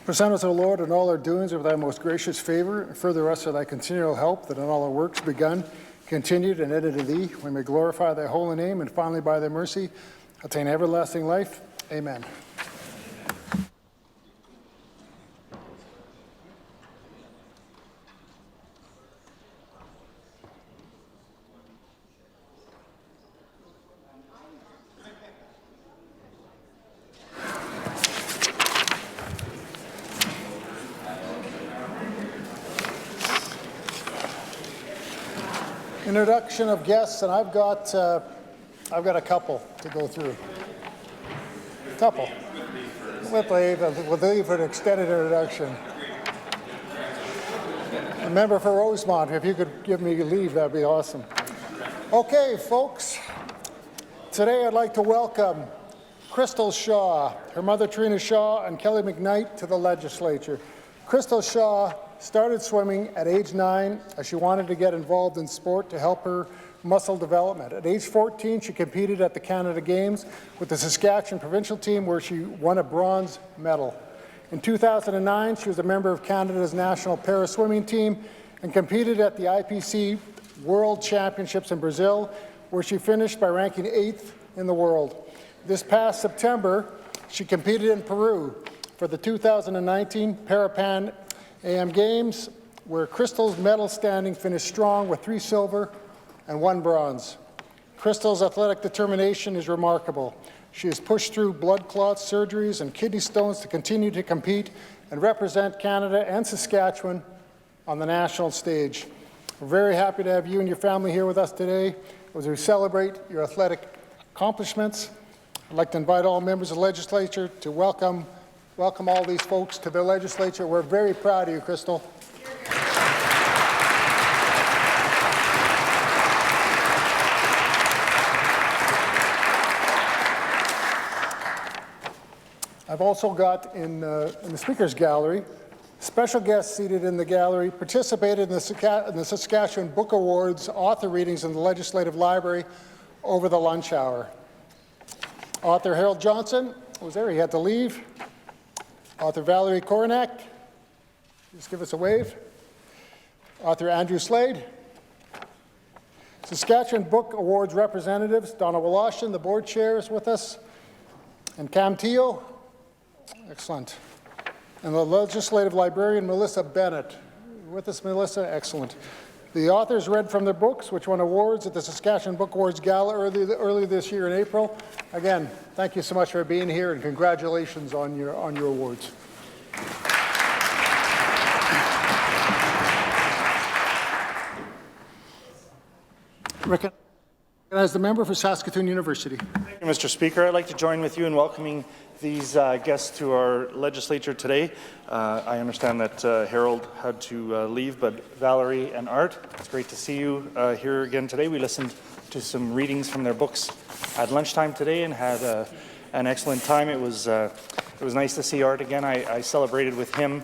Present us, O Lord, in all our doings with thy most gracious favour, and further us with thy continual help, that in all our works begun, continued, and ended in thee, we may glorify thy holy name, and finally by thy mercy attain everlasting life. Amen. Introduction of guests, and I've got a couple to go through. Couple. We'll leave for an extended introduction. A member for Rosemont, if you could give me leave, that'd be awesome. Okay, folks. Today I'd like to welcome Crystal Shaw, her mother Trina Shaw, and Kelly McKnight to the legislature. Crystal Shaw started swimming at age 9 as she wanted to get involved in sport to help her muscle development. At age 14, she competed at the Canada Games with the Saskatchewan provincial team, where she won a bronze medal. In 2009, she was a member of Canada's national para-swimming team and competed at the IPC World Championships in Brazil, where she finished by ranking 8th in the world. This past September, she competed in Peru for the 2019 Parapan AM Games, where Crystal's medal standing finished strong with 3 silver and 1 bronze. Crystal's athletic determination is remarkable. She has pushed through blood clots, surgeries, and kidney stones to continue to compete and represent Canada and Saskatchewan on the national stage. We're very happy to have you and your family here with us today as we celebrate your athletic accomplishments. I'd like to invite all members of the legislature to welcome all these folks to the legislature. We're very proud of you, Crystal. I've also got in the Speaker's Gallery, special guests seated in the gallery participated in the Saskatchewan Book Awards author readings in the Legislative Library over the lunch hour. Author Harold Johnson was there, he had to leave. Author Valerie Kornak, just give us a wave. Author Andrew Slade. Saskatchewan Book Awards representatives, Donna Woloshin, the board chair, is with us. And Cam Teal, excellent. And the legislative librarian, Melissa Bennett. With us, Melissa, excellent. The authors read from their books, which won awards at the Saskatchewan Book Awards Gala early this year in April. Again, thank you so much for being here, and congratulations on your awards. Recognize the member for Saskatoon University. Thank you, Mr. Speaker. I'd like to join with you in welcoming these guests to our legislature today. I understand that Harold had to leave, but Valerie and Art, it's great to see you here again today. We listened to some readings from their books at lunchtime today and had an excellent time. It was nice to see Art again. I celebrated with him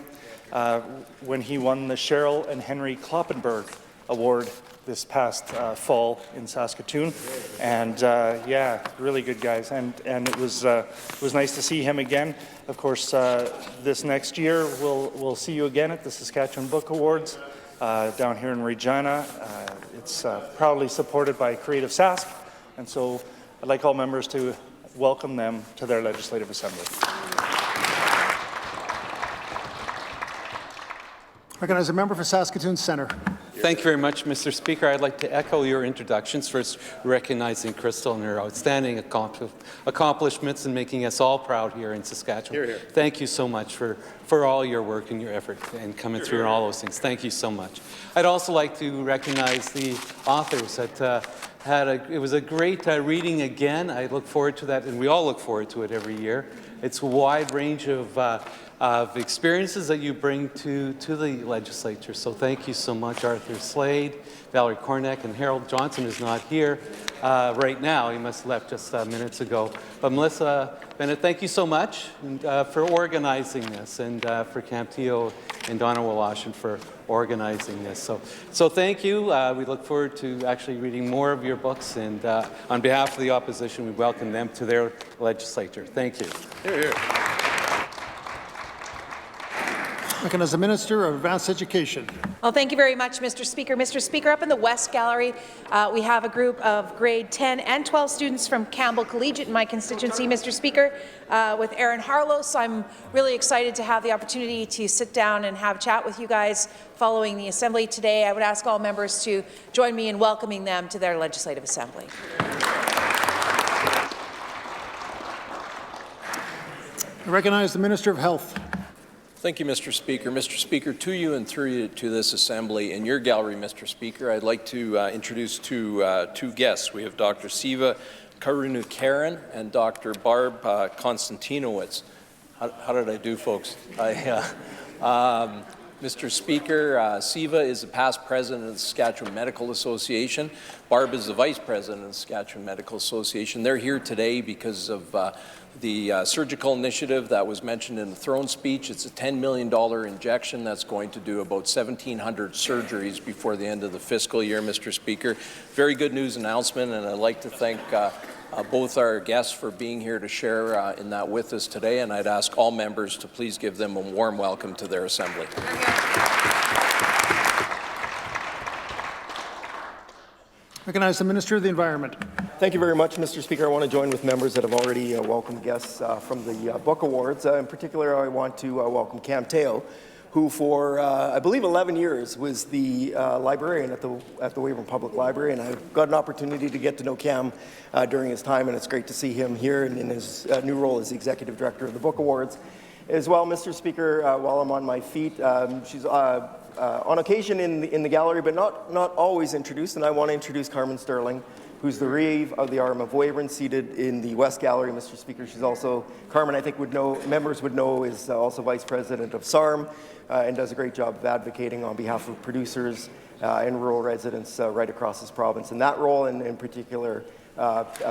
when he won the Cheryl and Henry Kloppenberg Award this past fall in Saskatoon, and yeah, really good guys, and it was nice to see him again. Of course, this next year we'll see you again at the Saskatchewan Book Awards down here in Regina. It's proudly supported by Creative Sask, and so I'd like all members to welcome them to their Legislative Assembly. Recognize a member for Saskatoon Centre. Thank you very much, Mr. Speaker. I'd like to echo your introductions, first recognizing Crystal and her outstanding accomplishments and making us all proud here in Saskatchewan. Here, here. Thank you so much for all your work and your effort and coming through and all those things. Thank you so much. I'd also like to recognize the authors that it was a great reading again. I look forward to that, and we all look forward to it every year. It's a wide range of experiences that you bring to the legislature. So thank you so much, Arthur Slade, Valerie Kornak, and Harold Johnson is not here right now. He must have left just minutes ago. But Melissa Bennett, thank you so much for organizing this, and for Campteo and Donna Woloshin for organizing this. So thank you. We look forward to actually reading more of your books, and on behalf of the opposition, we welcome them to their legislature. Thank you. Here, here. Recognize the Minister of Advanced Education. Well, thank you very much, Mr. Speaker. Mr. Speaker, up in the West Gallery, we have a group of grade 10 and 12 students from Campbell Collegiate in my constituency, Mr. Speaker, with Aaron Harlow. So I'm really excited to have the opportunity to sit down and have a chat with you guys following the Assembly today. I would ask all members to join me in welcoming them to their Legislative Assembly. I recognize the Minister of Health. Thank you, Mr. Speaker. Mr. Speaker, to you and through you to this Assembly. In your gallery, Mr. Speaker, I'd like to introduce two guests. We have Dr. Siva Karunakaran and Dr. Barb Konstantinowicz. How did I do, folks? Mr. Speaker, Siva is the past president of the Saskatchewan Medical Association. Barb is the vice president of the Saskatchewan Medical Association. They're here today because of the surgical initiative that was mentioned in the throne speech. It's a $10 million injection that's going to do about 1,700 surgeries before the end of the fiscal year, Mr. Speaker. Very good news announcement, and I'd like to thank both our guests for being here to share in that with us today, and I'd ask all members to please give them a warm welcome to their Assembly. Recognize the Minister of the Environment. Thank you very much, Mr. Speaker. I want to join with members that have already welcomed guests from the Book Awards. In particular, I want to welcome Cam Teo, who for, I believe, 11 years was the librarian at the Weyburn Public Library, and I've got an opportunity to get to know Cam during his time, and it's great to see him here and in his new role as the Executive Director of the Book Awards. As well, Mr. Speaker, while I'm on my feet, she's on occasion in the gallery, but not always introduced, and I want to introduce Carmen Sterling, who's the Reeve of the Arm of Weyburn, seated in the West Gallery, Mr. Speaker. She's also, Carmen, I think members would know, is also Vice President of SARM and does a great job of advocating on behalf of producers and rural residents right across this province. And that role, and in particular,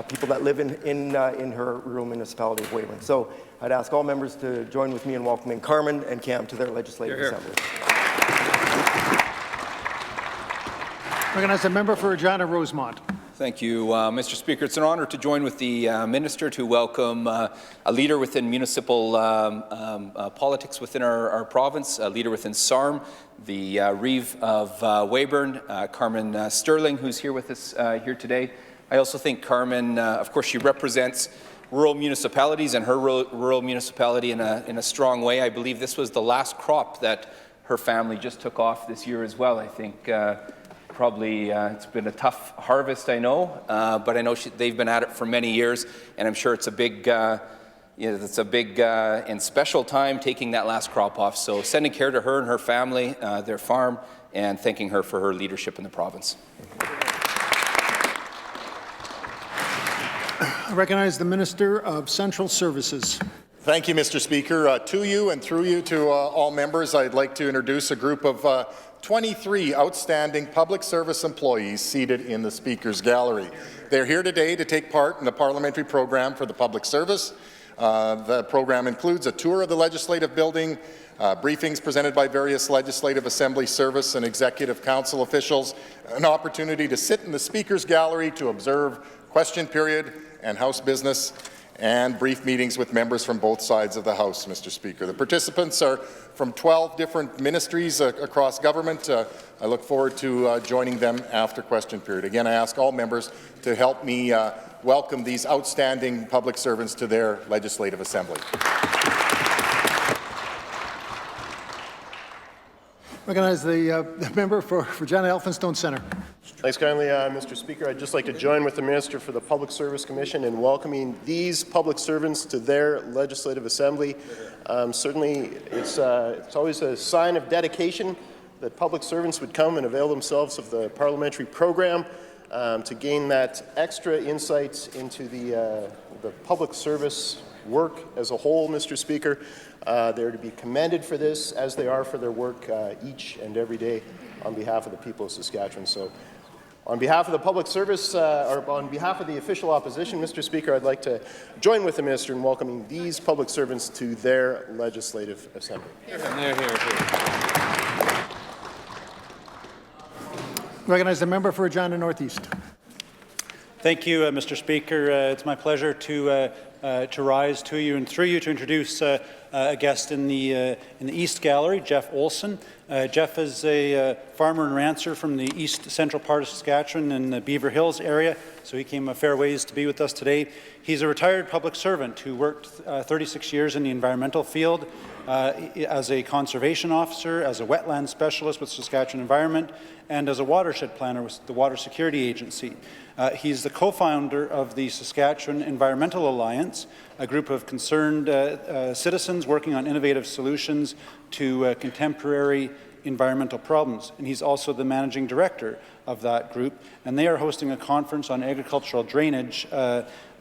people that live in her rural municipality of Weyburn. So I'd ask all members to join with me in welcoming Carmen and Cam to their Legislative Assembly. Recognize the member for Regina Rosemont. Thank you, Mr. Speaker. It's an honour to join with the Minister to welcome a leader within municipal politics within our province, a leader within SARM, the Reeve of Weyburn, Carmen Sterling, who's here with us here today. I also think Carmen, of course, she represents rural municipalities and her rural municipality in a strong way. I believe this was the last crop that her family just took off this year as well. I think probably it's been a tough harvest, I know, but I know they've been at it for many years, and I'm sure it's a big, it's a big and special time taking that last crop off. So sending care to her and her family, their farm, and thanking her for her leadership in the province. I recognize the Minister of Central Services. Thank you, Mr. Speaker. To you and through you to all members, I'd like to introduce a group of 23 outstanding public service employees seated in the Speaker's Gallery. They're here today to take part in the parliamentary program for the public service. The program includes a tour of the Legislative Building, briefings presented by various Legislative Assembly Service and Executive Council officials, an opportunity to sit in the Speaker's Gallery to observe question period and House business, and brief meetings with members from both sides of the House, Mr. Speaker. The participants are from 12 different ministries across government. I look forward to joining them after question period. Again, I ask all members to help me welcome these outstanding public servants to their Legislative Assembly. Recognize the member for Regina Elphinstone Centre. Thanks kindly, Mr. Speaker. I'd just like to join with the Minister for the Public Service Commission in welcoming these public servants to their Legislative Assembly. Certainly, it's always a sign of dedication that public servants would come and avail themselves of the parliamentary program to gain that extra insights into the public service work as a whole, Mr. Speaker. They're to be commended for this, as they are for their work each and every day on behalf of the people of Saskatchewan. So, on behalf of the public service, or on behalf of the official opposition, Mr. Speaker, I'd like to join with the Minister in welcoming these public servants to their Legislative Assembly. Recognize the member for Regina Northeast. Thank you, Mr. Speaker. It's my pleasure to to rise to you and through you to introduce a guest in the East Gallery, Jeff Olson. Jeff is a farmer and rancher from the east central part of Saskatchewan in the Beaver Hills area, so he came a fair ways to be with us today. He's a retired public servant who worked 36 years in the environmental field as a conservation officer, as a wetland specialist with Saskatchewan Environment, and as a watershed planner with the Water Security Agency. He's the co-founder of the Saskatchewan Environmental Alliance, a group of concerned citizens working on innovative solutions to contemporary environmental problems. And he's also the managing director of that group. And they are hosting a conference on agricultural drainage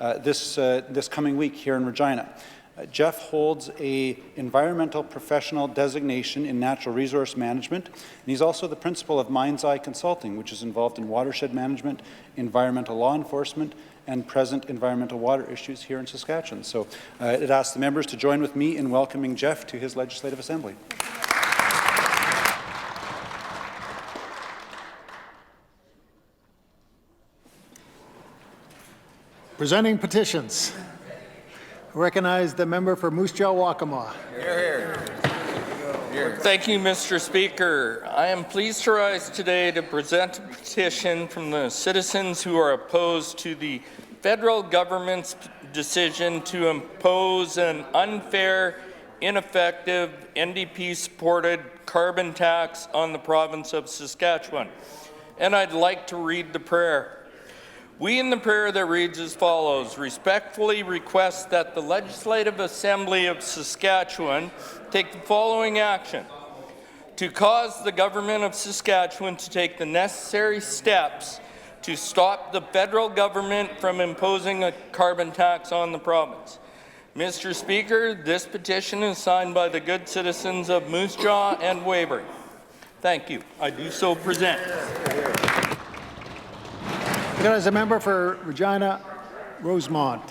this coming week here in Regina. Jeff holds an environmental professional designation in natural resource management, and he's also the principal of Mind's Eye Consulting, which is involved in watershed management, environmental law enforcement, and present environmental water issues here in Saskatchewan. So it asks the members to join with me in welcoming Jeff to his Legislative Assembly. Presenting petitions. Recognize the member for Moose Jaw Waccamaw. Thank you, Mr. Speaker. I am pleased to rise today to present a petition from the citizens who are opposed to the federal government's decision to impose an unfair, ineffective, NDP-supported carbon tax on the province of Saskatchewan. And I'd like to read the prayer. We in the prayer that reads as follows, respectfully request that the Legislative Assembly of Saskatchewan take the following action: to cause the government of Saskatchewan to take the necessary steps to stop the federal government from imposing a carbon tax on the province. Mr. Speaker, this petition is signed by the good citizens of Moose Jaw and Weyburn. Thank you. I do so present. As a member for Regina Rosemont.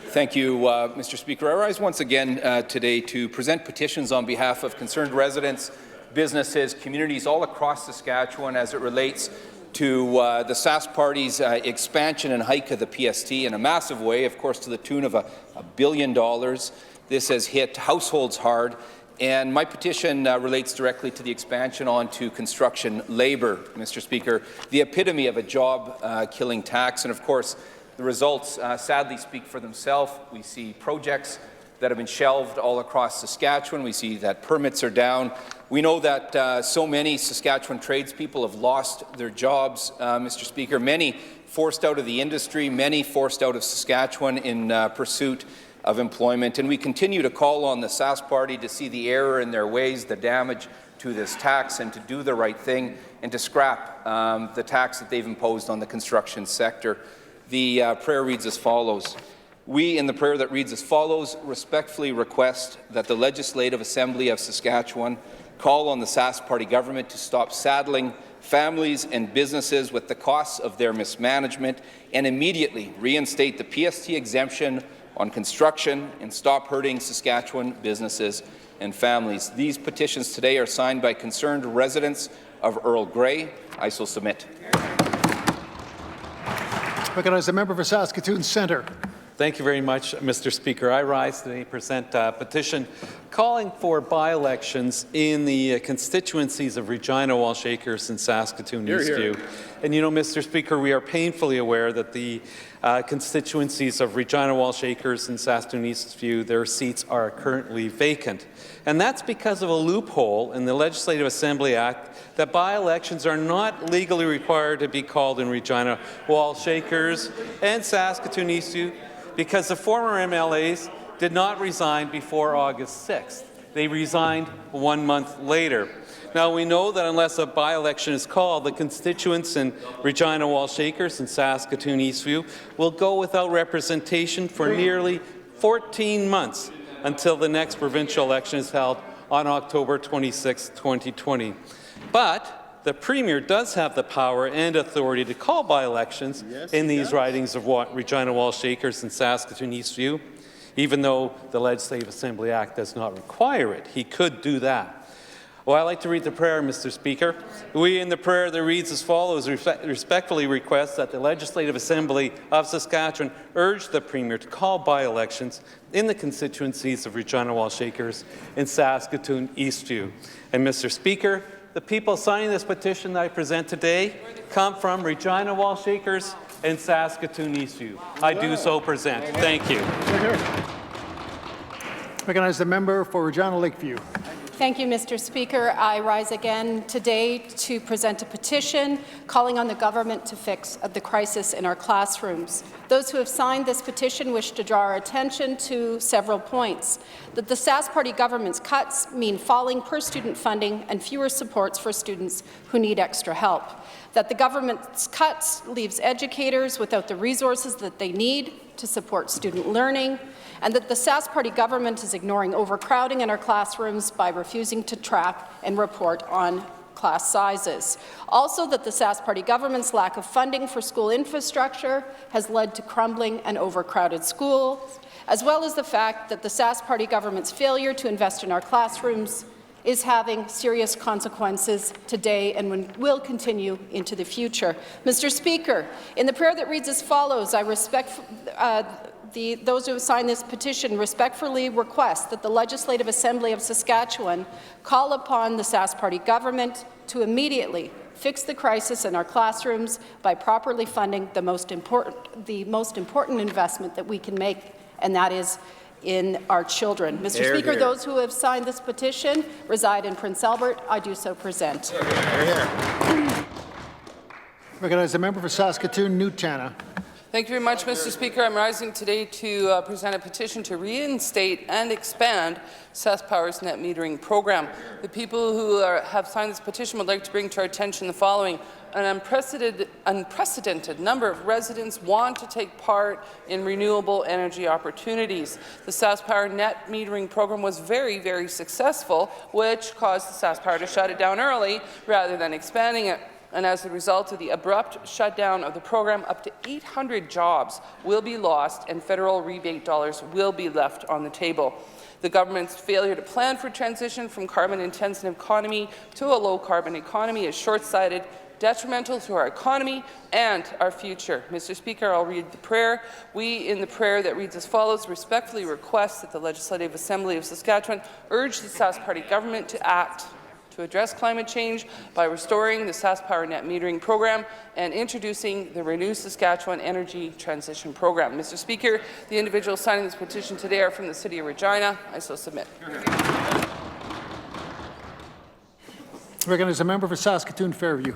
Thank you, Mr. Speaker. I rise once again today to present petitions on behalf of concerned residents, businesses, communities all across Saskatchewan as it relates to the Sask Party's expansion and hike of the PST in a massive way, of course, to the tune of $1 billion. This has hit households hard. And my petition relates directly to the expansion onto construction labour, Mr. Speaker, the epitome of a job-killing tax. And of course, the results sadly speak for themselves. We see projects that have been shelved all across Saskatchewan. We see that permits are down. We know that so many Saskatchewan tradespeople have lost their jobs, Mr. Speaker, many forced out of the industry, many forced out of Saskatchewan in pursuit of employment, and we continue to call on the Sask Party to see the error in their ways, the damage to this tax, and to do the right thing and to scrap the tax that they've imposed on the construction sector. The prayer reads as follows. We, in the prayer that reads as follows, respectfully request that the Legislative Assembly of Saskatchewan call on the Sask Party government to stop saddling families and businesses with the costs of their mismanagement and immediately reinstate the PST exemption on construction and stop hurting Saskatchewan businesses and families. These petitions today are signed by concerned residents of Earl Grey. I shall submit. Recognize the member for Saskatoon Centre. Thank you very much, Mr. Speaker. I rise today to present a petition calling for by-elections in the constituencies of Regina, Walsh Acres, and Saskatoon Eastview. And you know, Mr. Speaker, we are painfully aware that the constituencies of Regina, Walsh Acres, and Saskatoon Eastview, their seats are currently vacant. And that's because of a loophole in the Legislative Assembly Act that by-elections are not legally required to be called in Regina, Walsh Acres, and Saskatoon Eastview, because the former MLAs did not resign before August 6th. They resigned 1 month later. Now, we know that unless a by-election is called, the constituents in Regina, Walsh Acres, and Saskatoon Eastview will go without representation for nearly 14 months until the next provincial election is held on October 26, 2020. But the Premier does have the power and authority to call by-elections in these ridings of Regina, Walsh Acres, and Saskatoon Eastview. Even though the Legislative Assembly Act does not require it, he could do that. Well, I like to read the prayer, Mr. Speaker. We, in the prayer that reads as follows, respectfully request that the Legislative Assembly of Saskatchewan urge the Premier to call by-elections in the constituencies of Regina Wall-Shakers and Saskatoon Eastview. And, Mr. Speaker, the people signing this petition that I present today come from Regina Wall-Shakers and Saskatoon Eastview. I do so present. Thank you. Recognize the member for Regina Lakeview. Thank you, Mr. Speaker. I rise again today to present a petition calling on the government to fix the crisis in our classrooms. Those who have signed this petition wish to draw our attention to several points. That the Sask Party government's cuts mean falling per-student funding and fewer supports for students who need extra help. That the government's cuts leaves educators without the resources that they need to support student learning, and that the Sask Party government is ignoring overcrowding in our classrooms by refusing to track and report on class sizes. Also, that the Sask Party government's lack of funding for school infrastructure has led to crumbling and overcrowded schools, as well as the fact that the Sask Party government's failure to invest in our classrooms is having serious consequences today and will continue into the future. Mr. Speaker, in the prayer that reads as follows, I those who have signed this petition respectfully request that the Legislative Assembly of Saskatchewan call upon the Sask Party government to immediately fix the crisis in our classrooms by properly funding the most important investment that we can make, and that is in our children. Mr. Speaker, those who have signed this petition reside in Prince Albert. I do so present. Recognize the member for Saskatoon, Newtana. Thank you very much, Mr. Speaker. I'm rising today to present a petition to reinstate and expand SaskPower's net metering program. The people who have signed this petition would like to bring to our attention the following. An unprecedented number of residents want to take part in renewable energy opportunities. The SaskPower net metering program was very, very successful, which caused the SaskPower to shut it down early rather than expanding it. And as a result of the abrupt shutdown of the program, up to 800 jobs will be lost and federal rebate dollars will be left on the table. The government's failure to plan for transition from carbon-intensive economy to a low-carbon economy is short-sighted, detrimental to our economy and our future. Mr. Speaker, I'll read the prayer. We, in the prayer that reads as follows, respectfully request that the Legislative Assembly of Saskatchewan urge the Sask Party government to act to address climate change by restoring the SaskPower net metering program and introducing the Renew Saskatchewan Energy Transition Program. Mr. Speaker, the individuals signing this petition today are from the City of Regina. I so submit. Recognize a member for Saskatoon, Fairview.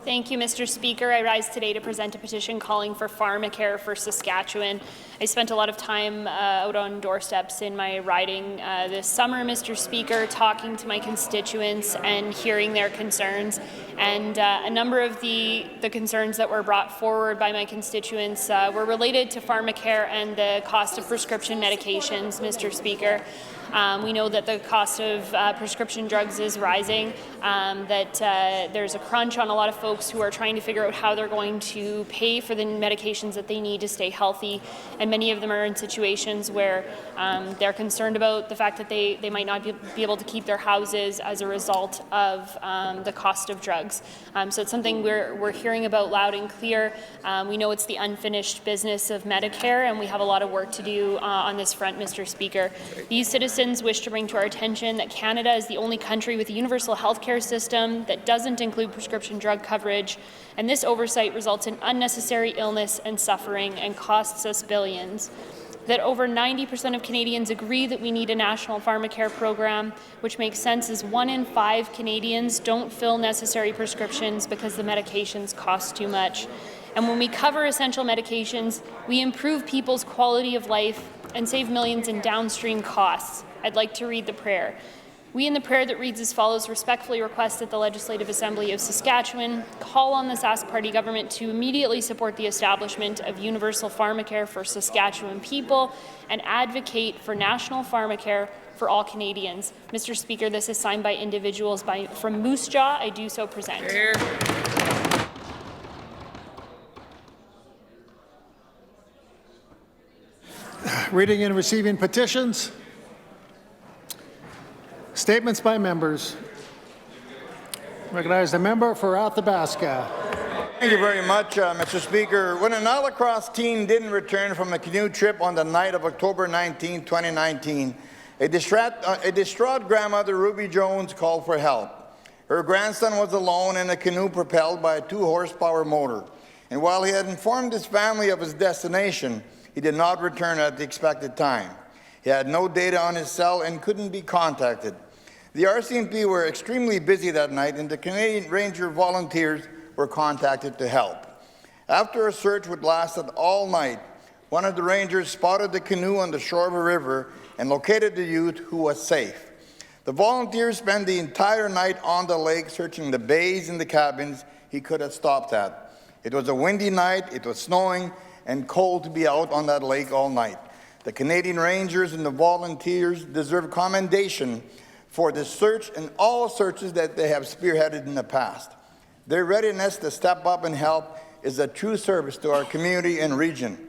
Thank you, Mr. Speaker. I rise today to present a petition calling for pharmacare for Saskatchewan. I spent a lot of time out on doorsteps in my riding this summer, Mr. Speaker, talking to my constituents and hearing their concerns. And a number of the concerns that were brought forward by my constituents were related to pharmacare and the cost of prescription medications, Mr. Speaker. We know that the cost of prescription drugs is rising, that there's a crunch on a lot of folks who are trying to figure out how they're going to pay for the medications that they need to stay healthy, and many of them are in situations where they're concerned about the fact that they might not be able to keep their houses as a result of the cost of drugs. So it's something we're hearing about loud and clear. We know it's the unfinished business of Medicare, and we have a lot of work to do on this front, Mr. Speaker. These citizens wish to bring to our attention that Canada is the only country with a universal health care system that doesn't include prescription drug coverage, and this oversight results in unnecessary illness and suffering and costs us billions. That over 90% of Canadians agree that we need a national pharmacare program, which makes sense as 1 in 5 Canadians don't fill necessary prescriptions because the medications cost too much. And when we cover essential medications, we improve people's quality of life and save millions in downstream costs. I'd like to read the prayer. We, in the prayer that reads as follows, respectfully request that the Legislative Assembly of Saskatchewan call on the Sask Party government to immediately support the establishment of universal pharmacare for Saskatchewan people and advocate for national pharmacare for all Canadians. Mr. Speaker, this is signed by individuals from Moose Jaw. I do so present. Here. Reading and receiving petitions. Statements by members. Recognize the member for Athabasca. Thank you very much, Mr. Speaker. When an lacrosse team didn't return from a canoe trip on the night of October 19, 2019, a distraught grandmother, Ruby Jones, called for help. Her grandson was alone in a canoe propelled by a 2-horsepower motor. And while he had informed his family of his destination, he did not return at the expected time. He had no data on his cell and couldn't be contacted. The RCMP were extremely busy that night, and the Canadian Ranger volunteers were contacted to help. After a search which lasted all night, one of the Rangers spotted the canoe on the shore of a river and located the youth, who was safe. The volunteers spent the entire night on the lake searching the bays and the cabins he could have stopped at. It was a windy night, it was snowing, and cold to be out on that lake all night. The Canadian Rangers and the volunteers deserve commendation for this search and all searches that they have spearheaded in the past. Their readiness to step up and help is a true service to our community and region.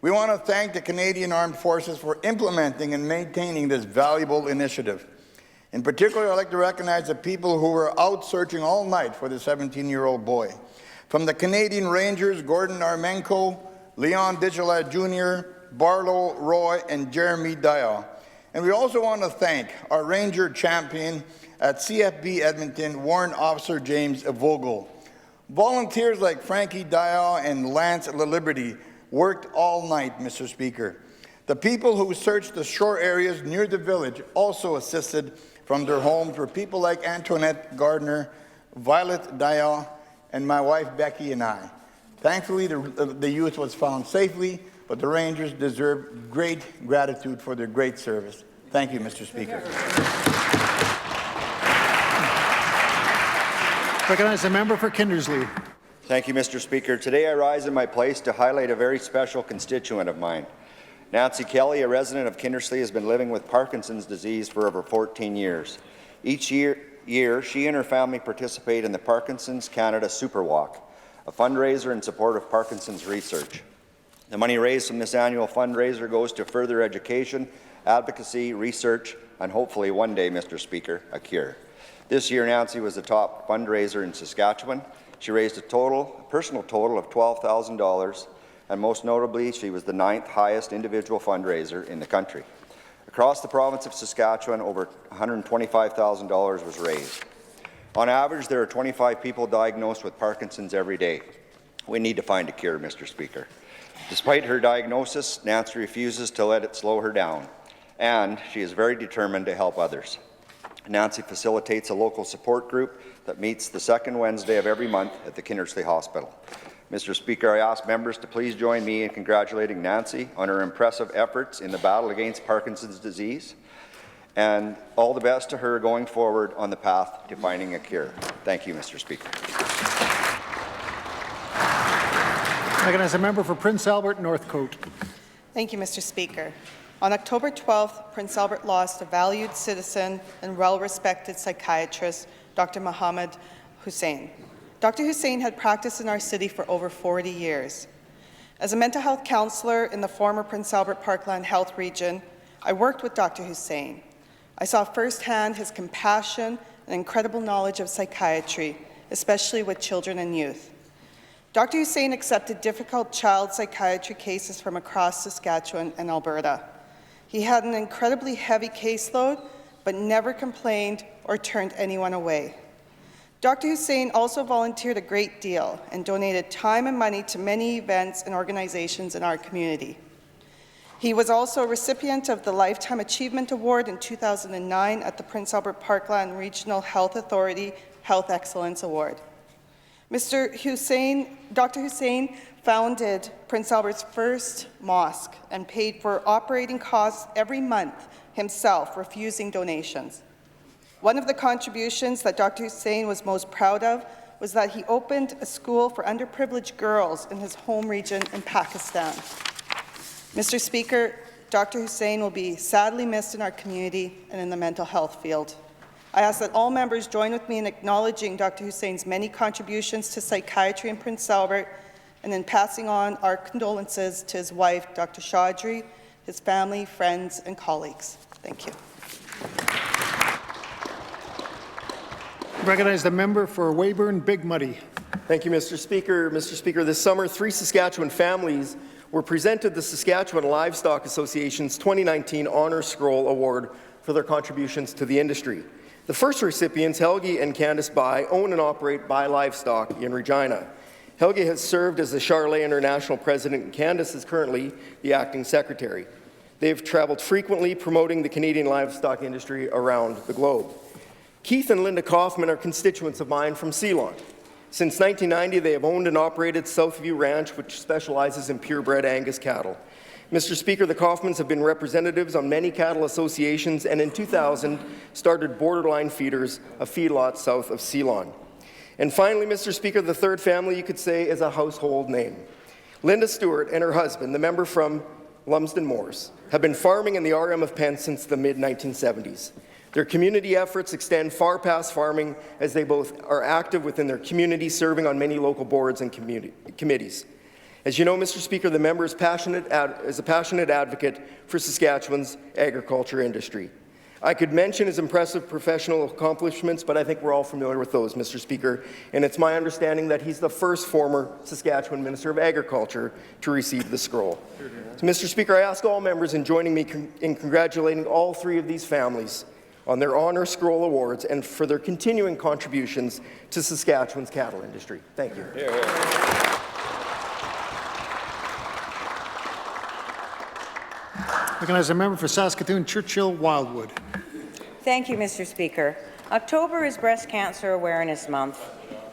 We want to thank the Canadian Armed Forces for implementing and maintaining this valuable initiative. In particular, I'd like to recognize the people who were out searching all night for the 17-year-old boy. From the Canadian Rangers, Gordon Armenko, Leon Digelat Jr., Barlow Roy, and Jeremy Dial. And we also want to thank our Ranger champion at CFB Edmonton, Warrant Officer James Vogel. Volunteers like Frankie Dial and Lance LaLiberty worked all night, Mr. Speaker. The people who searched the shore areas near the village also assisted from their homes were people like Antoinette Gardner, Violet Dial, and my wife Becky and I. Thankfully, the youth was found safely, but the Rangers deserve great gratitude for their great service. Thank you, Mr. Speaker. Recognize the member for Kindersley. Thank you, Mr. Speaker. Today I rise in my place to highlight a very special constituent of mine. Nancy Kelly, a resident of Kindersley, has been living with Parkinson's disease for over 14 years. Each year, she and her family participate in the Parkinson's Canada Super Walk, a fundraiser in support of Parkinson's research. The money raised from this annual fundraiser goes to further education, advocacy, research, and hopefully one day, Mr. Speaker, a cure. This year, Nancy was the top fundraiser in Saskatchewan. She raised a personal total of $12,000, and most notably, she was the 9th highest individual fundraiser in the country. Across the province of Saskatchewan, over $125,000 was raised. On average, there are 25 people diagnosed with Parkinson's every day. We need to find a cure, Mr. Speaker. Despite her diagnosis, Nancy refuses to let it slow her down, and she is very determined to help others. Nancy facilitates a local support group that meets the second Wednesday of every month at the Kindersley Hospital. Mr. Speaker, I ask members to please join me in congratulating Nancy on her impressive efforts in the battle against Parkinson's disease, and all the best to her going forward on the path to finding a cure. Thank you, Mr. Speaker. Recognize a member for Prince Albert Northcote. Thank you, Mr. Speaker. On October 12th, Prince Albert lost a valued citizen and well-respected psychiatrist, Dr. Mohammed Hussein. Dr. Hussein had practiced in our city for over 40 years. As a mental health counselor in the former Prince Albert Parkland Health Region, I worked with Dr. Hussein. I saw firsthand his compassion and incredible knowledge of psychiatry, especially with children and youth. Dr. Hussein accepted difficult child psychiatry cases from across Saskatchewan and Alberta. He had an incredibly heavy caseload, but never complained or turned anyone away. Dr. Hussein also volunteered a great deal and donated time and money to many events and organizations in our community. He was also a recipient of the Lifetime Achievement Award in 2009 at the Prince Albert Parkland Regional Health Authority Health Excellence Award. Dr. Hussein founded Prince Albert's first mosque and paid for operating costs every month himself, refusing donations. One of the contributions that Dr. Hussein was most proud of was that he opened a school for underprivileged girls in his home region in Pakistan. Mr. Speaker, Dr. Hussein will be sadly missed in our community and in the mental health field. I ask that all members join with me in acknowledging Dr. Hussein's many contributions to psychiatry in Prince Albert and in passing on our condolences to his wife, Dr. Chaudhry, his family, friends, and colleagues. Thank you. Recognize the member for Weyburn Big Muddy. Thank you, Mr. Speaker. Mr. Speaker, this summer, 3 Saskatchewan families were presented the Saskatchewan Livestock Association's 2019 Honour Scroll Award for their contributions to the industry. The first recipients, Helgi and Candice Bai, own and operate Bai Livestock in Regina. Helgi has served as the Charlet International President, and Candice is currently the Acting Secretary. They've traveled frequently promoting the Canadian livestock industry around the globe. Keith and Linda Kaufman are constituents of mine from Ceylon. Since 1990, they have owned and operated Southview Ranch, which specializes in purebred Angus cattle. Mr. Speaker, the Kaufmans have been representatives on many cattle associations and in 2000 started Borderline Feeders, a feedlot south of Ceylon. And finally, Mr. Speaker, the third family you could say is a household name. Linda Stewart and her husband, the member from Lumsden Moors, have been farming in the RM of Penn since the mid-1970s. Their community efforts extend far past farming as they both are active within their community, serving on many local boards and committees. As you know, Mr. Speaker, the member is a passionate advocate for Saskatchewan's agriculture industry. I could mention his impressive professional accomplishments, but I think we're all familiar with those, Mr. Speaker, and it's my understanding that he's the first former Saskatchewan Minister of Agriculture to receive the scroll. So, Mr. Speaker, I ask all members in joining me in congratulating all 3 of these families on their Honour Scroll Awards and for their continuing contributions to Saskatchewan's cattle industry. Thank you. Recognize the member for Saskatoon Churchill Wildwood. Thank you, Mr. Speaker. October is Breast Cancer Awareness Month.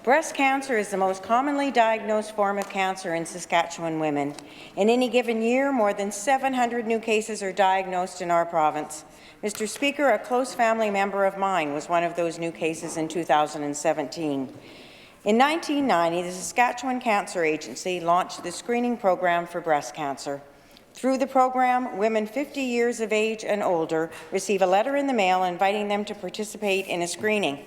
Breast cancer is the most commonly diagnosed form of cancer in Saskatchewan women. In any given year, more than 700 new cases are diagnosed in our province. Mr. Speaker, a close family member of mine was one of those new cases in 2017. In 1990, the Saskatchewan Cancer Agency launched the screening program for breast cancer. Through the program, women 50 years of age and older receive a letter in the mail inviting them to participate in a screening.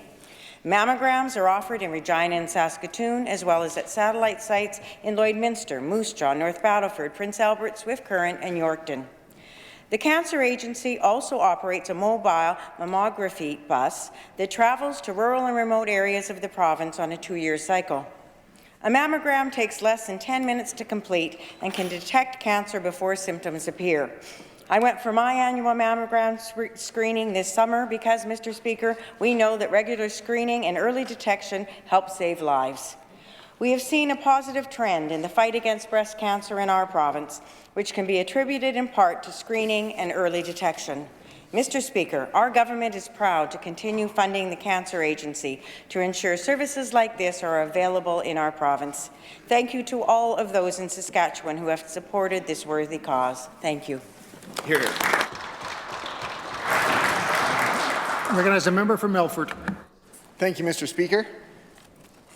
Mammograms are offered in Regina and Saskatoon, as well as at satellite sites in Lloydminster, Moose Jaw, North Battleford, Prince Albert, Swift Current, and Yorkton. The Cancer Agency also operates a mobile mammography bus that travels to rural and remote areas of the province on a 2-year cycle. A mammogram takes less than 10 minutes to complete and can detect cancer before symptoms appear. I went for my annual mammogram screening this summer because, Mr. Speaker, we know that regular screening and early detection help save lives. We have seen a positive trend in the fight against breast cancer in our province, which can be attributed in part to screening and early detection. Mr. Speaker, our government is proud to continue funding the Cancer Agency to ensure services like this are available in our province. Thank you to all of those in Saskatchewan who have supported this worthy cause. Thank you. Here. Recognize the member for Melfort. Thank you, Mr. Speaker.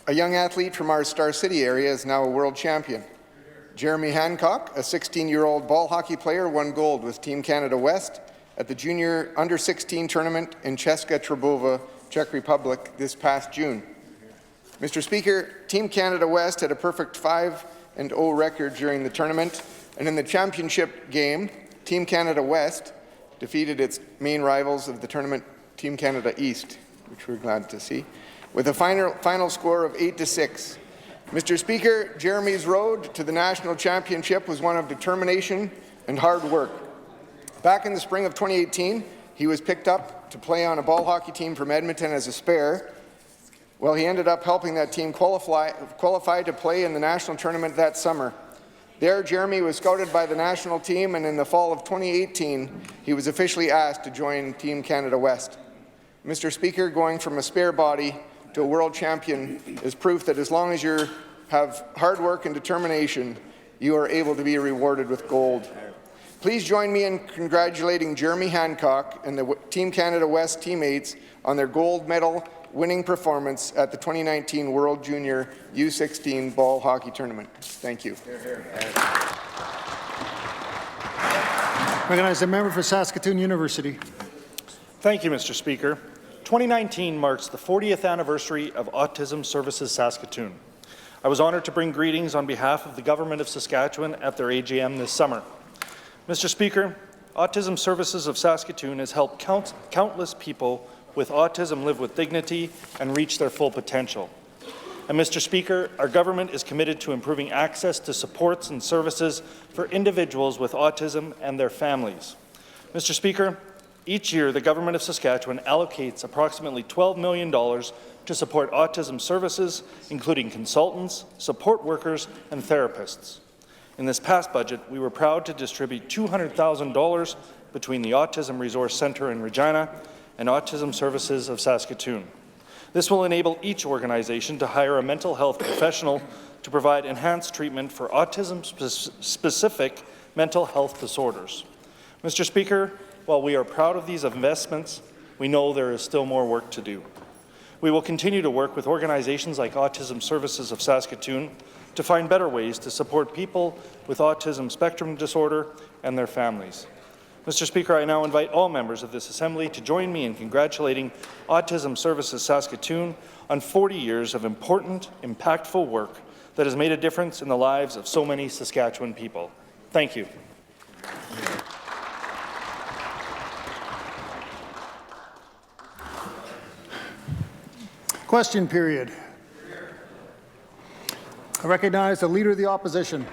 A young athlete from our Star City area is now a world champion. Jeremy Hancock, a 16-year-old ball hockey player, won gold with Team Canada West at the Junior Under-16 tournament in Česká Třebová, Czech Republic, this past June. Mr. Speaker, Team Canada West had a perfect 5-0 record during the tournament, and in the championship game, Team Canada West defeated its main rivals of the tournament, Team Canada East, which we're glad to see, with a final score of 8-6. Mr. Speaker, Jeremy's road to the national championship was one of determination and hard work. Back in the spring of 2018, he was picked up to play on a ball hockey team from Edmonton as a spare. Well, he ended up helping that team qualify to play in the national tournament that summer. There, Jeremy was scouted by the national team, and in the fall of 2018, he was officially asked to join Team Canada West. Mr. Speaker, going from a spare body to a world champion is proof that as long as you have hard work and determination, you are able to be rewarded with gold. Please join me in congratulating Jeremy Hancock and the Team Canada West teammates on their gold medal winning performance at the 2019 World Junior U16 Ball Hockey Tournament. Thank you. Recognize the member for Saskatoon University. Thank you, Mr. Speaker. 2019 marks the 40th anniversary of Autism Services Saskatoon. I was honoured to bring greetings on behalf of the Government of Saskatchewan at their AGM this summer. Mr. Speaker, Autism Services of Saskatoon has helped countless people with autism live with dignity and reach their full potential. And Mr. Speaker, our government is committed to improving access to supports and services for individuals with autism and their families. Mr. Speaker, each year the Government of Saskatchewan allocates approximately $12 million to support autism services, including consultants, support workers, and therapists. In this past budget, we were proud to distribute $200,000 between the Autism Resource Centre in Regina and Autism Services of Saskatoon. This will enable each organization to hire a mental health professional to provide enhanced treatment for autism-specific mental health disorders. Mr. Speaker, while we are proud of these investments, we know there is still more work to do. We will continue to work with organizations like Autism Services of Saskatoon to find better ways to support people with autism spectrum disorder and their families. Mr. Speaker, I now invite all members of this Assembly to join me in congratulating Autism Services Saskatoon on 40 years of important, impactful work that has made a difference in the lives of so many Saskatchewan people. Thank you. Question period. I recognize the Leader of the Opposition.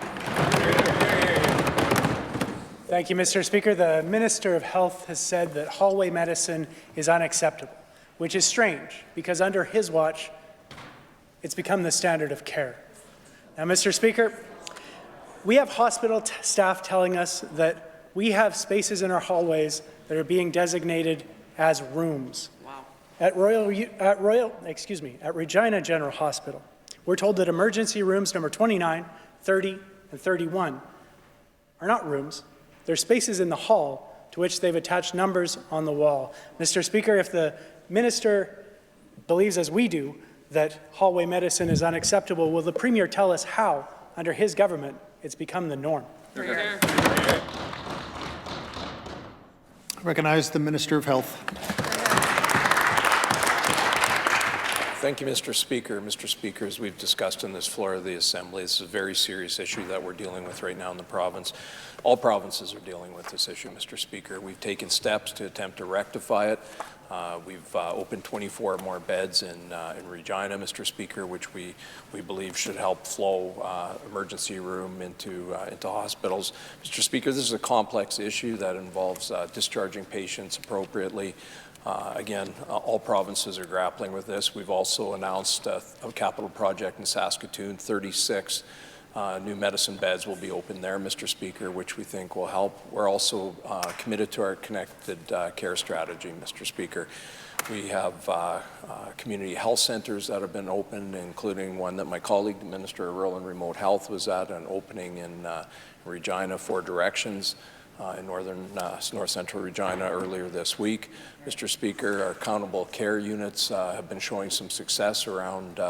Thank you, Mr. Speaker. The Minister of Health has said that hallway medicine is unacceptable, which is strange because under his watch, it's become the standard of care. Now, Mr. Speaker, we have hospital staff telling us that we have spaces in our hallways that are being designated as rooms. Wow. At Regina General Hospital, we're told that emergency rooms number 29, 30, and 31 are not rooms. They're spaces in the hall to which they've attached numbers on the wall. Mr. Speaker, if the minister believes, as we do, that hallway medicine is unacceptable, will the Premier tell us how, under his government, it's become the norm? I recognize the Minister of Health. Thank you, Mr. Speaker. Mr. Speaker, as we've discussed in this floor of the Assembly, this is a very serious issue that we're dealing with right now in the province. All provinces are dealing with this issue, Mr. Speaker. We've taken steps to attempt to rectify it. We've opened 24 more beds in Regina, Mr. Speaker, which we believe should help flow emergency room into hospitals. Mr. Speaker, this is a complex issue that involves discharging patients appropriately. Again, all provinces are grappling with this. We've also announced a capital project in Saskatoon. 36 new medicine beds will be opened there, Mr. Speaker, which we think will help. We're also committed to our connected care strategy, Mr. Speaker. We have community health centres that have been opened, including one that my colleague, the Minister of Rural and Remote Health, was at, an opening in Regina, 4 Directions. In north central Regina earlier this week. Mr. Speaker, our accountable care units have been showing some success around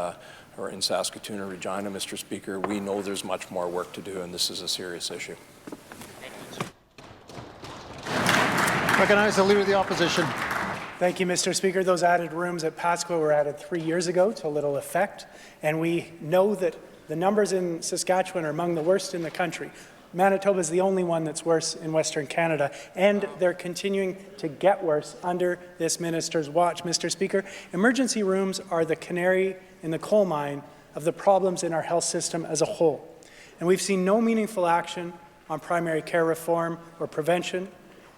or in Saskatoon and Regina. Mr. Speaker, we know there's much more work to do, and this is a serious issue. Recognize the Leader of the Opposition. Thank you, Mr. Speaker. Those added rooms at Pasqua were added 3 years ago to little effect, and we know that the numbers in Saskatchewan are among the worst in the country. Manitoba is the only one that's worse in Western Canada, and they're continuing to get worse under this minister's watch. Mr. Speaker, emergency rooms are the canary in the coal mine of the problems in our health system as a whole. And we've seen no meaningful action on primary care reform or prevention.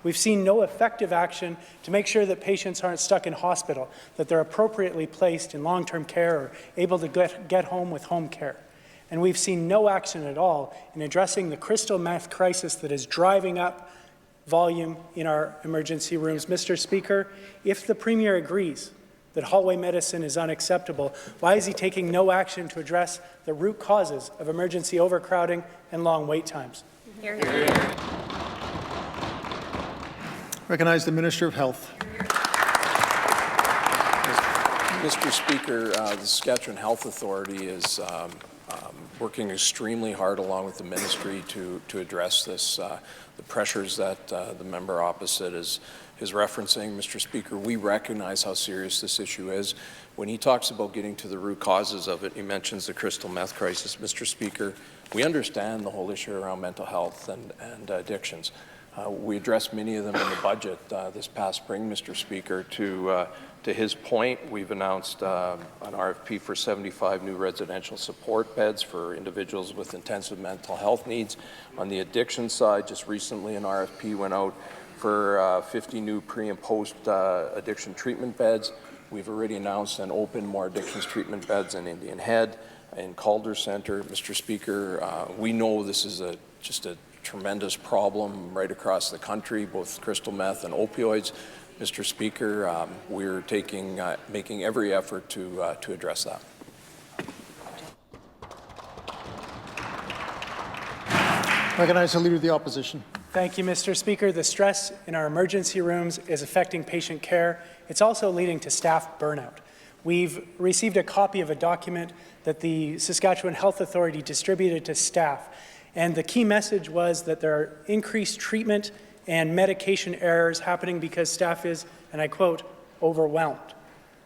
We've seen no effective action to make sure that patients aren't stuck in hospital, that they're appropriately placed in long-term care or able to get home with home care. And we've seen no action at all in addressing the crystal meth crisis that is driving up volume in our emergency rooms. Mr. Speaker, if the Premier agrees that hallway medicine is unacceptable, why is he taking no action to address the root causes of emergency overcrowding and long wait times? Hear, hear. Recognize the Minister of Health. Mr. Speaker, the Saskatchewan Health Authority is working extremely hard along with the ministry to address this, the pressures that the member opposite is referencing. Mr. Speaker, we recognize how serious this issue is. When he talks about getting to the root causes of it, he mentions the crystal meth crisis. Mr. Speaker, we understand the whole issue around mental health and addictions. We addressed many of them in the budget this past spring, Mr. Speaker, to To his point, we've announced an RFP for 75 new residential support beds for individuals with intensive mental health needs. On the addiction side, just recently an RFP went out for 50 new pre- and post-addiction treatment beds. We've already announced and opened more addictions treatment beds in Indian Head, in Calder Centre. Mr. Speaker, we know this is just a tremendous problem right across the country, both crystal meth and opioids. Mr. Speaker, we're making every effort to address that. Recognize the Leader of the Opposition. Thank you, Mr. Speaker. The stress in our emergency rooms is affecting patient care. It's also leading to staff burnout. We've received a copy of a document that the Saskatchewan Health Authority distributed to staff, and the key message was that there are increased treatment and medication errors happening because staff is, and I quote, overwhelmed.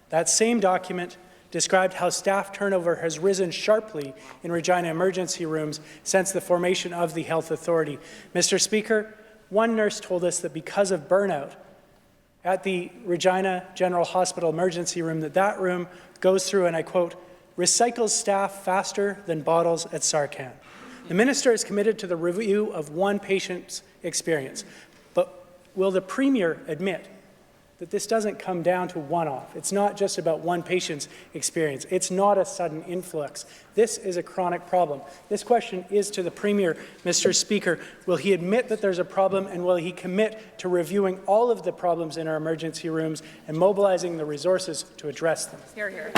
That same document described how staff turnover has risen sharply in Regina emergency rooms since the formation of the Health Authority. Mr. Speaker, one nurse told us that because of burnout at the Regina General Hospital emergency room, that room goes through, and I quote, recycles staff faster than bottles at Sarcan. The minister is committed to the review of one patient's experience, but will the Premier admit that this doesn't come down to one-off? It's not just about one patient's experience. It's not a sudden influx. This is a chronic problem. This question is to the Premier, Mr. Speaker. Will he admit that there's a problem, and will he commit to reviewing all of the problems in our emergency rooms and mobilizing the resources to address them? Hear, hear.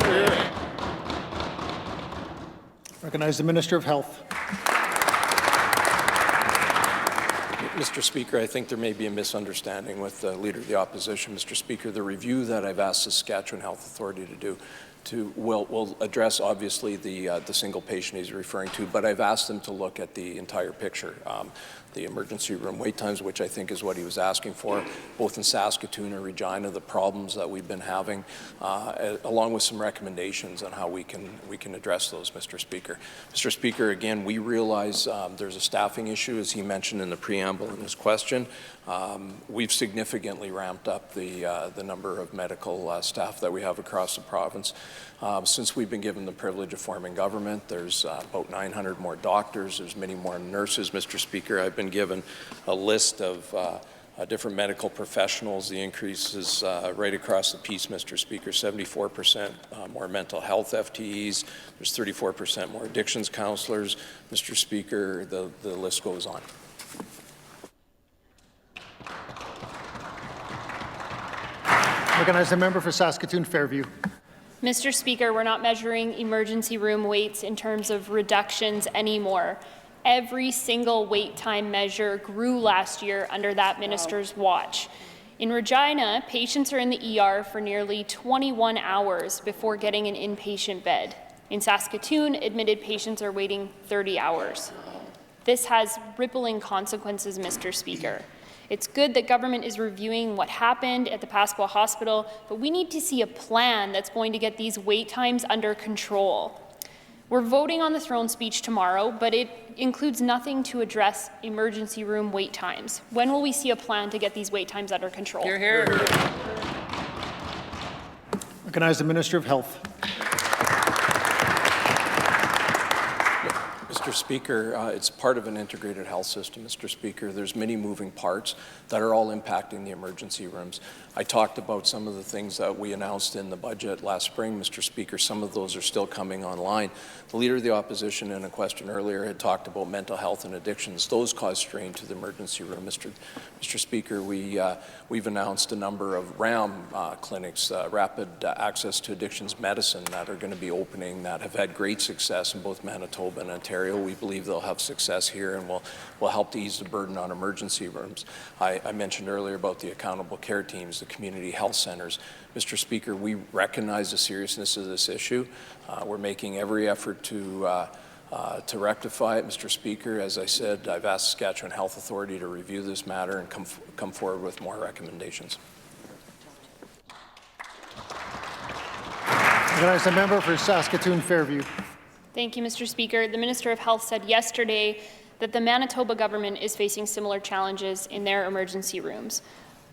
Recognize the Minister of Health. Mr. Speaker, I think there may be a misunderstanding with the Leader of the Opposition. Mr. Speaker, the review that I've asked the Saskatchewan Health Authority to do will address, obviously, the single patient he's referring to, but I've asked them to look at the entire picture. The emergency room wait times, which I think is what he was asking for, both in Saskatoon and Regina, the problems that we've been having, along with some recommendations on how we can address those, Mr. Speaker. Mr. Speaker, again, we realize there's a staffing issue, as he mentioned in the preamble in his question. We've significantly ramped up the number of medical staff that we have across the province. Since we've been given the privilege of forming government, there's about 900 more doctors, there's many more nurses, Mr. Speaker. I've been given a list of different medical professionals. The increase is right across the piece, Mr. Speaker. 74% more mental health FTEs. There's 34% more addictions counselors. Mr. Speaker, the list goes on. Recognize the member for Saskatoon Fairview. Mr. Speaker, we're not measuring emergency room waits in terms of reductions anymore. Every single wait time measure grew last year under that minister's watch. In Regina, patients are in the ER for nearly 21 hours before getting an inpatient bed. In Saskatoon, admitted patients are waiting 30 hours. This has rippling consequences, Mr. Speaker. It's good that government is reviewing what happened at the Pasqua Hospital, but we need to see a plan that's going to get these wait times under control. We're voting on the throne speech tomorrow, but it includes nothing to address emergency room wait times. When will we see a plan to get these wait times under control? Hear, hear. Recognize the Minister of Health. Mr. Speaker, it's part of an integrated health system, Mr. Speaker. There's many moving parts that are all impacting the emergency rooms. I talked about some of the things that we announced in the budget last spring, Mr. Speaker. Some of those are still coming online. The Leader of the Opposition in a question earlier had talked about mental health and addictions. Those cause strain to the emergency room. Mr. Speaker, we've announced a number of RAM clinics, rapid access to addictions medicine, that are going to be opening, that have had great success in both Manitoba and Ontario. We believe they'll have success here and will help to ease the burden on emergency rooms. I mentioned earlier about the accountable care teams, the community health centers. Mr. Speaker, we recognize the seriousness of this issue. We're making every effort to rectify it, Mr. Speaker. As I said, I've asked Saskatchewan Health Authority to review this matter and come forward with more recommendations. Recognize the member for Saskatoon Fairview. Thank you, Mr. Speaker. The Minister of Health said yesterday that the Manitoba government is facing similar challenges in their emergency rooms.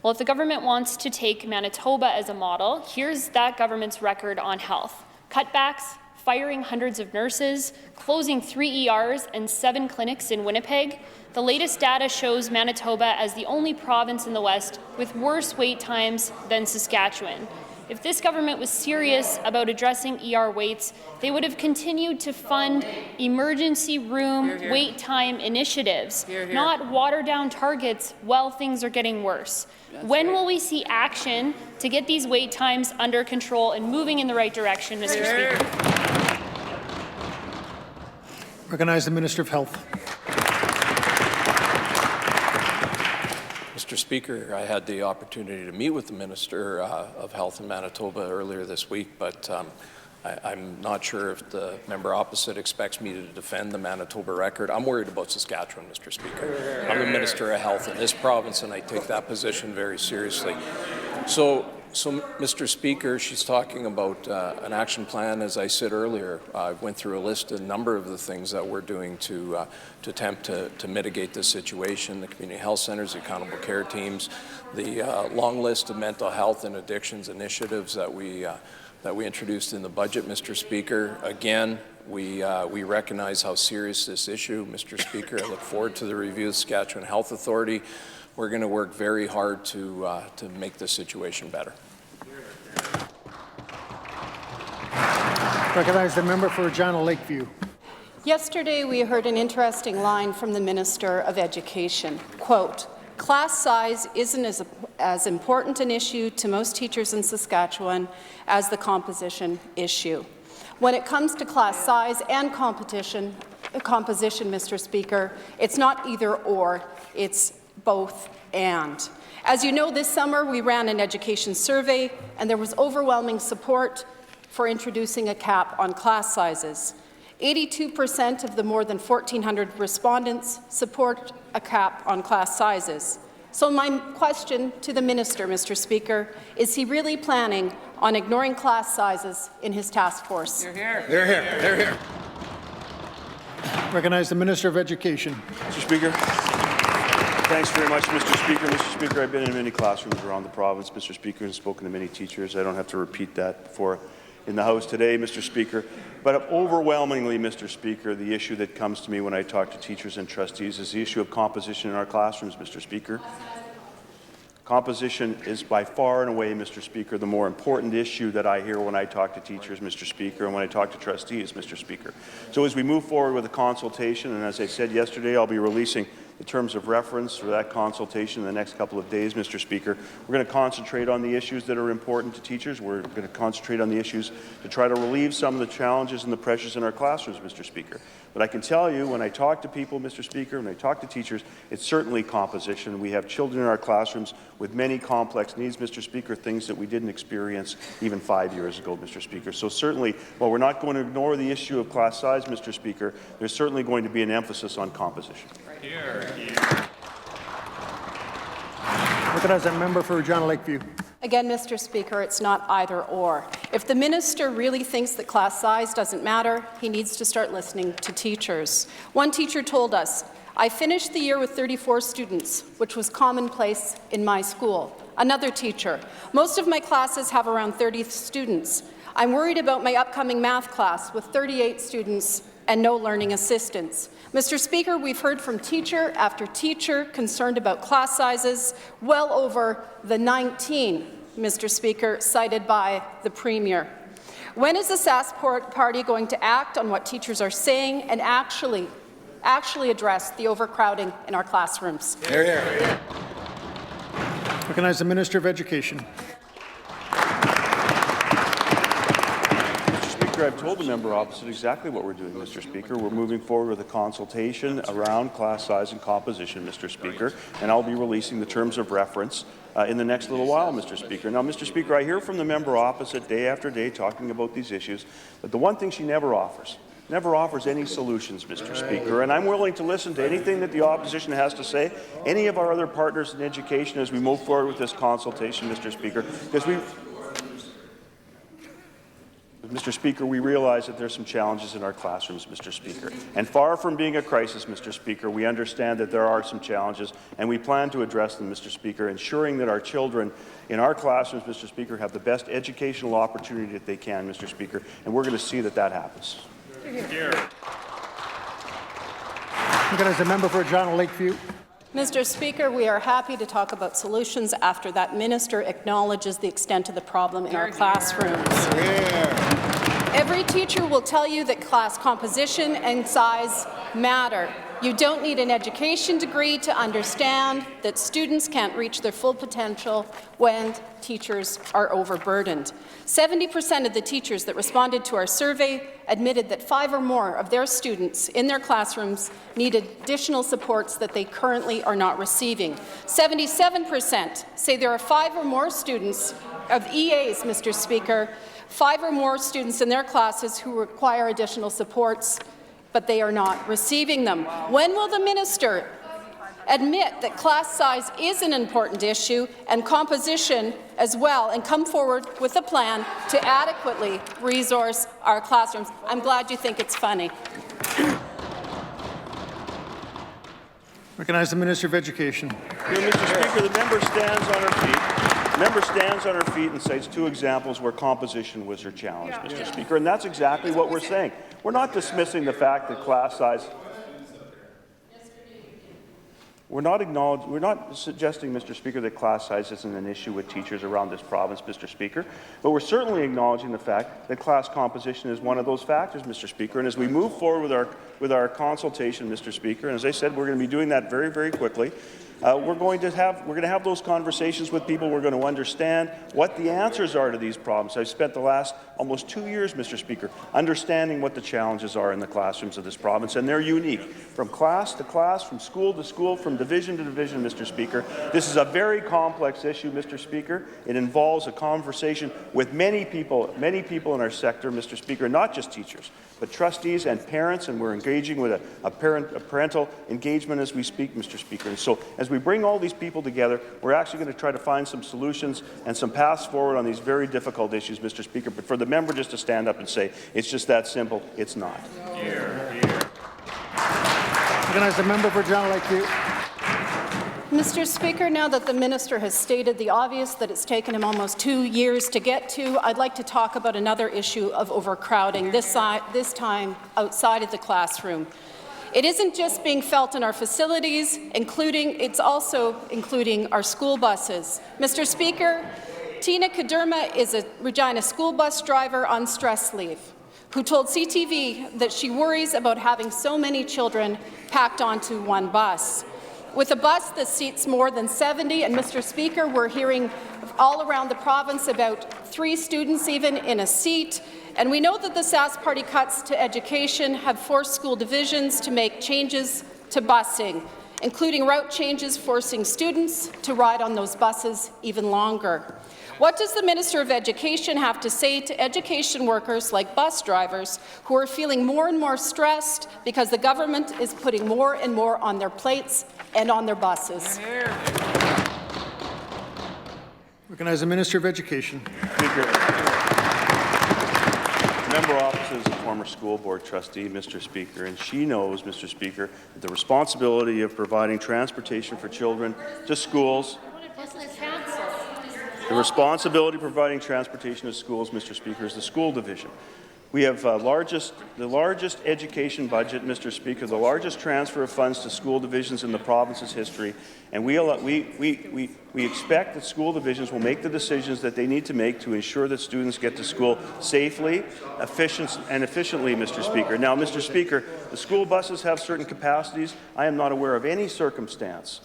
Well, if the government wants to take Manitoba as a model, here's that government's record on health. Cutbacks, firing hundreds of nurses, closing 3 ERs and 7 clinics in Winnipeg. The latest data shows Manitoba as the only province in the West with worse wait times than Saskatchewan. If this government was serious about addressing ER waits, they would have continued to fund emergency room wait time initiatives, not water down targets while things are getting worse. When will we see action to get these wait times under control and moving in the right direction, Mr. Speaker? Recognize the Minister of Health. Mr. Speaker, I had the opportunity to meet with the Minister of Health in Manitoba earlier this week, but I'm not sure if the member opposite expects me to defend the Manitoba record. I'm worried about Saskatchewan, Mr. Speaker. I'm the Minister of Health in this province, and I take that position very seriously. So Mr. Speaker, she's talking about an action plan. As I said earlier, I went through a number of the things that we're doing to attempt to mitigate this situation, the community health centres, the accountable care teams, the long list of mental health and addictions initiatives that we introduced in the budget, Mr. Speaker. Again, we recognize how serious this issue, Mr. Speaker. I look forward to the review of the Saskatchewan Health Authority. We're going to work very hard to make this situation better. Recognize the member for Regina Lakeview. Yesterday, we heard an interesting line from the Minister of Education. Quote, "Class size isn't as important an issue to most teachers in Saskatchewan as the composition issue." When it comes to class size and composition, Mr. Speaker, it's not either or, it's both and. As you know, this summer we ran an education survey and there was overwhelming support for introducing a cap on class sizes. 82% of the more than 1,400 respondents support a cap on class sizes. So my question to the Minister, Mr. Speaker, is he really planning on ignoring class sizes in his task force? They're here. They're here. Recognize the Minister of Education. Mr. Speaker. Thanks very much, Mr. Speaker. Mr. Speaker, I've been in many classrooms around the province, Mr. Speaker, and spoken to many teachers. I don't have to repeat that before in the House today, Mr. Speaker. But overwhelmingly, Mr. Speaker, the issue that comes to me when I talk to teachers and trustees is the issue of composition in our classrooms, Mr. Speaker. Composition is by far and away, Mr. Speaker, the more important issue that I hear when I talk to teachers, Mr. Speaker, and when I talk to trustees, Mr. Speaker. So as we move forward with the consultation, and as I said yesterday, I'll be releasing the terms of reference for that consultation in the next couple of days, Mr. Speaker. We're going to concentrate on the issues that are important to teachers. We're going to concentrate on the issues to try to relieve some of the challenges and the pressures in our classrooms, Mr. Speaker. But I can tell you, when I talk to people, Mr. Speaker, when I talk to teachers, it's certainly composition. We have children in our classrooms with many complex needs, Mr. Speaker, things that we didn't experience even 5 years ago, Mr. Speaker. So certainly, while we're not going to ignore the issue of class size, Mr. Speaker, there's certainly going to be an emphasis on composition. Recognize that member for Regina Lakeview. Again, Mr. Speaker, it's not either or. If the minister really thinks that class size doesn't matter, he needs to start listening to teachers. One teacher told us, "I finished the year with 34 students, which was commonplace in my school." Another teacher, "Most of my classes have around 30 students. I'm worried about my upcoming math class with 38 students and no learning assistants." Mr. Speaker, we've heard from teacher after teacher concerned about class sizes, well over the 19, Mr. Speaker, cited by the Premier. When is the Sask Party going to act on what teachers are saying and actually address the overcrowding in our classrooms? Hear, hear. Recognize the Minister of Education. I've told the member opposite exactly what we're doing, Mr. Speaker. We're moving forward with a consultation around class size and composition, Mr. Speaker, and I'll be releasing the terms of reference in the next little while, Mr. Speaker. Now, Mr. Speaker, I hear from the member opposite day after day talking about these issues, but the one thing she never offers any solutions, Mr. Speaker, and I'm willing to listen to anything that the opposition has to say, any of our other partners in education as we move forward with this consultation, Mr. Speaker, because Mr. Speaker, we realize that there's some challenges in our classrooms, Mr. Speaker. And far from being a crisis, Mr. Speaker, we understand that there are some challenges, and we plan to address them, Mr. Speaker, ensuring that our children in our classrooms, Mr. Speaker, have the best educational opportunity that they can, Mr. Speaker, and we're going to see that that happens. Recognize the member for Regina Lakeview. Mr. Speaker, we are happy to talk about solutions after that minister acknowledges the extent of the problem in our classrooms. Every teacher will tell you that class composition and size matter. You don't need an education degree to understand that students can't reach their full potential when teachers are overburdened. 70% of the teachers that responded to our survey admitted that 5 or more of their students in their classrooms needed additional supports that they currently are not receiving. 77% say there are 5 or more students of EAs, Mr. Speaker, 5 or more students in their classes who require additional supports, but they are not receiving them. When will the minister admit that class size is an important issue and composition as well, and come forward with a plan to adequately resource our classrooms? I'm glad you think it's funny. Recognize the Minister of Education. Mr. Speaker, the member stands on her feet. The member stands on her feet and cites 2 examples where composition was her challenge, Mr. Speaker, and that's exactly what we're saying. We're not dismissing the fact that class size. We're not suggesting, Mr. Speaker, that class size isn't an issue with teachers around this province, Mr. Speaker, but we're certainly acknowledging the fact that class composition is one of those factors, Mr. Speaker, and as we move forward with our consultation, Mr. Speaker, and as I said, we're going to be doing that very, very quickly. We're going to have those conversations with people. We're going to understand what the answers are to these problems. I've spent the last almost 2 years, Mr. Speaker, understanding what the challenges are in the classrooms of this province, and they're unique. From class to class, from school to school, from division to division, Mr. Speaker. This is a very complex issue, Mr. Speaker. It involves a conversation with many people in our sector, Mr. Speaker, not just teachers, but trustees and parents, and we're engaging with a parental engagement as we speak, Mr. Speaker. And so as we bring all these people together, we're actually going to try to find some solutions and some paths forward on these very difficult issues, Mr. Speaker. But for the member just to stand up and say it's just that simple, it's not. Recognize the member for Regina Lakeview. Mr. Speaker, now that the minister has stated the obvious that it's taken him almost 2 years to get to, I'd like to talk about another issue of overcrowding, this time outside of the classroom. It isn't just being felt in our facilities, it's also including our school buses. Mr. Speaker, Tina Kaderma is a Regina school bus driver on stress leave who told CTV that she worries about having so many children packed onto one bus. With a bus that seats more than 70, and Mr. Speaker, we're hearing all around the province about 3 students even in a seat, and we know that the Sask Party cuts to education have forced school divisions to make changes to busing, including route changes forcing students to ride on those buses even longer. What does the Minister of Education have to say to education workers like bus drivers who are feeling more and more stressed because the government is putting more and more on their plates and on their buses? Recognize the Minister of Education. Speaker, the member opposite is a former school board trustee, Mr. Speaker, and she knows, Mr. Speaker, that the responsibility of providing transportation for children to schools. The responsibility of providing transportation to schools, Mr. Speaker, is the school division. We have the largest education budget, Mr. Speaker, the largest transfer of funds to school divisions in the province's history, and we expect that school divisions will make the decisions that they need to make to ensure that students get to school safely, efficiently, Mr. Speaker. Now, Mr. Speaker, the school buses have certain capacities. I am not aware of any circumstance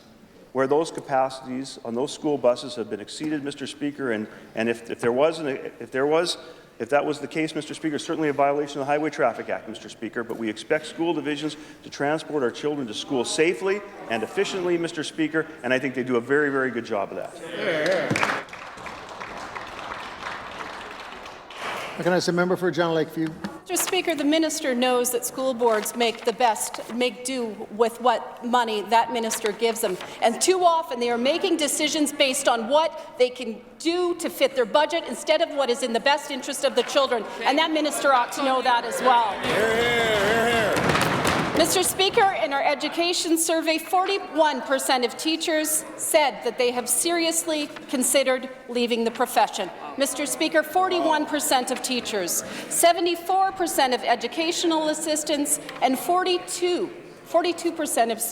where those capacities on those school buses have been exceeded, Mr. Speaker, and if that was the case, Mr. Speaker, certainly a violation of the Highway Traffic Act, Mr. Speaker, but we expect school divisions to transport our children to school safely and efficiently, Mr. Speaker, and I think they do a very, very good job of that. Recognize the member for Regina Lakeview. Mr. Speaker, the minister knows that school boards make do with what money that minister gives them. And too often they are making decisions based on what they can do to fit their budget instead of what is in the best interest of the children. And that minister ought to know that as well. Hear, hear, hear, hear. Mr. Speaker, in our education survey, 41% of teachers said that they have seriously considered leaving the profession. Mr. Speaker, 41% of teachers, 74% of educational assistants, and 42% of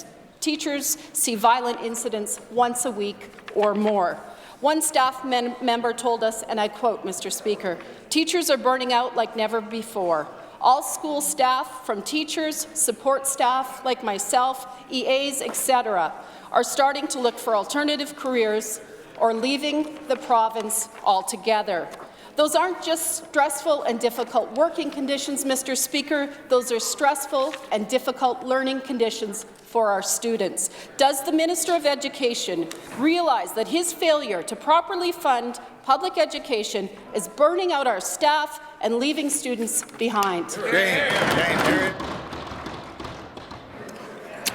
teachers see violent incidents once a week or more. One staff member told us, and I quote, Mr. Speaker, "Teachers are burning out like never before. All school staff, from teachers, support staff like myself, EAs, etc., are starting to look for alternative careers or leaving the province altogether." Those aren't just stressful and difficult working conditions, Mr. Speaker. Those are stressful and difficult learning conditions for our students. Does the Minister of Education realize that his failure to properly fund public education is burning out our staff and leaving students behind?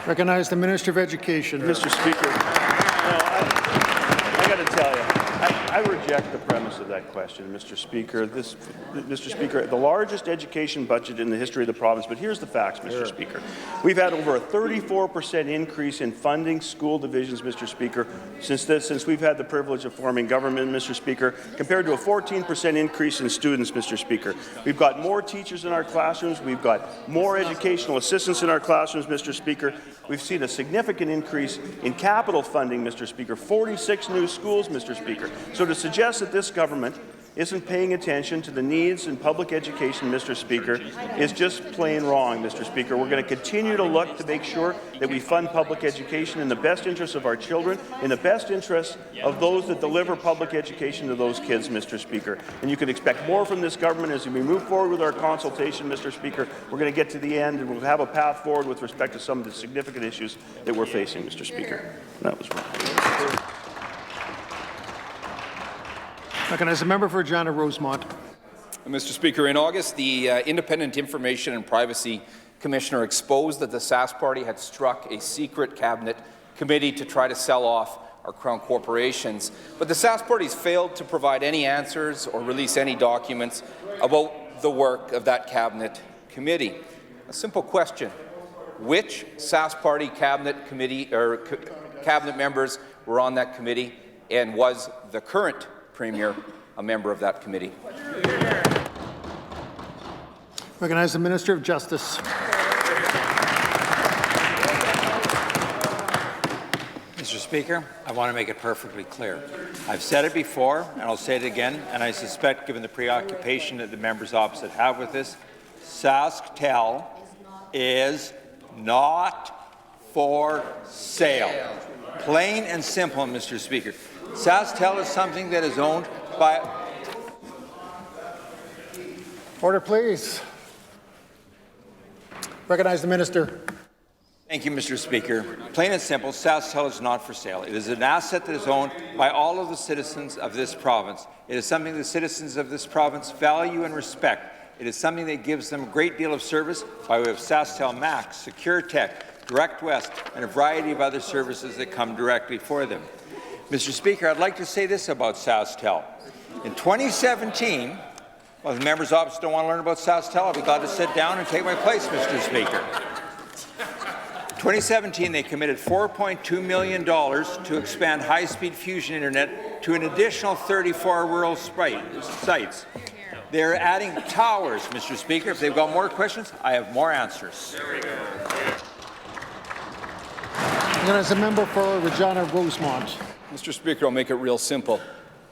Recognize the Minister of Education. Mr. Speaker, I got to tell you, I reject the premise of that question, Mr. Speaker. Mr. Speaker, the largest education budget in the history of the province, but here's the facts, Mr. Speaker. We've had over a 34% increase in funding school divisions, Mr. Speaker, since we've had the privilege of forming government, Mr. Speaker, compared to a 14% increase in students, Mr. Speaker. We've got more teachers in our classrooms. We've got more educational assistants in our classrooms, Mr. Speaker. We've seen a significant increase in capital funding, Mr. Speaker, 46 new schools, Mr. Speaker. So to suggest that this government isn't paying attention to the needs in public education, Mr. Speaker, is just plain wrong, Mr. Speaker. We're going to continue to look to make sure that we fund public education in the best interest of our children, in the best interest of those that deliver public education to those kids, Mr. Speaker. And you can expect more from this government as we move forward with our consultation, Mr. Speaker. We're going to get to the end and we'll have a path forward with respect to some of the significant issues that we're facing, Mr. Speaker. That was wrong. Recognize the member for Regina Rosemont. Mr. Speaker, in August, the Independent Information and Privacy Commissioner exposed that the Sask Party had struck a secret cabinet committee to try to sell off our Crown corporations. But the Sask Party's failed to provide any answers or release any documents about the work of that cabinet committee. A simple question: which Sask Party cabinet committee or cabinet members were on that committee, and was the current Premier a member of that committee? Recognize the Minister of Justice. Mr. Speaker, I want to make it perfectly clear. I've said it before, and I'll say it again, and I suspect, given the preoccupation that the members opposite have with this, SaskTel is not for sale. Plain and simple, Mr. Speaker. SaskTel is something that is owned by... Order, please. Recognize the Minister. Thank you, Mr. Speaker. Plain and simple, SaskTel is not for sale. It is an asset that is owned by all of the citizens of this province. It is something the citizens of this province value and respect. It is something that gives them a great deal of service by way of SaskTel Max, Secure Tech, Direct West, and a variety of other services that come directly for them. Mr. Speaker, I'd like to say this about SaskTel. In 2017, well, the members opposite don't want to learn about SaskTel. I'll be glad to sit down and take my place, Mr. Speaker. 2017, they committed $4.2 million to expand high-speed fusion internet to an additional 34 rural sites. They're adding towers, Mr. Speaker. If they've got more questions, I have more answers. There we go. And as a member for Regina Rosemont. Mr. Speaker, I'll make it real simple.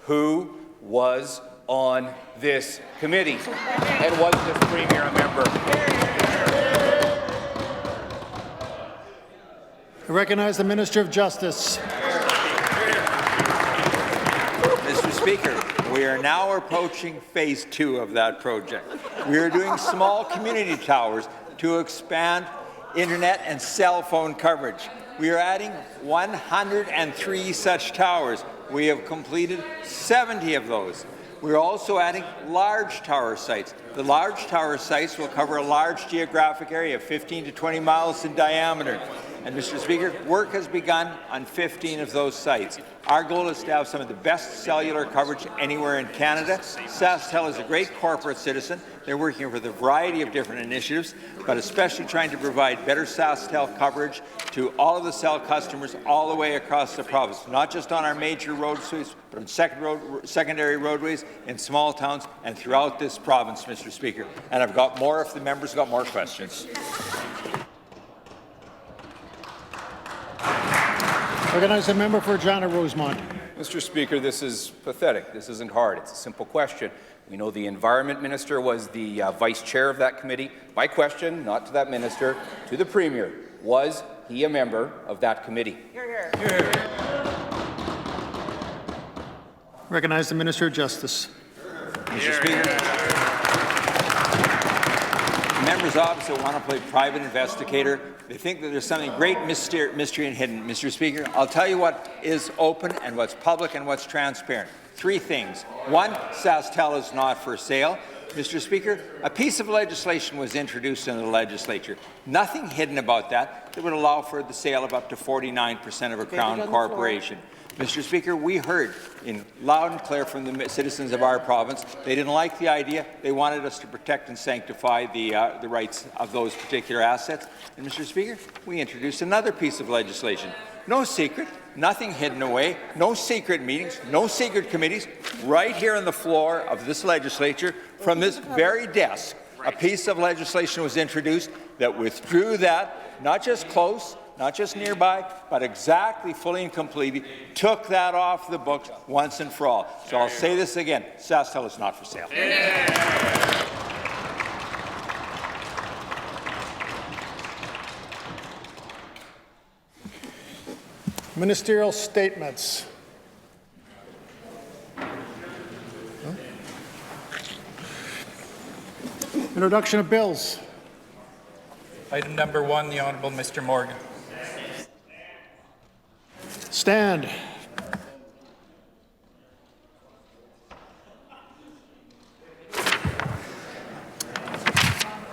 Who was on this committee? And was this Premier a member? I recognize the Minister of Justice. Mr. Speaker, we are now approaching phase 2 of that project. We are doing small community towers to expand internet and cell phone coverage. We are adding 103 such towers. We have completed 70 of those. We're also adding large tower sites. The large tower sites will cover a large geographic area, 15 to 20 miles in diameter. And, Mr. Speaker, work has begun on 15 of those sites. Our goal is to have some of the best cellular coverage anywhere in Canada. SaskTel is a great corporate citizen. They're working with a variety of different initiatives, but especially trying to provide better SaskTel coverage to all of the cell customers all the way across the province, not just on our major roadways, but on secondary roadways in small towns and throughout this province, Mr. Speaker. And I've got more if the members got more questions. Recognize the member for Regina Rosemont. Mr. Speaker, this is pathetic. This isn't hard. It's a simple question. We know the Environment Minister was the Vice Chair of that committee. My question, not to that minister, to the Premier, was he a member of that committee? Hear, hear. Recognize the Minister of Justice. Mr. Speaker. Members opposite want to play private investigator. They think that there's something great mystery and hidden. Mr. Speaker, I'll tell you what is open and what's public and what's transparent. Three things. One, SaskTel is not for sale. Mr. Speaker, a piece of legislation was introduced in the legislature. Nothing hidden about that that would allow for the sale of up to 49% of a Crown corporation. Mr. Speaker, we heard in loud and clear from the citizens of our province. They didn't like the idea. They wanted us to protect and sanctify the rights of those particular assets. And, Mr. Speaker, we introduced another piece of legislation. No secret, nothing hidden away, no secret meetings, no secret committees. Right here on the floor of this legislature, from this very desk, a piece of legislation was introduced that withdrew that, not just close, not just nearby, but exactly, fully and completely took that off the books once and for all. So I'll say this again, SaskTel is not for sale. Ministerial statements. Introduction of bills. Item number 1, the Honourable Mr. Morgan. Stand.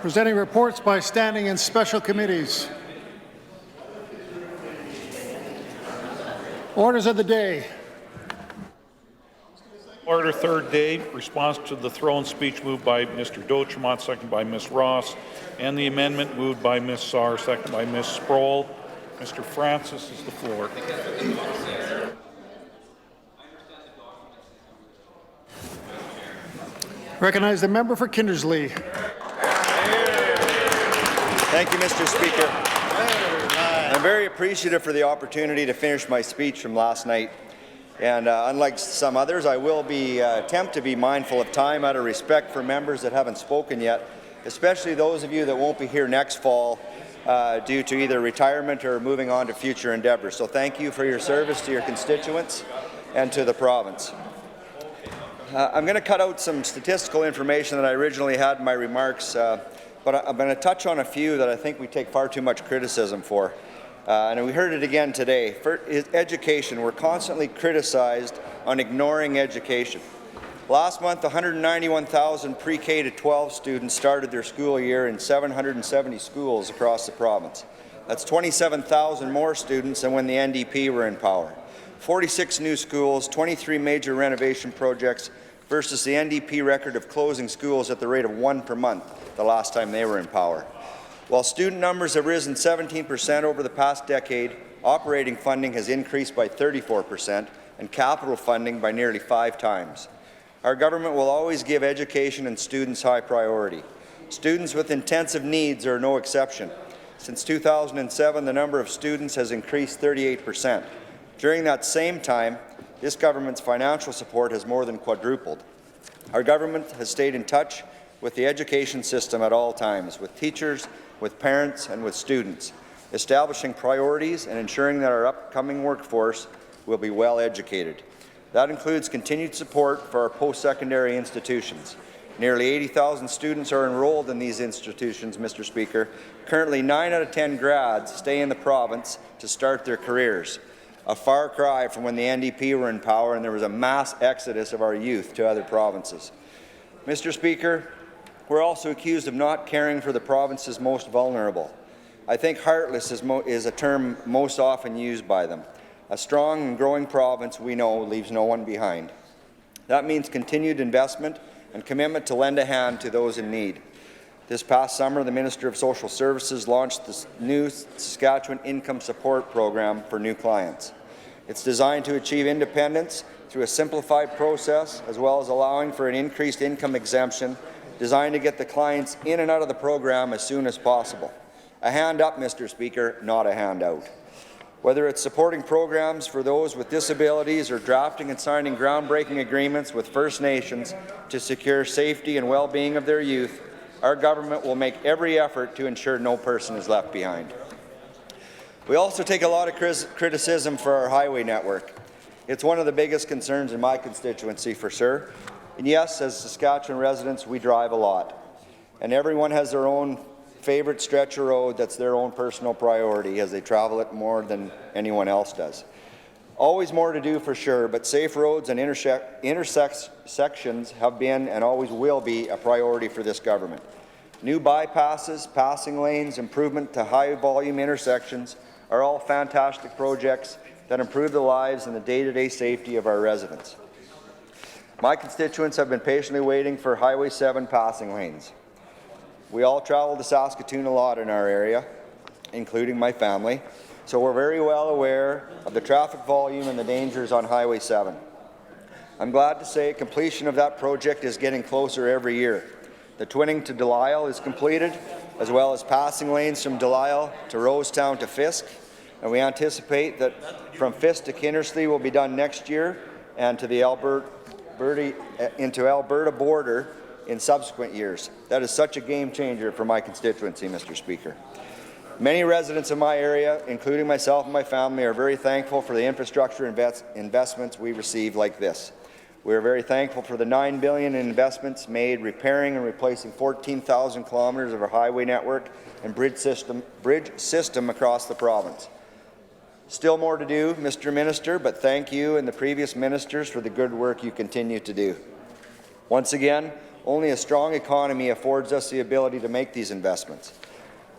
Presenting reports by standing in special committees. Orders of the day. Order, third day, response to the throne speech moved by Mr. Dotremont, second by Ms. Ross, and the amendment moved by Ms. Saar, second by Ms. Sproul. Mr. Francis is the floor. Recognize the member for Kindersley. Thank you, Mr. Speaker. I'm very appreciative for the opportunity to finish my speech from last night. And unlike some others, I will attempt to be mindful of time out of respect for members that haven't spoken yet, especially those of you that won't be here next fall due to either retirement or moving on to future endeavours. So thank you for your service to your constituents and to the province. I'm going to cut out some statistical information that I originally had in my remarks, but I'm going to touch on a few that I think we take far too much criticism for. And we heard it again today. For education, we're constantly criticized on ignoring education. Last month, 191,000 pre-K to 12 students started their school year in 770 schools across the province. That's 27,000 more students than when the NDP were in power. 46 new schools, 23 major renovation projects versus the NDP record of closing schools at the rate of 1 per month the last time they were in power. While student numbers have risen 17% over the past decade, operating funding has increased by 34% and capital funding by nearly 5 times. Our government will always give education and students high priority. Students with intensive needs are no exception. Since 2007, the number of students has increased 38%. During that same time, this government's financial support has more than quadrupled. Our government has stayed in touch with the education system at all times, with teachers, with parents, and with students, establishing priorities and ensuring that our upcoming workforce will be well educated. That includes continued support for our post-secondary institutions. Nearly 80,000 students are enrolled in these institutions, Mr. Speaker. Currently, 9 out of 10 grads stay in the province to start their careers. a far cry from when the NDP were in power and there was a mass exodus of our youth to other provinces. Mr. Speaker, we're also accused of not caring for the province's most vulnerable. I think heartless is a term most often used by them. A strong and growing province, we know, leaves no one behind. That means continued investment and commitment to lend a hand to those in need. This past summer, the Minister of Social Services launched the new Saskatchewan Income Support Program for new clients. It's designed to achieve independence through a simplified process, as well as allowing for an increased income exemption designed to get the clients in and out of the program as soon as possible. A hand up, Mr. Speaker, not a handout. Whether it's supporting programs for those with disabilities or drafting and signing groundbreaking agreements with First Nations to secure safety and well-being of their youth, our government will make every effort to ensure no person is left behind. We also take a lot of criticism for our highway network. It's one of the biggest concerns in my constituency, for sure. And yes, as Saskatchewan residents, we drive a lot. And everyone has their own favorite stretch of road that's their own personal priority as they travel it more than anyone else does. Always more to do for sure, but safe roads and intersections have been and always will be a priority for this government. New bypasses, passing lanes, improvement to high-volume intersections are all fantastic projects that improve the lives and the day-to-day safety of our residents. My constituents have been patiently waiting for Highway 7 passing lanes. We all travel to Saskatoon a lot in our area, including my family, so we're very well aware of the traffic volume and the dangers on Highway 7. I'm glad to say completion of that project is getting closer every year. The twinning to Delisle is completed, as well as passing lanes from Delisle to Rosetown to Fisk, and we anticipate that from Fisk to Kindersley will be done next year and to the Alberta border in subsequent years. That is such a game changer for my constituency, Mr. Speaker. Many residents of my area, including myself and my family, are very thankful for the infrastructure investments we receive like this. We are very thankful for the $9 billion in investments made repairing and replacing 14,000 kilometres of our highway network and bridge system across the province. Still more to do, Mr. Minister, but thank you and the previous ministers for the good work you continue to do. Once again, only a strong economy affords us the ability to make these investments.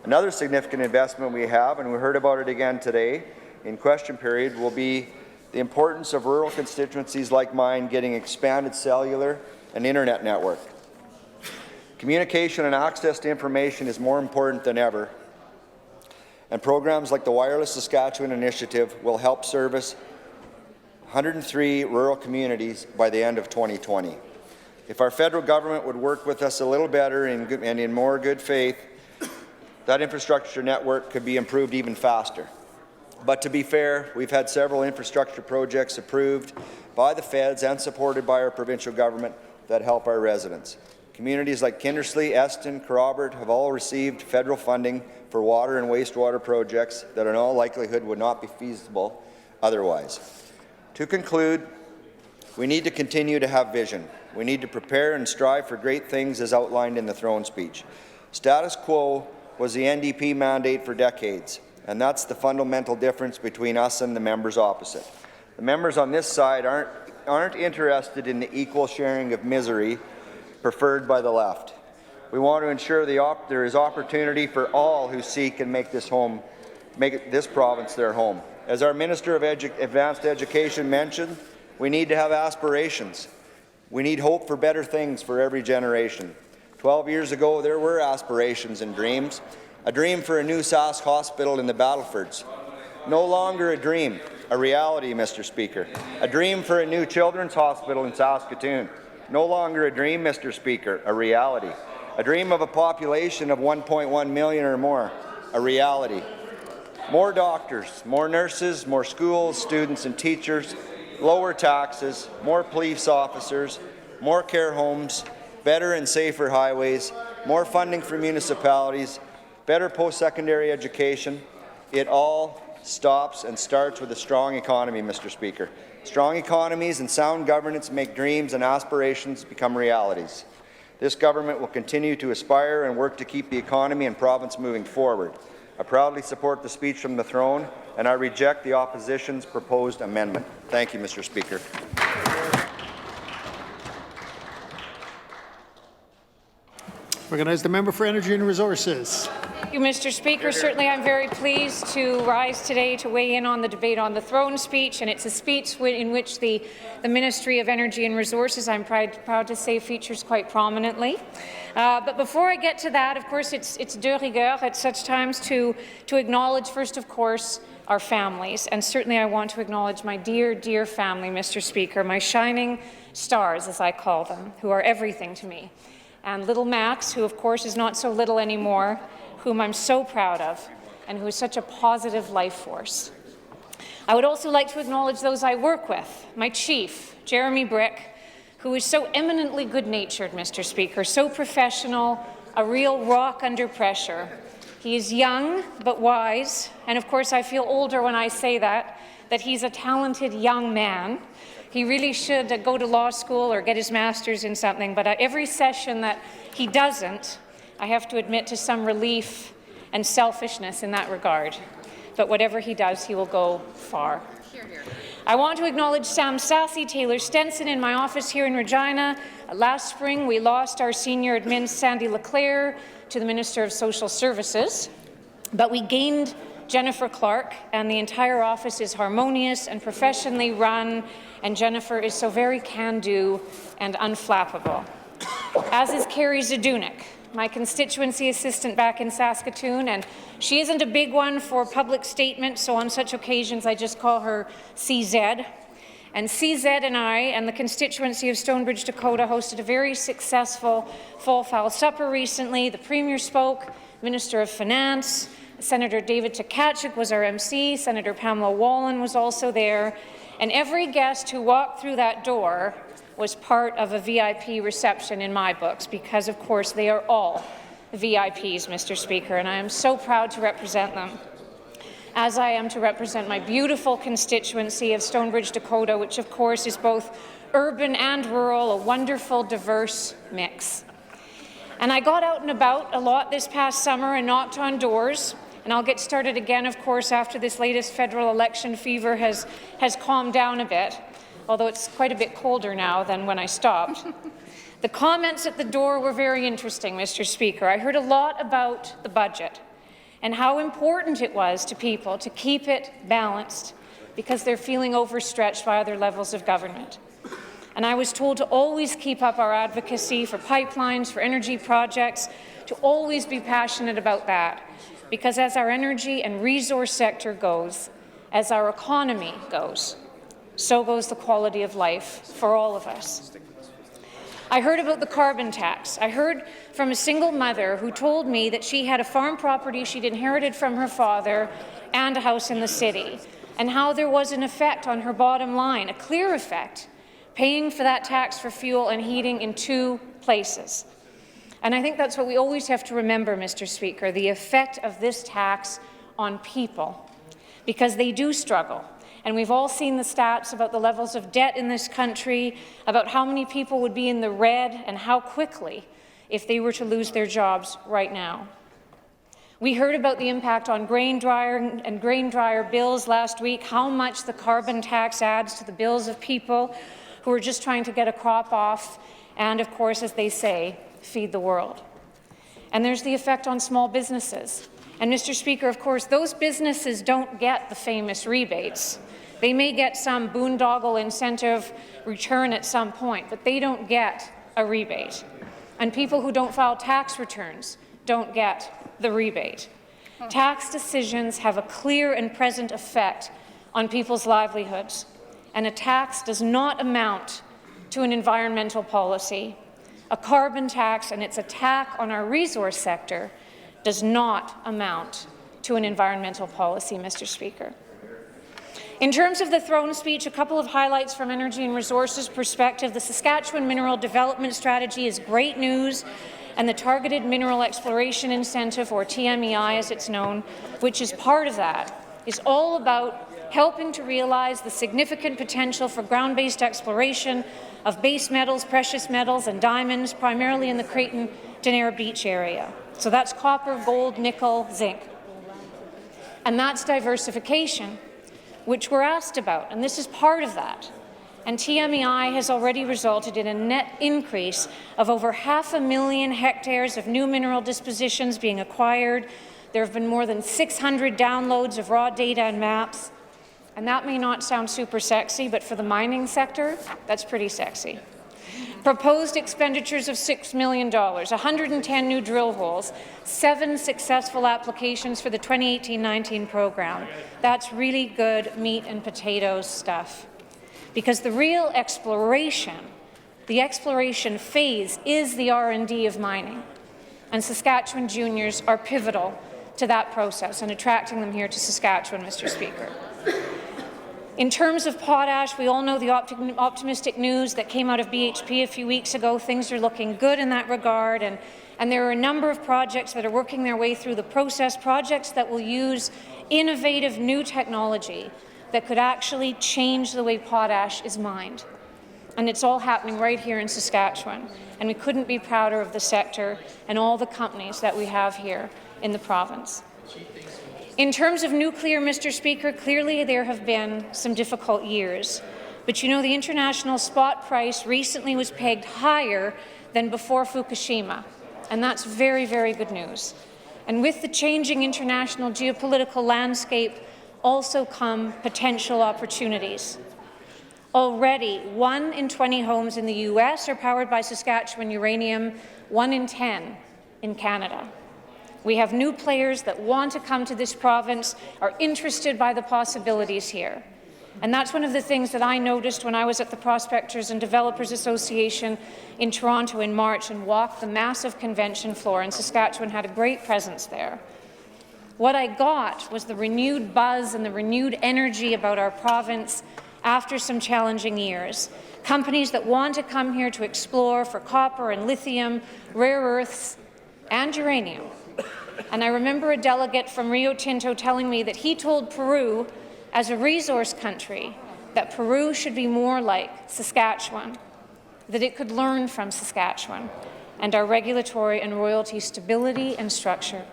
Another significant investment we have, and we heard about it again today in question period, will be the importance of rural constituencies like mine getting expanded cellular and internet network. Communication and access to information is more important than ever, and programs like the Wireless Saskatchewan Initiative will help service 103 rural communities by the end of 2020. If our federal government would work with us a little better and in more good faith, that infrastructure network could be improved even faster. But to be fair, we've had several infrastructure projects approved by the feds and supported by our provincial government that help our residents. Communities like Kindersley, Eston, Kerrobert have all received federal funding for water and wastewater projects that in all likelihood would not be feasible otherwise. To conclude, we need to continue to have vision. We need to prepare and strive for great things as outlined in the throne speech. Status quo was the NDP mandate for decades, and that's the fundamental difference between us and the members opposite. The members on this side aren't interested in the equal sharing of misery preferred by the left. We want to ensure there is opportunity for all who seek and make this province their home. As our Minister of Advanced Education mentioned, we need to have aspirations. We need hope for better things for every generation. 12 years ago, there were aspirations and dreams. A dream for a new Sask hospital in the Battlefords. No longer a dream, a reality, Mr. Speaker. A dream for a new children's hospital in Saskatoon. No longer a dream, Mr. Speaker, a reality. A dream of a population of 1.1 million or more, a reality. More doctors, more nurses, more schools, students and teachers, lower taxes, more police officers, more care homes, better and safer highways, more funding for municipalities, better post-secondary education. It all stops and starts with a strong economy, Mr. Speaker. Strong economies and sound governance make dreams and aspirations become realities. This government will continue to aspire and work to keep the economy and province moving forward. I proudly support the speech from the throne, and I reject the opposition's proposed amendment. Thank you, Mr. Speaker. Recognize the member for Energy and Resources. Thank you, Mr. Speaker. Certainly, I'm very pleased to rise today to weigh in on the debate on the throne speech, and it's a speech in which the Ministry of Energy and Resources, I'm proud to say, features quite prominently. But before I get to that, of course, it's de rigueur at such times to acknowledge first, of course, our families, and certainly I want to acknowledge my dear, dear family, Mr. Speaker, my shining stars, as I call them, who are everything to me. And little Max, who of course is not so little anymore, whom I'm so proud of, and who is such a positive life force. I would also like to acknowledge those I work with, my chief, Jeremy Brick, who is so eminently good-natured, Mr. Speaker, so professional, a real rock under pressure. He is young but wise, and of course I feel older when I say that he's a talented young man. He really should go to law school or get his master's in something, but every session that he doesn't, I have to admit to some relief and selfishness in that regard. But whatever he does, he will go far. I want to acknowledge Sam Sassy, Taylor Stenson in my office here in Regina. Last spring, we lost our senior admin, Sandy Leclerc, to the Minister of Social Services, but we gained Jennifer Clark, and the entire office is harmonious and professionally run, and Jennifer is so very can-do and unflappable. As is Carrie Zadunik, my constituency assistant back in Saskatoon, and she isn't a big one for public statement, so on such occasions I just call her CZ. And CZ and I and the constituency of Stonebridge, Dakota hosted a very successful fall-fowl supper recently. The Premier spoke, Minister of Finance, Senator David Tkachuk was our MC, Senator Pamela Wallin was also there, and every guest who walked through that door was part of a VIP reception in my books, because of course they are all VIPs, Mr. Speaker, and I am so proud to represent them, as I am to represent my beautiful constituency of Stonebridge, Dakota, which of course is both urban and rural, a wonderful, diverse mix. And I got out and about a lot this past summer and knocked on doors, and I'll get started again, of course, after this latest federal election fever has calmed down a bit, although it's quite a bit colder now than when I stopped. The comments at the door were very interesting, Mr. Speaker. I heard a lot about the budget and how important it was to people to keep it balanced because they're feeling overstretched by other levels of government. And I was told to always keep up our advocacy for pipelines, for energy projects, to always be passionate about that, because as our energy and resource sector goes, as our economy goes, so goes the quality of life for all of us. I heard about the carbon tax. I heard from a single mother who told me that she had a farm property she'd inherited from her father and a house in the city, and how there was an effect on her bottom line, a clear effect, paying for that tax for fuel and heating in 2 places. And I think that's what we always have to remember, Mr. Speaker, the effect of this tax on people, because they do struggle. And we've all seen the stats about the levels of debt in this country, about how many people would be in the red and how quickly if they were to lose their jobs right now. We heard about the impact on grain dryer bills last week, how much the carbon tax adds to the bills of people who are just trying to get a crop off and, of course, as they say, feed the world. And there's the effect on small businesses. And, Mr. Speaker, of course, those businesses don't get the famous rebates. They may get some boondoggle incentive return at some point, but they don't get a rebate. And people who don't file tax returns don't get the rebate. Tax decisions have a clear and present effect on people's livelihoods, and a tax does not amount to an environmental policy. A carbon tax and its attack on our resource sector does not amount to an environmental policy, Mr. Speaker. In terms of the throne speech, a couple of highlights from Energy and Resources perspective. The Saskatchewan Mineral Development Strategy is great news, and the Targeted Mineral Exploration Incentive, or TMEI as it's known, which is part of that, is all about helping to realize the significant potential for ground-based exploration of base metals, precious metals and diamonds, primarily in the Creighton-Denera Beach area. So that's copper, gold, nickel, zinc. And that's diversification, which we're asked about, and this is part of that. And TMEI has already resulted in a net increase of over 500,000 hectares of new mineral dispositions being acquired. There have been more than 600 downloads of raw data and maps. And that may not sound super sexy, but for the mining sector, that's pretty sexy. Proposed expenditures of $6 million, 110 new drill holes, 7 successful applications for the 2018-19 program. That's really good meat and potatoes stuff. Because the real exploration, the exploration phase is the R&D of mining. And Saskatchewan juniors are pivotal to that process and attracting them here to Saskatchewan, Mr. Speaker. In terms of potash, we all know the optimistic news that came out of BHP a few weeks ago. Things are looking good in that regard, and there are a number of projects that are working their way through the process, projects that will use innovative new technology that could actually change the way potash is mined. And it's all happening right here in Saskatchewan, and we couldn't be prouder of the sector and all the companies that we have here in the province. In terms of nuclear, Mr. Speaker, clearly there have been some difficult years. But you know, the international spot price recently was pegged higher than before Fukushima, and that's very, very good news. And with the changing international geopolitical landscape also come potential opportunities. Already, 1 in 20 homes in the U.S. are powered by Saskatchewan uranium, 1 in 10 in Canada. We have new players that want to come to this province, are interested by the possibilities here. And that's one of the things that I noticed when I was at the Prospectors and Developers Association in Toronto in March and walked the massive convention floor, and Saskatchewan had a great presence there. What I got was the renewed buzz and the renewed energy about our province after some challenging years. Companies that want to come here to explore for copper and lithium, rare earths, and uranium. And I remember a delegate from Rio Tinto telling me that he told Peru, as a resource country, that Peru should be more like Saskatchewan, that it could learn from Saskatchewan and our regulatory and royalty stability and structure.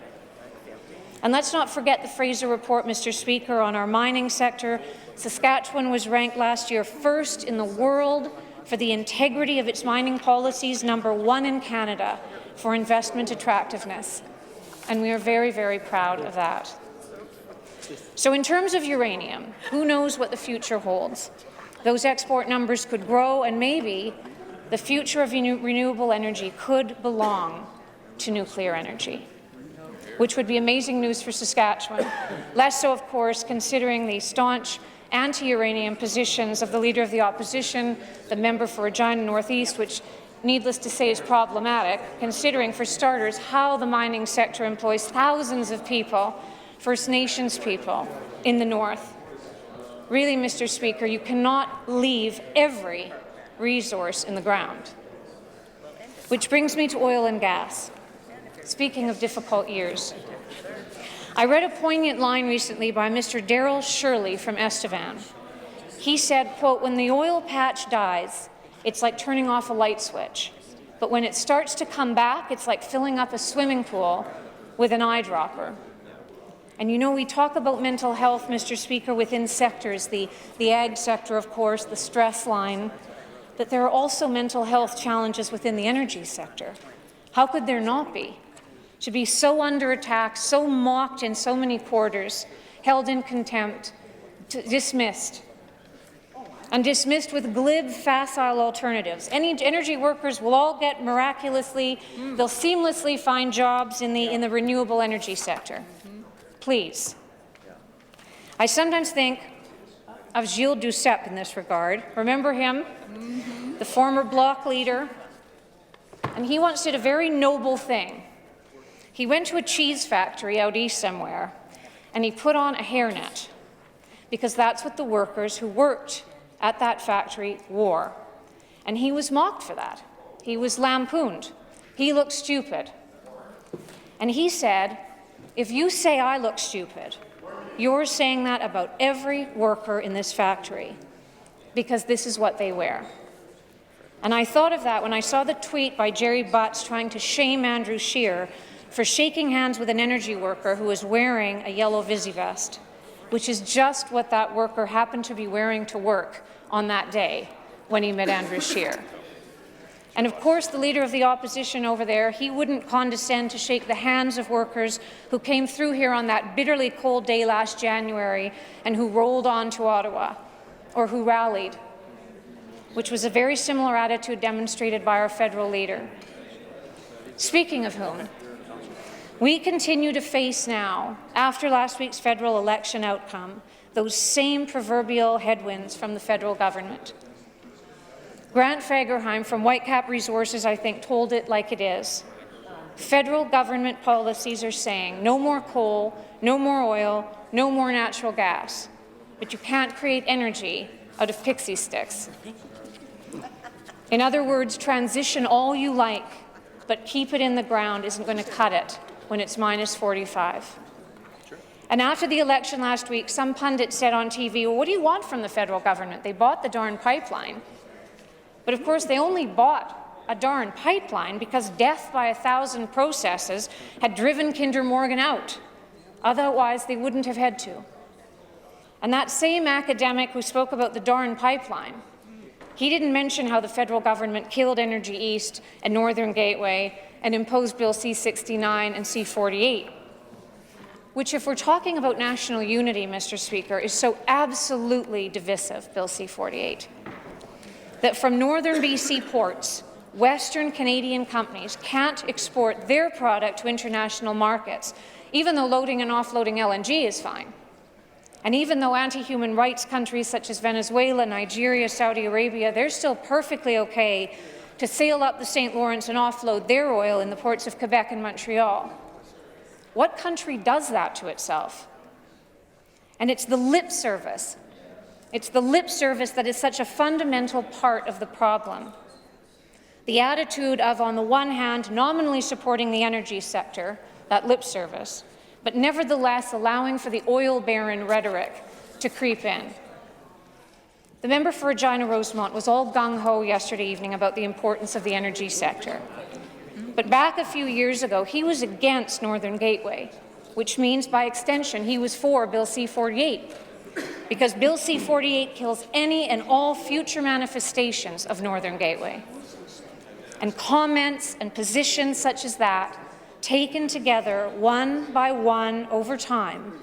And let's not forget the Fraser Report, Mr. Speaker, on our mining sector. Saskatchewan was ranked last year first in the world for the integrity of its mining policies, #1 in Canada for investment attractiveness. And we are very, very proud of that. So in terms of uranium, who knows what the future holds? Those export numbers could grow, and maybe the future of renewable energy could belong to nuclear energy, which would be amazing news for Saskatchewan. Less so, of course, considering the staunch anti-uranium positions of the Leader of the Opposition, the member for Regina Northeast, which needless to say is problematic, considering, for starters, how the mining sector employs thousands of people, First Nations people, in the north. Really, Mr. Speaker, you cannot leave every resource in the ground. Which brings me to oil and gas. Speaking of difficult years, I read a poignant line recently by Mr. Darrell Shirley from Estevan. He said, quote, "When the oil patch dies, it's like turning off a light switch. But when it starts to come back, it's like filling up a swimming pool with an eyedropper." And you know, we talk about mental health, Mr. Speaker, within sectors, the ag sector, of course, the stress line, but there are also mental health challenges within the energy sector. How could there not be? To be so under attack, so mocked in so many quarters, held in contempt, dismissed, and dismissed with glib, facile alternatives. Any energy workers will all get miraculously, they'll seamlessly find jobs in the renewable energy sector. Please. I sometimes think of Gilles Duceppe in this regard. Remember him? The former Bloc leader. And he once did a very noble thing. He went to a cheese factory out east somewhere, and he put on a hairnet, because that's what the workers who worked at that factory wore. And he was mocked for that. He was lampooned. He looked stupid. And he said, "If you say I look stupid, you're saying that about every worker in this factory, because this is what they wear." And I thought of that when I saw the tweet by Jerry Butts trying to shame Andrew Scheer for shaking hands with an energy worker who was wearing a yellow Visi vest, which is just what that worker happened to be wearing to work on that day when he met Andrew Scheer. And of course, the Leader of the Opposition over there, he wouldn't condescend to shake the hands of workers who came through here on that bitterly cold day last January and who rolled on to Ottawa, or who rallied, which was a very similar attitude demonstrated by our federal leader. Speaking of whom, we continue to face now, after last week's federal election outcome, those same proverbial headwinds from the federal government. Grant Fagerheim from Whitecap Resources, I think, told it like it is. Federal government policies are saying no more coal, no more oil, no more natural gas, but you can't create energy out of pixie sticks. In other words, transition all you like, but keep it in the ground isn't going to cut it when it's minus 45. And after the election last week, some pundits said on TV, well, what do you want from the federal government? They bought the darn pipeline. But of course, they only bought a darn pipeline because death by 1,000 processes had driven Kinder Morgan out. Otherwise, they wouldn't have had to. And that same academic who spoke about the darn pipeline, he didn't mention how the federal government killed Energy East and Northern Gateway and imposed Bill C-69 and C-48, which, if we're talking about national unity, Mr. Speaker, is so absolutely divisive, Bill C-48, that from northern BC ports, Western Canadian companies can't export their product to international markets, even though loading and offloading LNG is fine. And even though anti-human rights countries such as Venezuela, Nigeria, Saudi Arabia, they're still perfectly okay to sail up the St. Lawrence and offload their oil in the ports of Quebec and Montreal. What country does that to itself? And it's the lip service. It's the lip service that is such a fundamental part of the problem. The attitude of, on the one hand, nominally supporting the energy sector, that lip service, but nevertheless allowing for the oil baron rhetoric to creep in. The member for Regina-Rosemont was all gung-ho yesterday evening about the importance of the energy sector. But back a few years ago, he was against Northern Gateway, which means, by extension, he was for Bill C-48, because Bill C-48 kills any and all future manifestations of Northern Gateway. And comments and positions such as that, taken together one by one over time,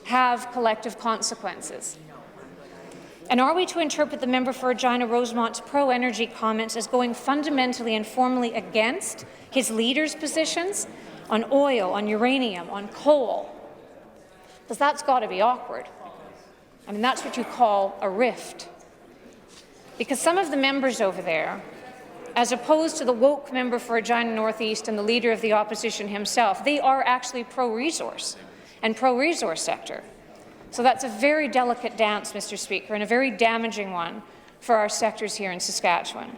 have collective consequences. And are we to interpret the member for Regina-Rosemont's pro-energy comments as going fundamentally and formally against his leader's positions on oil, on uranium, on coal? Because that's got to be awkward. I mean, that's what you call a rift. Because some of the members over there, as opposed to the woke member for Regina Northeast and the Leader of the Opposition himself, they are actually pro-resource and pro-resource sector. So that's a very delicate dance, Mr. Speaker, and a very damaging one for our sectors here in Saskatchewan.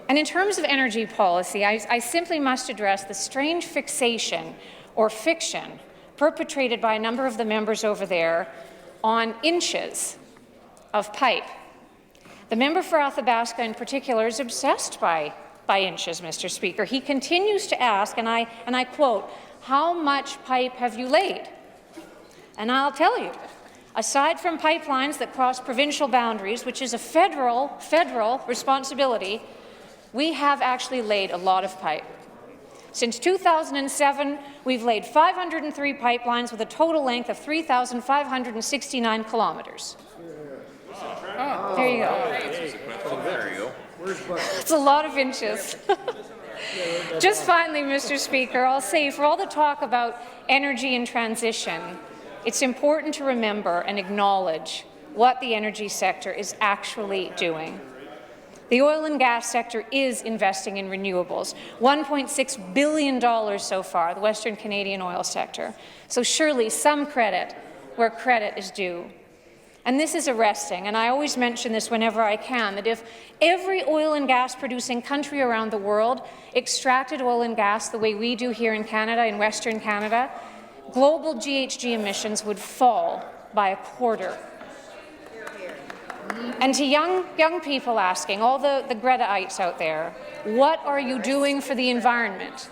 And in terms of energy policy, I simply must address the strange fixation or fiction perpetrated by a number of the members over there on inches of pipe. The member for Athabasca in particular is obsessed by inches, Mr. Speaker. He continues to ask, and I quote, "How much pipe have you laid?" And I'll tell you, aside from pipelines that cross provincial boundaries, which is a federal responsibility, we have actually laid a lot of pipe. Since 2007, we've laid 503 pipelines with a total length of 3,569 kilometres. Oh, there you go. There you go. That's a lot of inches. Just finally, Mr. Speaker, I'll say, for all the talk about energy and transition, it's important to remember and acknowledge what the energy sector is actually doing. The oil and gas sector is investing in renewables, $1.6 billion so far, the Western Canadian oil sector. So surely some credit where credit is due. And this is arresting, and I always mention this whenever I can, that if every oil and gas producing country around the world extracted oil and gas the way we do here in Canada, in Western Canada, global GHG emissions would fall by a quarter. And to young people asking, all the Greta-ites out there, what are you doing for the environment?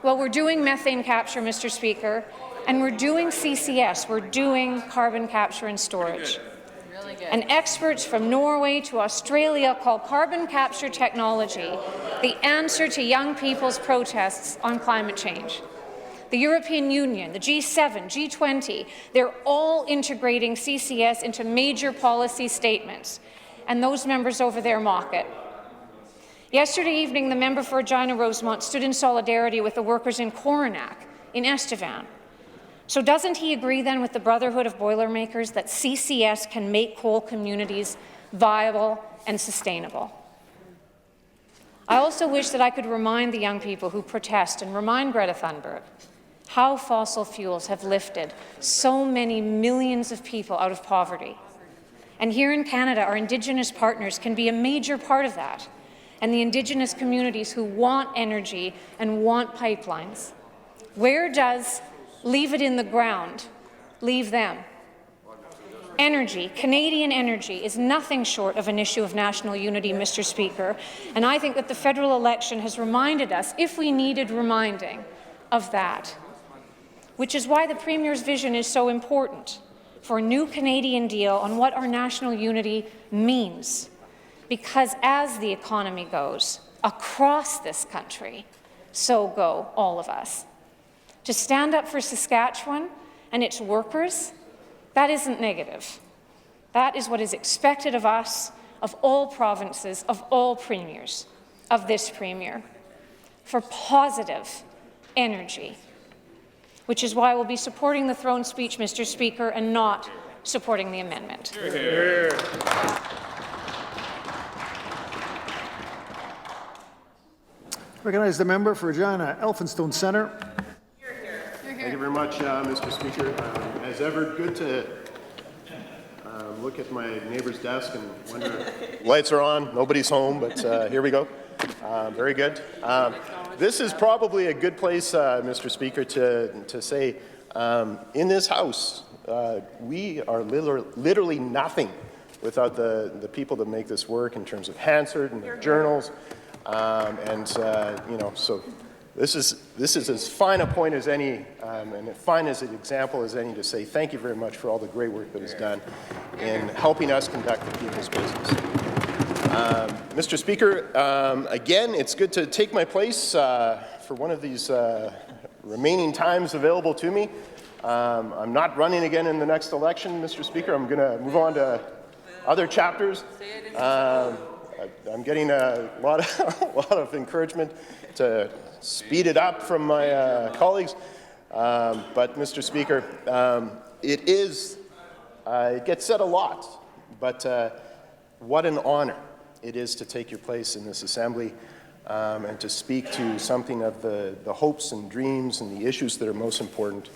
Well, we're doing methane capture, Mr. Speaker, and we're doing CCS. We're doing carbon capture and storage. And experts from Norway to Australia call carbon capture technology the answer to young people's protests on climate change. The European Union, the G7, G20, they're all integrating CCS into major policy statements, and those members over there mock it. Yesterday evening, the member for Regina-Rosemont stood in solidarity with the workers in Coronach, in Estevan. So doesn't he agree then with the Brotherhood of Boilermakers that CCS can make coal communities viable and sustainable? I also wish that I could remind the young people who protest and remind Greta Thunberg how fossil fuels have lifted so many millions of people out of poverty. And here in Canada, our Indigenous partners can be a major part of that, and the Indigenous communities who want energy and want pipelines. Where does leave it in the ground leave them? Energy, Canadian energy, is nothing short of an issue of national unity, Mr. Speaker, and I think that the federal election has reminded us, if we needed reminding, of that, which is why the Premier's vision is so important for a new Canadian deal on what our national unity means. Because as the economy goes across this country, so go all of us. To stand up for Saskatchewan and its workers, that isn't negative. That is what is expected of us, of all provinces, of all premiers, of this Premier, for positive energy, which is why we'll be supporting the throne speech, Mr. Speaker, and not supporting the amendment. Recognize the member for Regina Elphinstone Centre. Thank you very much, Mr. Speaker. As ever, good to look at my neighbor's desk and wonder. Lights are on, nobody's home, but here we go. Very good. This is probably a good place, Mr. Speaker, to say in this House, we are literally nothing without the people that make this work in terms of Hansard and the journals. So this is as fine a point as any, and as fine as an example as any to say thank you very much for all the great work that is done in helping us conduct the people's business. Mr. Speaker, again, it's good to take my place for one of these remaining times available to me. I'm not running again in the next election, Mr. Speaker. I'm going to move on to other chapters. I'm getting a lot of encouragement to speed it up from my colleagues. But, Mr. Speaker, it gets said a lot, but what an honor it is to take your place in this Assembly and to speak to something of the hopes and dreams and the issues that are most important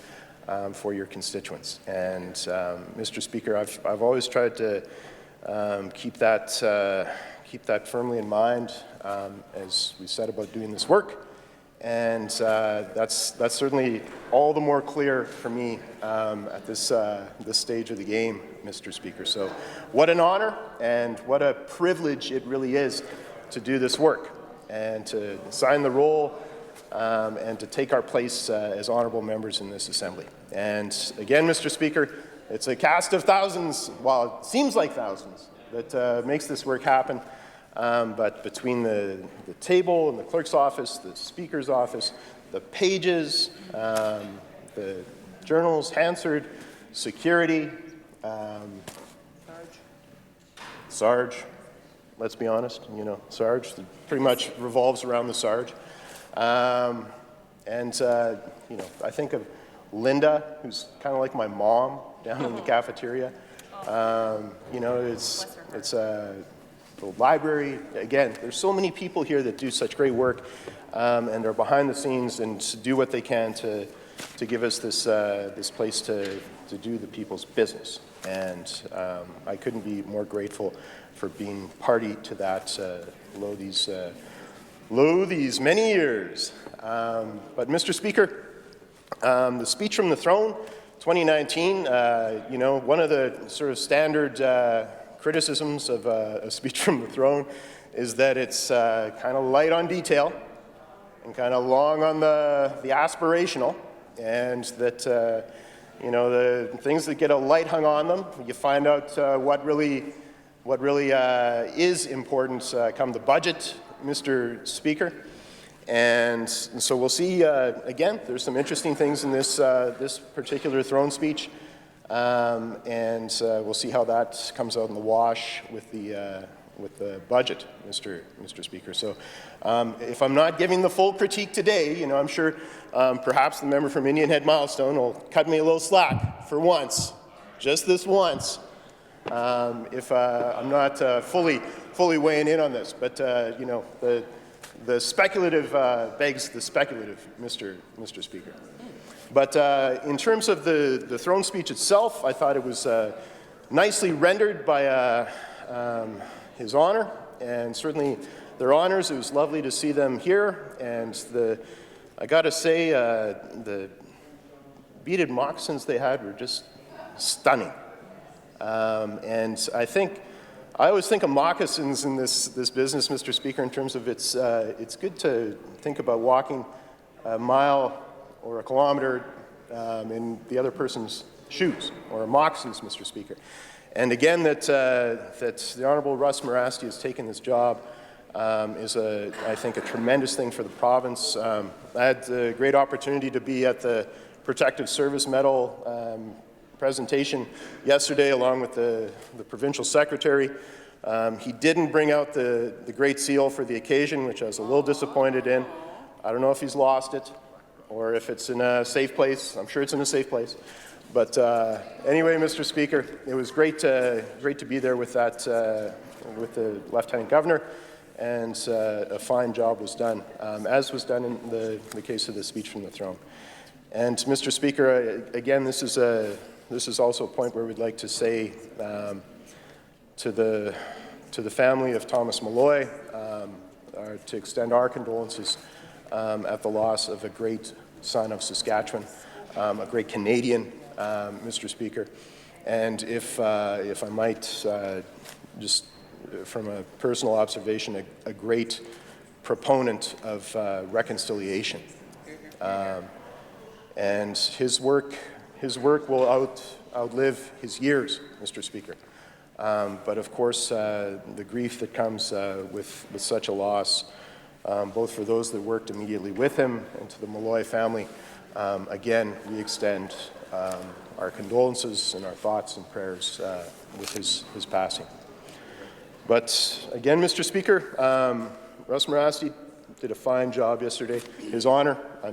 for your constituents. And, Mr. Speaker, I've always tried to keep that firmly in mind as we set about doing this work. And that's certainly all the more clear for me at this stage of the game, Mr. Speaker. So what an honor and what a privilege it really is to do this work and to sign the roll and to take our place as honourable members in this Assembly. And again, Mr. Speaker, it's a cast of thousands, well, it seems like thousands, that makes this work happen. But between the table and the clerk's office, the speaker's office, the pages, the journals, Hansard, security, Sarge, let's be honest, Sarge, pretty much revolves around the Sarge. I think of Linda, who's kind of like my mom down in the cafeteria. It's the library. Again, there's so many people here that do such great work and are behind the scenes and do what they can to give us this place to do the people's business. And I couldn't be more grateful for being party to that lo these many years. But Mr. Speaker, the speech from the throne, 2019, one of the sort of standard criticisms of a speech from the throne is that it's kind of light on detail and kind of long on the aspirational, and that you know, the things that get a light hung on them, you find out what really is important come the budget, Mr. Speaker. And so we'll see, again, there's some interesting things in this, this particular throne speech, and we'll see how that comes out in the wash with the budget, Mr. Speaker. So if I'm not giving the full critique today, you know, I'm sure perhaps the member from Indian Head Milestone will cut me a little slack for once, just this once, if I'm not fully weighing in on this. But, you know, the speculative begs the speculative, Mr. Speaker. But in terms of the throne speech itself, I thought it was nicely rendered by His Honour, and certainly their honours. It was lovely to see them here, and I got to say, the beaded moccasins they had were just stunning. And I always think of moccasins in this business, Mr. Speaker, in terms of it's good to think about walking a mile or a kilometer in the other person's shoes, or moccasins, Mr. Speaker. And again, that the Honourable Russ Morasti has taken this job is, I think, a tremendous thing for the province. I had the great opportunity to be at the Protective Service Medal presentation yesterday, along with the provincial secretary. He didn't bring out the Great Seal for the occasion, which I was a little disappointed in. I don't know if he's lost it or if it's in a safe place. I'm sure it's in a safe place. But anyway, Mr. Speaker, it was great to be there with that, with the Lieutenant Governor, and a fine job was done, as was done in the case of the speech from the throne. And Mr. Speaker, again, this is also a point where we'd like to say to the family of Thomas Malloy, to extend our condolences at the loss of a great son of Saskatchewan, a great Canadian, Mr. Speaker. And if I might, just from a personal observation, a great proponent of reconciliation. And his work will outlive his years, Mr. Speaker. But of course, the grief that comes with such a loss, both for those that worked immediately with him and to the Malloy family, again, we extend our condolences and our thoughts and prayers with his passing. But again, Mr. Speaker, Russ Morasti did a fine job yesterday. His Honour, I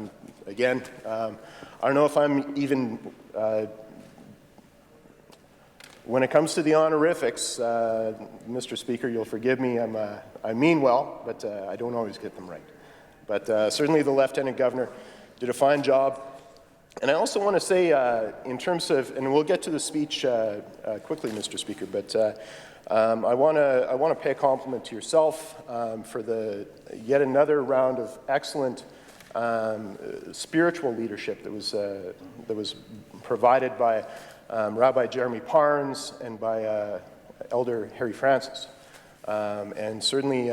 don't know if I'm even, when it comes to the honorifics, Mr. Speaker, you'll forgive me, I mean well, but I don't always get them right. But certainly the Lieutenant Governor did a fine job. And I also want to say, in terms of, and we'll get to the speech quickly, Mr. Speaker, but I want to pay a compliment to yourself for yet another round of excellent spiritual leadership that was provided by Rabbi Jeremy Parnes and by Elder Harry Francis. And certainly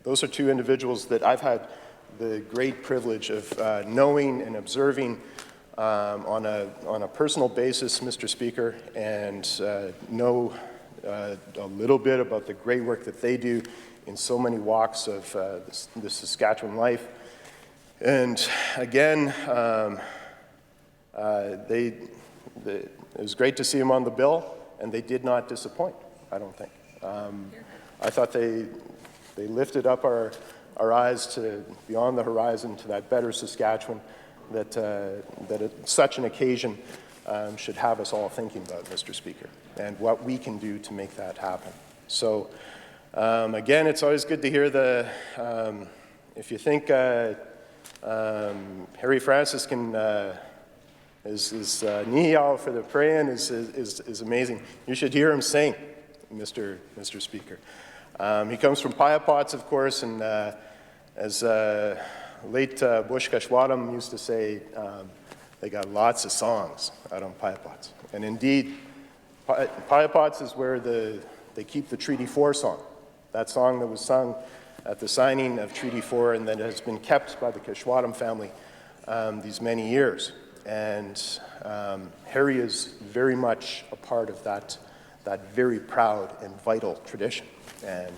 those are two individuals that I've had the great privilege of knowing and observing on a personal basis, Mr. Speaker, and know a little bit about the great work that they do in so many walks of the Saskatchewan life. And again, it was great to see them on the bill, and they did not disappoint, I don't think. I thought they lifted up our eyes to beyond the horizon to that better Saskatchewan that such an occasion should have us all thinking about, Mr. Speaker, and what we can do to make that happen. So again, it's always good to hear if you think Harry Francis can is Nihao for the praying is amazing. You should hear him sing, Mr. Speaker. He comes from Piapots, of course, and as late Bush Kashwadam used to say, they got lots of songs out on Piapots. And indeed, Piapots is where they keep the Treaty 4 song, that song that was sung at the signing of Treaty 4, and that has been kept by the Kishwatam family these many years. And Harry is very much a part of that very proud and vital tradition. And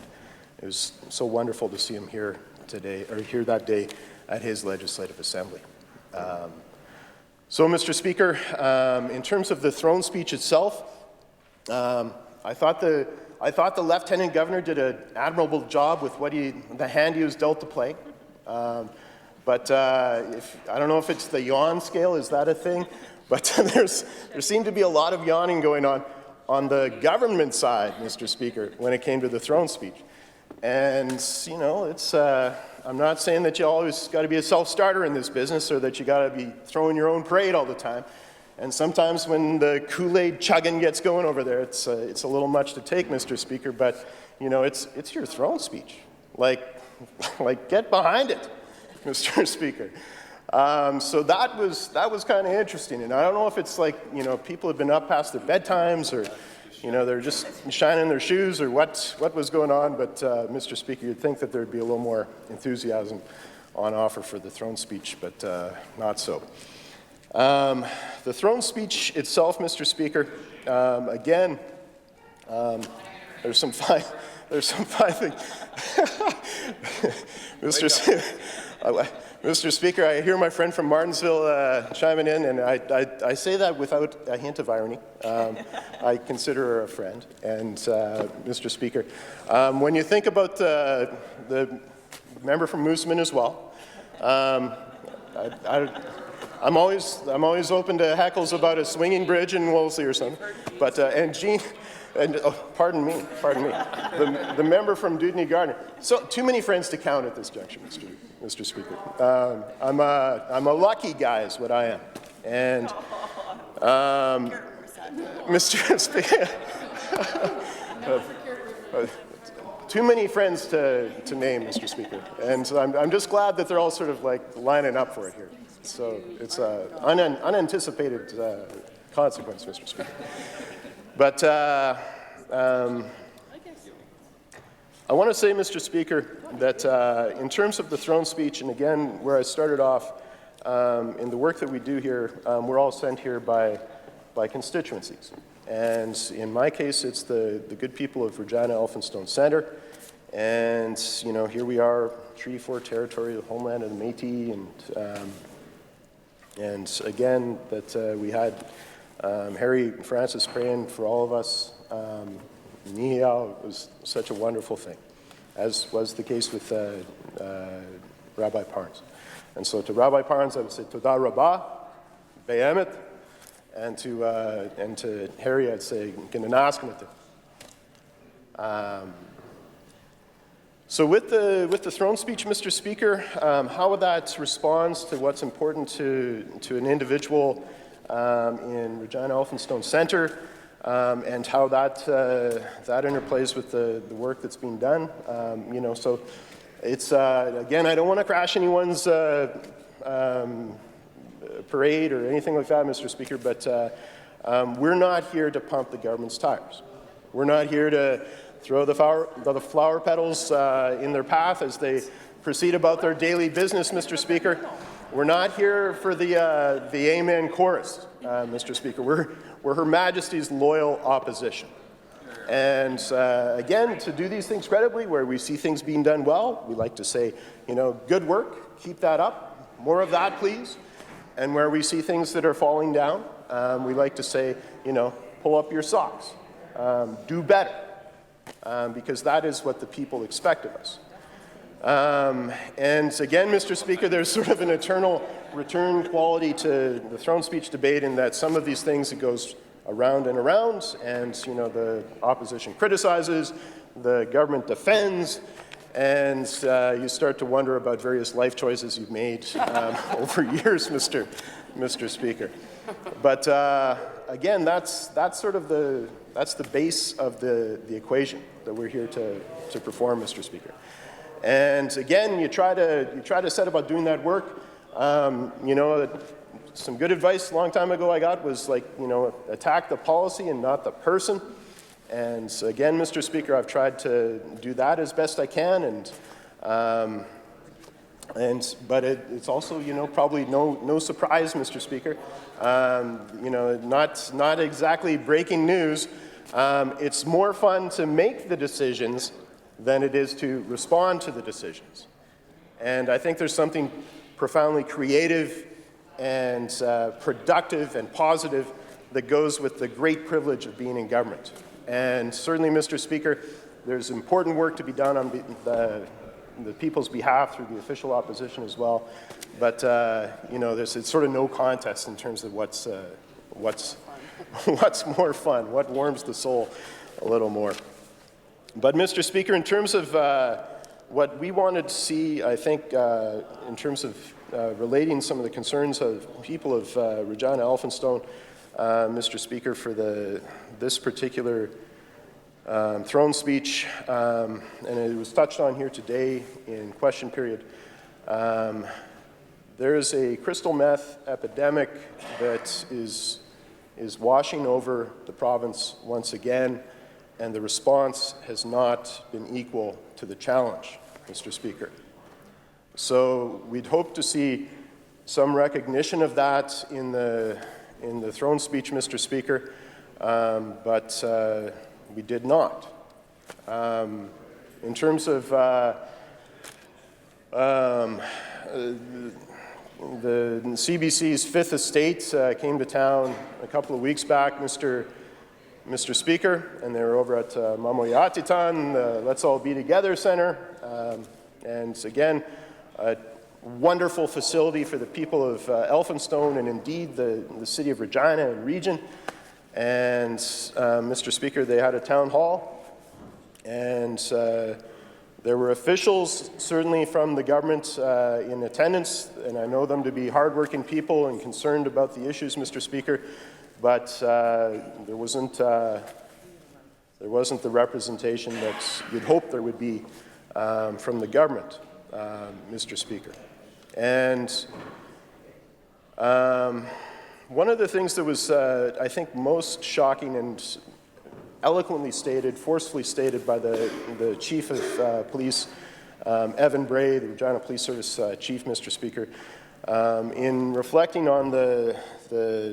it was so wonderful to see him here today, or here that day at his Legislative Assembly. So, Mr. Speaker, in terms of the throne speech itself, I thought the Lieutenant Governor did an admirable job with the hand he was dealt to play. But I don't know if it's the yawn scale, is that a thing? But there seemed to be a lot of yawning going on the government side, Mr. Speaker, when it came to the throne speech. And, you know, it's, I'm not saying that you always got to be a self-starter in this business or that you got to be throwing your own parade all the time. And sometimes when the Kool-Aid chugging gets going over there, it's a little much to take, Mr. Speaker, but, you know, it's your throne speech. Like get behind it, Mr. Speaker. So that was kind of interesting. And I don't know if it's like, you know, people have been up past their bedtimes or, you know, they're just shining their shoes or what was going on, but Mr. Speaker, you'd think that there'd be a little more enthusiasm on offer for the throne speech, but not so. The throne speech itself, Mr. Speaker, again, there's some fine things. Mr. Speaker, I hear my friend from Martinsville chiming in, and I say that without a hint of irony. I consider her a friend. And, Mr. Speaker, when you think about the member from Moosomin as well, I'm always open to heckles about a swinging bridge in Wolseley or something. But, and Jean, and pardon me, the member from Dudney Gardner. So too many friends to count at this juncture, Mr. Speaker. I'm a lucky guy is what I am. And Mr. Speaker, too many friends to name, Mr. Speaker. And so I'm just glad that they're all sort of like lining up for it here. So it's an unanticipated consequence, Mr. Speaker. But I want to say, Mr. Speaker, that in terms of the throne speech, and again, where I started off, in the work that we do here, we're all sent here by constituencies. And in my case, it's the good people of Regina Elphinstone Centre. And, you know, here we are, Treaty 4 territory, the homeland of the Métis, and again, that we had Harry Francis praying for all of us. Nihao was such a wonderful thing, as was the case with Rabbi Parnes. And so to Rabbi Parnes, I would say, Toda Rabbah, Be'emet, and to Harry, I'd say, Ginanaskamatim. So with the throne speech, Mr. Speaker, how that responds to what's important to an individual in Regina Elphinstone Centre, and how that interplays with the work that's being done. You know, so it's again, I don't want to crash anyone's parade or anything like that, Mr. Speaker, but we're not here to pump the government's tires. We're not here to throw the flower petals in their path as they proceed about their daily business, Mr. Speaker. We're not here for the Amen chorus, Mr. Speaker. We're Her Majesty's loyal opposition. And again, to do these things credibly, where we see things being done well, we like to say, you know, good work, keep that up, more of that, please. And where we see things that are falling down, we like to say, you know, pull up your socks, do better, because that is what the people expect of us. And again, Mr. Speaker, there's sort of an eternal return quality to the throne speech debate in that some of these things, it goes around and around, and, you know, the opposition criticizes, the government defends, and you start to wonder about various life choices you've made over years, Mr. Speaker. But again, that's sort of the base of the equation that we're here to perform, Mr. Speaker. And again, you try to set about doing that work. You know, some good advice a long time ago I got was, like, you know, attack the policy and not the person. And again, Mr. Speaker, I've tried to do that as best I can. And But it's also, probably no surprise, Mr. Speaker. Not exactly breaking news. It's more fun to make the decisions than it is to respond to the decisions. And I think there's something profoundly creative and productive and positive that goes with the great privilege of being in government. And certainly, Mr. Speaker, there's important work to be done on the people's behalf through the official opposition as well. But, it's sort of no contest in terms of what's more fun, what warms the soul a little more. But, Mr. Speaker, in terms of what we wanted to see, I think, in terms of relating some of the concerns of people of Regina Elphinstone, Mr. Speaker, for this particular throne speech, and it was touched on here today in question period. There is a crystal meth epidemic that is washing over the province once again, and the response has not been equal to the challenge, Mr. Speaker. So we'd hope to see some recognition of that in the throne speech, Mr. Speaker, but we did not. In terms of the CBC's Fifth Estate came to town a couple of weeks back, Mr. Speaker, and they were over at Mamoyatitan, the Let's All Be Together Center, and again, a wonderful facility for the people of Elphinstone and indeed the city of Regina and region. And Mr. Speaker, they had a town hall, and there were officials, certainly from the government, in attendance, and I know them to be hardworking people and concerned about the issues, Mr. Speaker, but there wasn't the representation that you'd hope there would be from the government, Mr. Speaker. And one of the things that was, I think, most shocking and eloquently stated, forcefully stated by the Chief of Police, Evan Bray, the Regina Police Service Chief, Mr. Speaker, in reflecting on the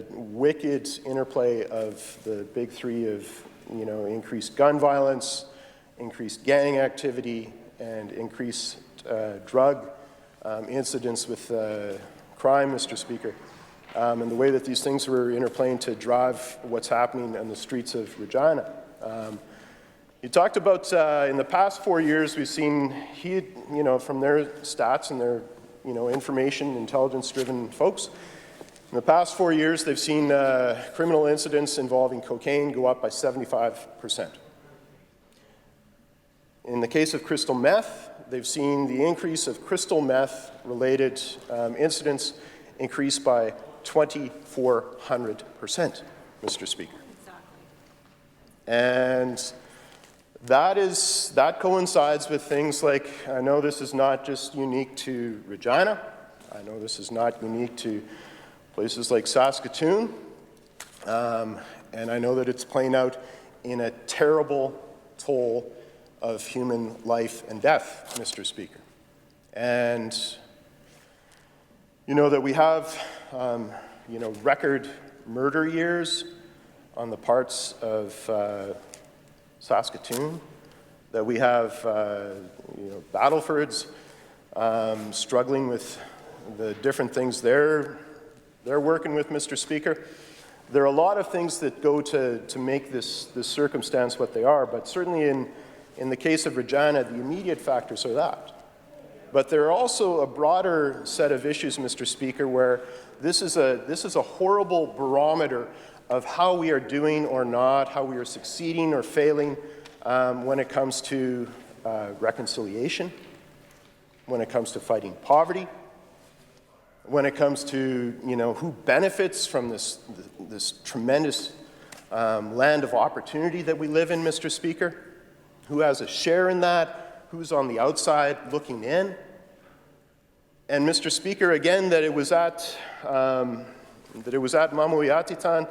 wicked interplay of the big three of, increased gun violence, increased gang activity, and increased drug incidents with crime, Mr. Speaker, and the way that these things were interplaying to drive what's happening on the streets of Regina. You talked about in the past 4 years, we've seen, from their stats and their, information, intelligence-driven folks, in the past 4 years, they've seen criminal incidents involving cocaine go up by 75%. In the case of crystal meth, they've seen the increase of crystal meth-related incidents increase by 2,400%, Mr. Speaker. And that coincides with things like, I know this is not just unique to Regina, I know this is not unique to places like Saskatoon, and I know that it's playing out in a terrible toll of human life and death, Mr. Speaker. And that we have, record murder years on the parts of Saskatoon, that we have, Battlefords struggling with the different things they're working with, Mr. Speaker. There are a lot of things that go to make this circumstance what they are, but certainly in the case of Regina, the immediate factors are that. But there are also a broader set of issues, Mr. Speaker, where this is a horrible barometer of how we are doing or not, how we are succeeding or failing when it comes to reconciliation, when it comes to fighting poverty, when it comes to who benefits from this tremendous land of opportunity that we live in, Mr. Speaker, who has a share in that, who's on the outside looking in. And Mr. Speaker, again, that it was at Mamoyatitan.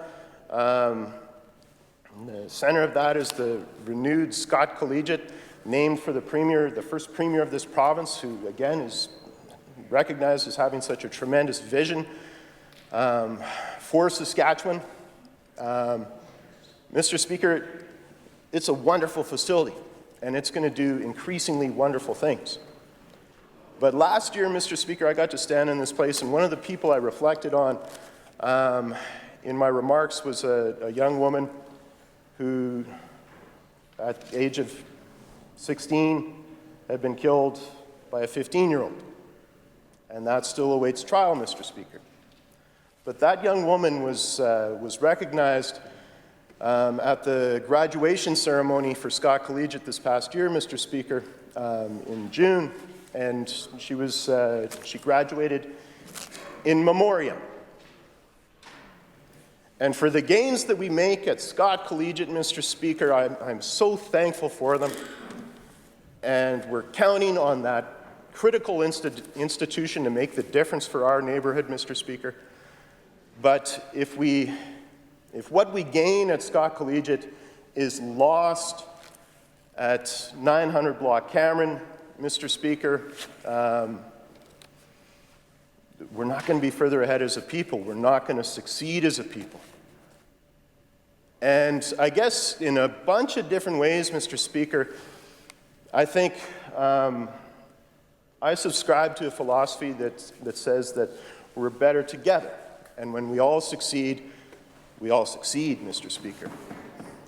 The center of that is the renewed Scott Collegiate. named for the premier, the first premier of this province, who again is recognized as having such a tremendous vision for Saskatchewan. Mr. Speaker, it's a wonderful facility, and it's going to do increasingly wonderful things. But last year, Mr. Speaker, I got to stand in this place, and one of the people I reflected on in my remarks was a young woman who, at the age of 16, had been killed by a 15-year-old. And that still awaits trial, Mr. Speaker. But that young woman was recognized at the graduation ceremony for Scott Collegiate this past year, Mr. Speaker, in June, and she graduated in memoriam. And for the gains that we make at Scott Collegiate, Mr. Speaker, I'm so thankful for them. And we're counting on that critical institution to make the difference for our neighborhood, Mr. Speaker. But if what we gain at Scott Collegiate is lost at 900 Block Cameron, Mr. Speaker, we're not going to be further ahead as a people. We're not going to succeed as a people. And I guess in a bunch of different ways, Mr. Speaker, I think I subscribe to a philosophy that says that we're better together. And when we all succeed, Mr. Speaker.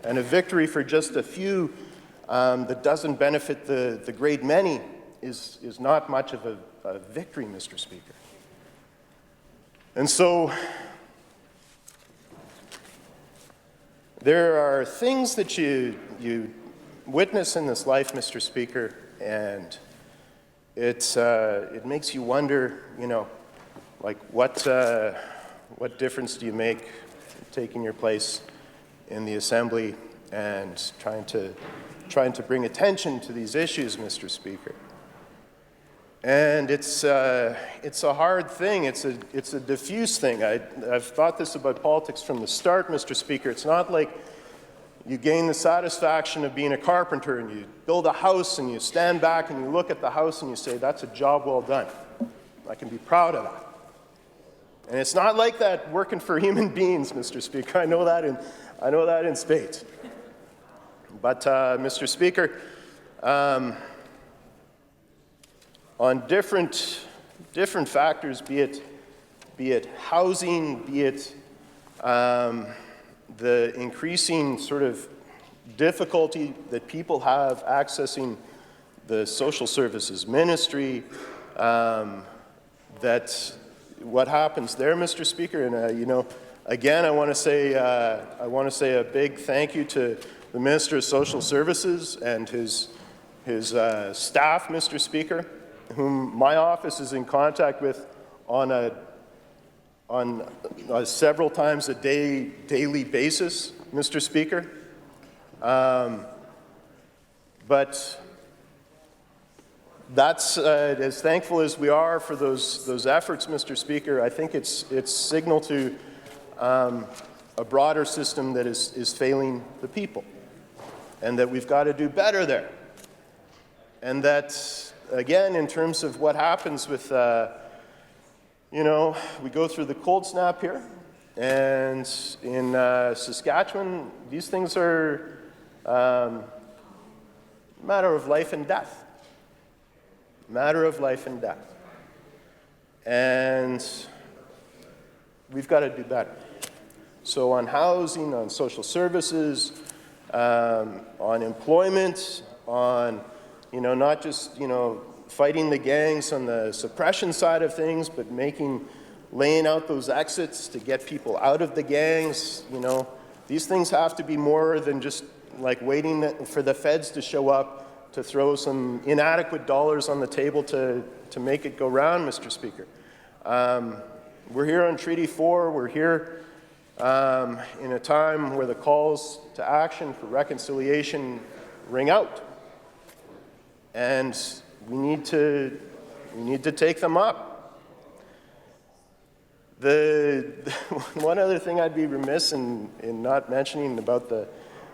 And a victory for just a few that doesn't benefit the great many is not much of a victory, Mr. Speaker. And so there are things that you witness in this life, Mr. Speaker, and it makes you wonder, like what difference do you make taking your place in the Assembly and trying to bring attention to these issues, Mr. Speaker. And it's a hard thing. It's a diffuse thing. I've thought this about politics from the start, Mr. Speaker. It's not like you gain the satisfaction of being a carpenter and you build a house and you stand back and you look at the house and you say, that's a job well done. I can be proud of that. And it's not like that working for human beings, Mr. Speaker. I know that in spades. But, Mr. Speaker, on different factors, be it housing, be it the increasing sort of difficulty that people have accessing the social services ministry, that what happens there, Mr. Speaker, and again, I want to say a big thank you to the Minister of Social Services and his staff, Mr. Speaker, whom my office is in contact with on several times a day, daily basis, Mr. Speaker. But that's as thankful as we are for those efforts, Mr. Speaker. I think it's signal to a broader system that is failing the people, and that we've got to do better there. And that, again, in terms of what happens with, we go through the cold snap here, and in Saskatchewan, these things are a matter of life and death. Matter of life and death. And we've got to do better. So on housing, on social services, on employment, on, not just, fighting the gangs on the suppression side of things, but laying out those exits to get people out of the gangs, these things have to be more than just like waiting for the feds to show up to throw some inadequate dollars on the table to make it go round, Mr. Speaker. We're here on Treaty 4. We're here in a time where the calls to action for reconciliation ring out. And we need to take them up. One other thing I'd be remiss in not mentioning about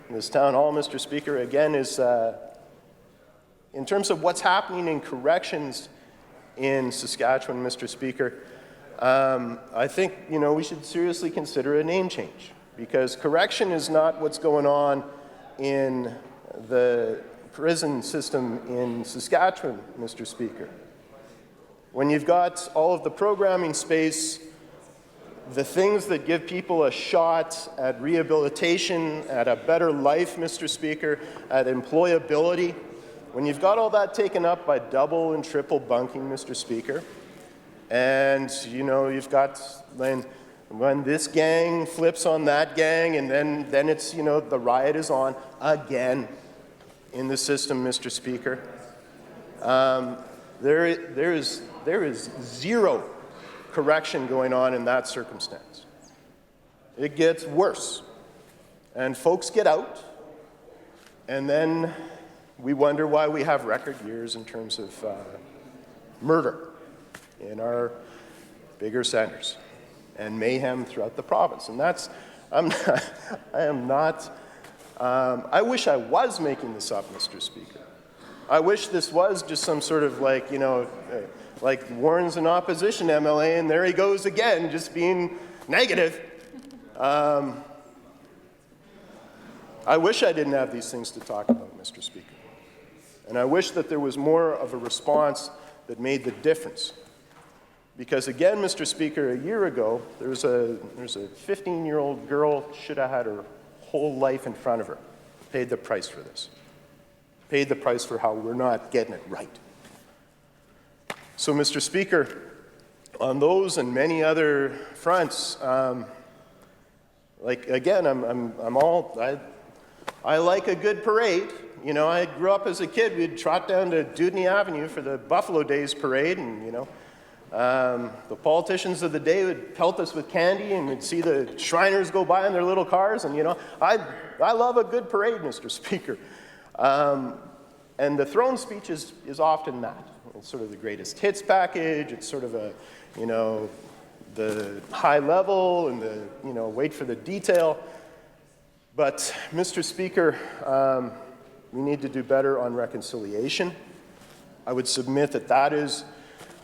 this town hall, Mr. Speaker, again, is in terms of what's happening in corrections in Saskatchewan, Mr. Speaker, I think, we should seriously consider a name change, because correction is not what's going on in the prison system in Saskatchewan, Mr. Speaker. When you've got all of the programming space, the things that give people a shot at rehabilitation, at a better life, Mr. Speaker, at employability, when you've got all that taken up by double and triple bunking, Mr. Speaker, and you've got when this gang flips on that gang, and then it's the riot is on again in the system, Mr. Speaker. There is zero correction going on in that circumstance. It gets worse, and folks get out, and then we wonder why we have record years in terms of murder in our bigger centers and mayhem throughout the province. And I wish I was making this up, Mr. Speaker. I wish this was just some sort of like Warren's an opposition MLA and there he goes again, just being negative. I wish I didn't have these things to talk about, Mr. Speaker. And I wish that there was more of a response that made the difference. Because again, Mr. Speaker, a year ago, there's a 15-year-old girl should have had her whole life in front of her, paid the price for this, paid the price for how we're not getting it right. So, Mr. Speaker, on those and many other fronts, again, I like a good parade. I grew up as a kid. We'd trot down to Dewdney Avenue for the Buffalo Days parade, and the politicians of the day would pelt us with candy, and we'd see the Shriners go by in their little cars, and I love a good parade, Mr. Speaker. And the throne speech is often that. It's sort of the greatest hits package. It's sort of the high level and the wait for the detail. But Mr. Speaker, we need to do better on reconciliation. I would submit that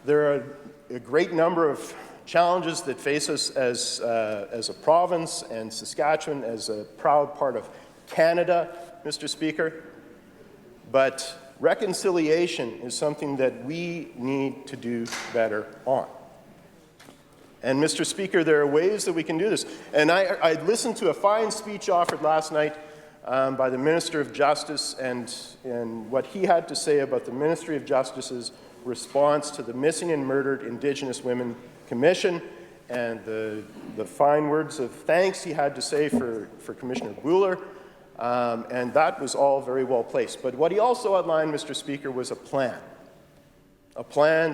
there are a great number of challenges that face us as a province and Saskatchewan as a proud part of Canada, Mr. Speaker. But reconciliation is something that we need to do better on. And Mr. Speaker, there are ways that we can do this. And I listened to a fine speech offered last night by the Minister of Justice and what he had to say about the Ministry of Justice's response to the Missing and Murdered Indigenous Women Commission and the fine words of thanks he had to say for Commissioner Buhler. And that was all very well placed. But what he also outlined, Mr. Speaker, was a plan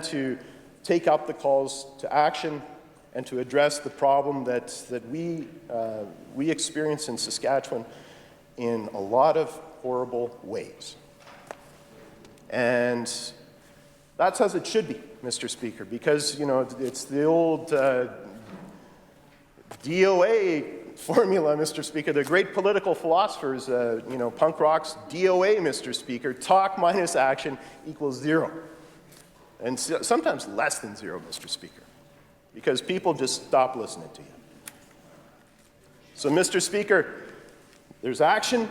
to take up the calls to action and to address the problem that we experience in Saskatchewan in a lot of horrible ways. And that's as it should be, Mr. Speaker, because, it's the old DOA formula, Mr. Speaker. The great political philosophers, punk rock's DOA, Mr. Speaker, talk minus action equals zero. And sometimes less than zero, Mr. Speaker, because people just stop listening to you. So, Mr. Speaker, there's action,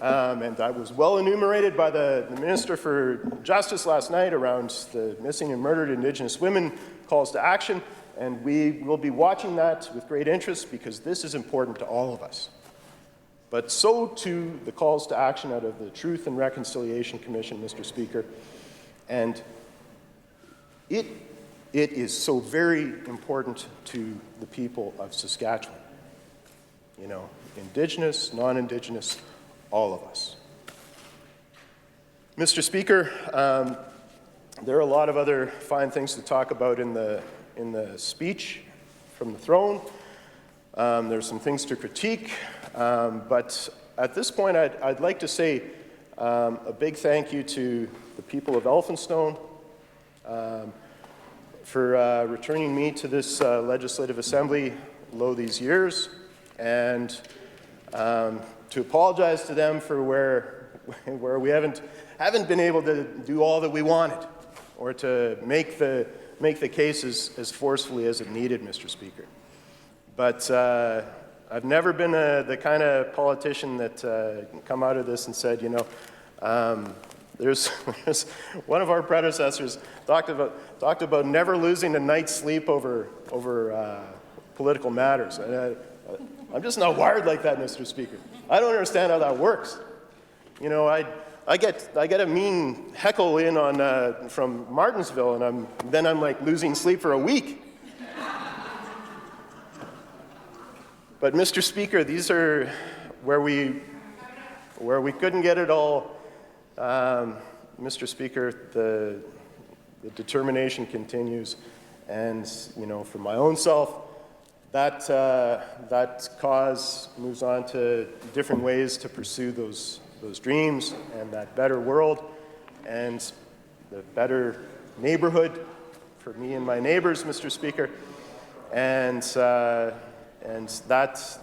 and I was well enumerated by the Minister for Justice last night around the missing and murdered Indigenous women calls to action, and we will be watching that with great interest because this is important to all of us. But so too the calls to action out of the Truth and Reconciliation Commission, Mr. Speaker, and it is so very important to the people of Saskatchewan. Indigenous, non-Indigenous, all of us. Mr. Speaker, there are a lot of other fine things to talk about in the speech from the throne. There's some things to critique, but at this point I'd like to say a big thank you to the people of Elphinstone for returning me to this Legislative Assembly lo these years, and to apologize to them for where where we haven't been able to do all that we wanted, or to make the case as forcefully as it needed, Mr. Speaker. But I've never been the kind of politician that come out of this and said, you know, there's one of our predecessors talked about never losing a night's sleep over political matters. And I'm just not wired like that, Mr. Speaker. I don't understand how that works. You know, I get a mean heckle in on from Martinsville, and then I'm like losing sleep for a week. But Mr. Speaker, these are where we couldn't get it all. Mr. Speaker, the determination continues, and you know, for my own self, that cause moves on to different ways to pursue those dreams and that better world and the better neighborhood for me and my neighbors, Mr. Speaker, and that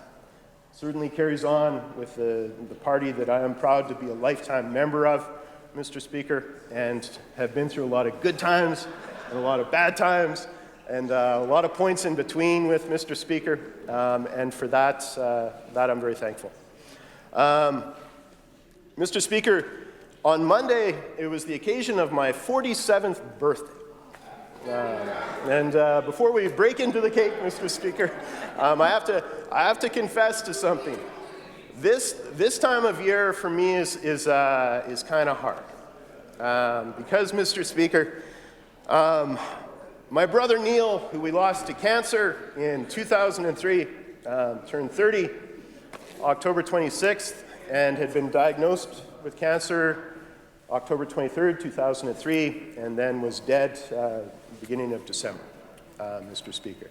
certainly carries on with the party that I am proud to be a lifetime member of, Mr. Speaker, and have been through a lot of good times and a lot of bad times and a lot of points in between with, Mr. Speaker, and for that I'm very thankful. Mr. Speaker, on Monday, it was the occasion of my 47th birthday. Before we break into the cake, Mr. Speaker, I have to confess to something. This time of year for me is kind of hard because, Mr. Speaker, my brother Neil, who we lost to cancer in 2003, turned 30 October 26th and had been diagnosed with cancer October 23rd, 2003, and then was dead beginning of December, Mr. Speaker.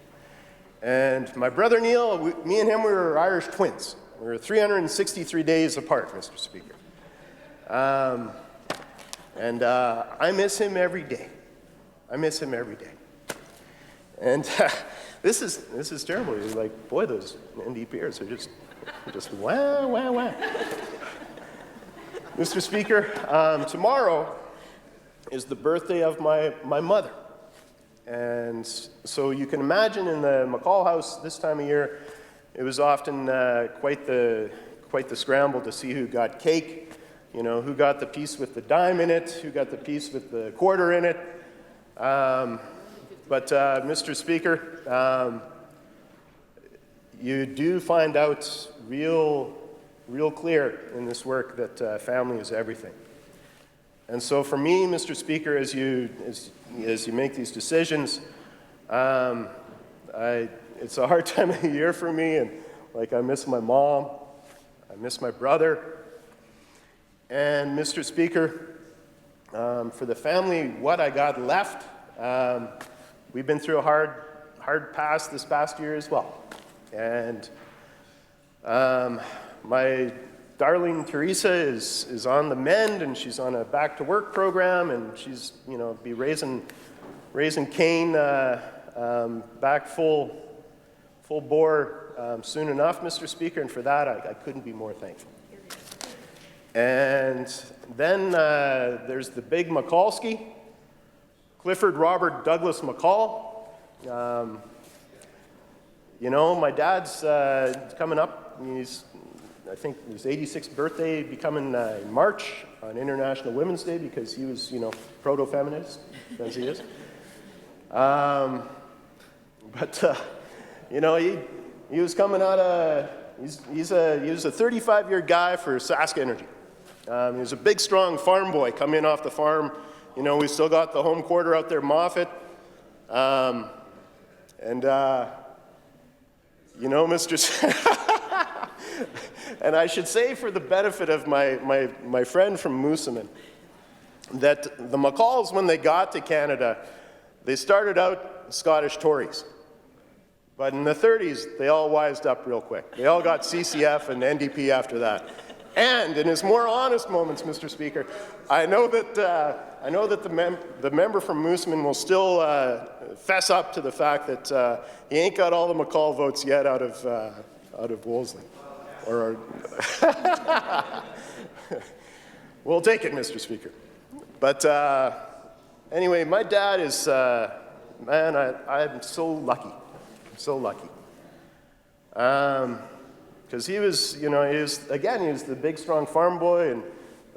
And my brother Neil, me and him, we were Irish twins. We were 363 days apart, Mr. Speaker. I miss him every day. I miss him every day. And this is terrible. You're like, boy, those NDPers are just wah, wah, wah. Mr. Speaker, tomorrow is the birthday of my mother. And so you can imagine in the McCall house this time of year, it was often quite the scramble to see who got cake, you know, who got the piece with the dime in it, who got the piece with the quarter in it. But Mr. Speaker, you do find out real clear in this work that family is everything. And so for me, Mr. Speaker, as you make these decisions, it's a hard time of the year for me, and like I miss my mom, I miss my brother, and Mr. Speaker, for the family, what I got left, we've been through a hard pass this past year as well, and my darling Teresa is on the mend, and she's on a back-to-work program, and she's, you know, be raising Kane back full bore soon enough, Mr. Speaker, and for that I couldn't be more thankful. And then there's the big McCallski, Clifford Robert Douglas McCall. You know, my dad's coming up. I think his 86th birthday be coming in March on International Women's Day because he was, you know, proto-feminist as he is. You know, he was coming out of, he was a 35-year guy for Sask Energy. He was a big, strong farm boy coming off the farm. You know, we still got the home quarter out there, Moffat. You know, and I should say, for the benefit of my friend from Moosomin, that the McCalls, when they got to Canada, they started out Scottish Tories. But in the 30s, they all wised up real quick. They all got CCF and NDP after that. And in his more honest moments, Mr. Speaker, I know that the member from Moosomin will still fess up to the fact that he ain't got all the McCall votes yet out of Wolseley. We'll take it, Mr. Speaker. But anyway, my dad is, man, I'm so lucky. I'm so lucky. Because he was, he was the big, strong farm boy, and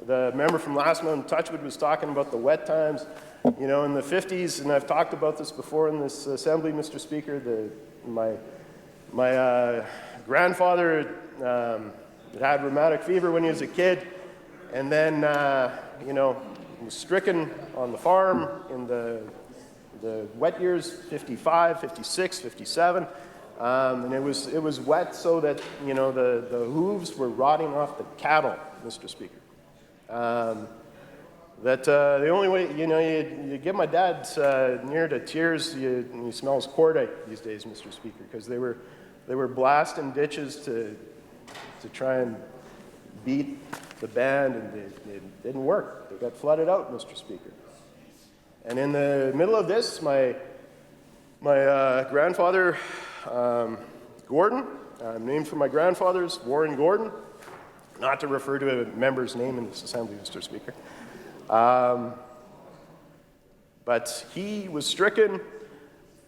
the member from Last Mountain Touchwood was talking about the wet times, in the 50s, and I've talked about this before in this assembly, Mr. Speaker. My grandfather had rheumatic fever when he was a kid, and then, was stricken on the farm in the wet years, 55, 56, 57. And it was wet so that, the hooves were rotting off the cattle, Mr. Speaker. The only way, you get my dad near to tears, he smells cordite these days, Mr. Speaker, because they were blasting ditches to try and beat the band, and it didn't work. They got flooded out, Mr. Speaker. And in the middle of this, my grandfather, Gordon, named for my grandfather's, Warren Gordon, not to refer to a member's name in this assembly, Mr. Speaker. But he was stricken,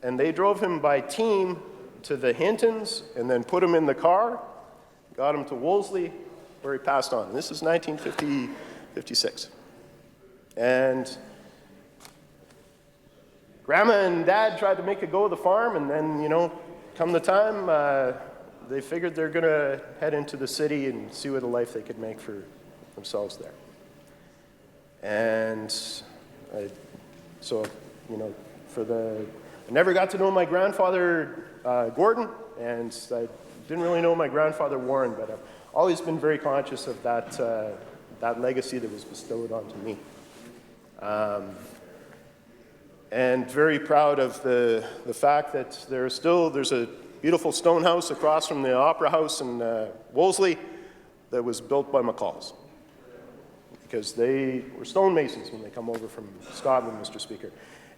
and they drove him by team to the Hintons and then put him in the car, got him to Wolseley, where he passed on. This is 1956. And Grandma and Dad tried to make a go of the farm, and then, come the time, they figured they're going to head into the city and see what a life they could make for themselves there. And I never got to know my grandfather, Gordon, and I didn't really know my grandfather, Warren, but I've always been very conscious of that legacy that was bestowed onto me. And very proud of the fact that there's a beautiful stone house across from the Opera House in Wolseley that was built by McCalls, because they were stonemasons when they come over from Scotland, Mr. Speaker.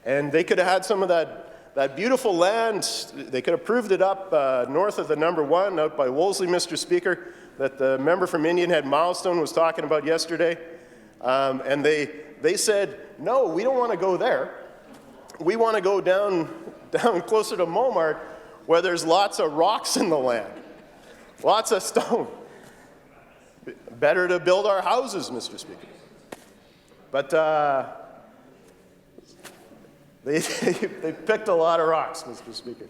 And they could have had some of that beautiful land, they could have proved it up north of the number 1 out by Wolseley, Mr. Speaker, that the member from Indian Head Milestone was talking about yesterday. And they said, no, we don't want to go there. We want to go down closer to Momart, where there's lots of rocks in the land, lots of stone. Better to build our houses, Mr. Speaker. But they picked a lot of rocks, Mr. Speaker.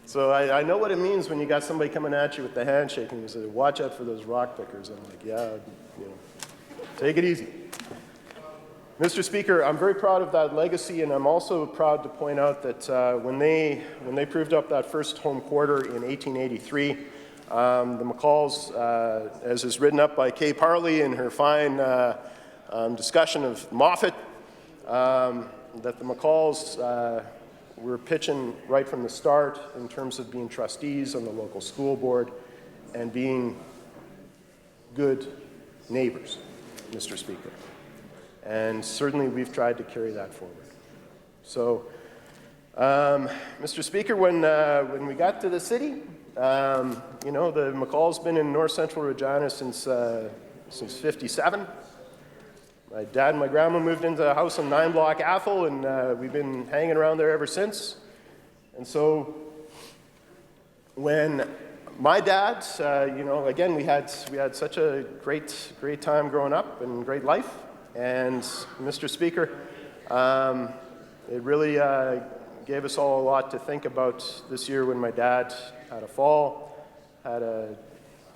So I know what it means when you got somebody coming at you with the handshake and you say, watch out for those rock pickers. I'm like, yeah, take it easy. Mr. Speaker, I'm very proud of that legacy, and I'm also proud to point out that when they proved up that first home quarter in 1883, the McCalls, as is written up by Kay Parley in her fine discussion of Moffat, that the McCalls were pitching right from the start in terms of being trustees on the local school board and being good neighbors, Mr. Speaker. And certainly we've tried to carry that forward. So, Mr. Speaker, when we got to the city, the McCall's been in north central Regina since 57. My dad and my grandma moved into a house on 9 Block Athol, and we've been hanging around there ever since. And so when my dad, again, we had such a great time growing up and great life. And Mr. Speaker, it really gave us all a lot to think about this year when my dad had a fall, had a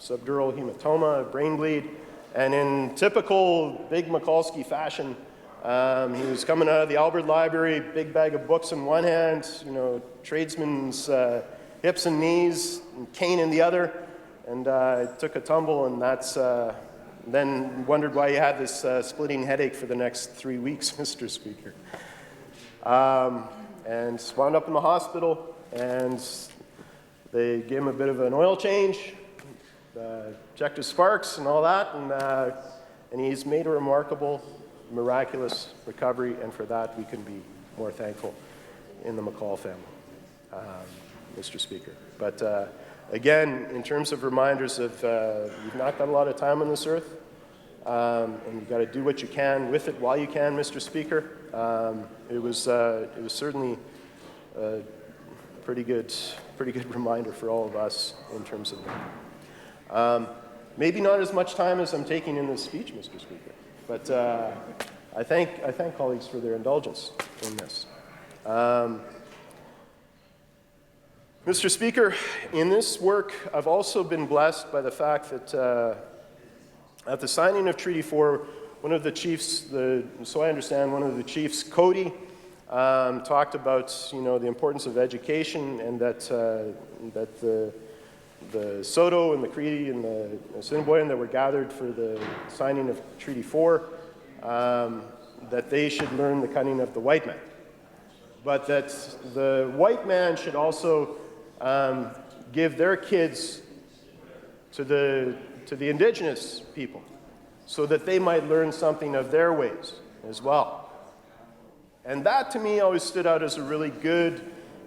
subdural hematoma, a brain bleed, and in typical big Mikulski fashion, he was coming out of the Albert Library, big bag of books in one hand, tradesman's hips and knees, and cane in the other, and took a tumble, and that's then wondered why he had this splitting headache for the next 3 weeks, Mr. Speaker. And wound up in the hospital, and they gave him a bit of an oil change, checked his sparks and all that, and he's made a remarkable, miraculous recovery, and for that we can be more thankful in the McCall family, Mr. Speaker. But again, in terms of reminders of we've not got a lot of time on this earth, and you've got to do what you can with it while you can, Mr. Speaker. It was certainly a pretty good reminder for all of us in terms of that. Maybe not as much time as I'm taking in this speech, Mr. Speaker, but I thank colleagues for their indulgence in this. Mr. Speaker, in this work, I've also been blessed by the fact that at the signing of Treaty 4, one of the chiefs, so I understand, one of the chiefs, Cody, talked about, you know, the importance of education, and that the Soto and the Cree and the Assiniboine that were gathered for the signing of Treaty 4, that they should learn the cunning of the white man. But that the white man should also give their kids to the Indigenous people so that they might learn something of their ways as well. And that, to me, always stood out as a really good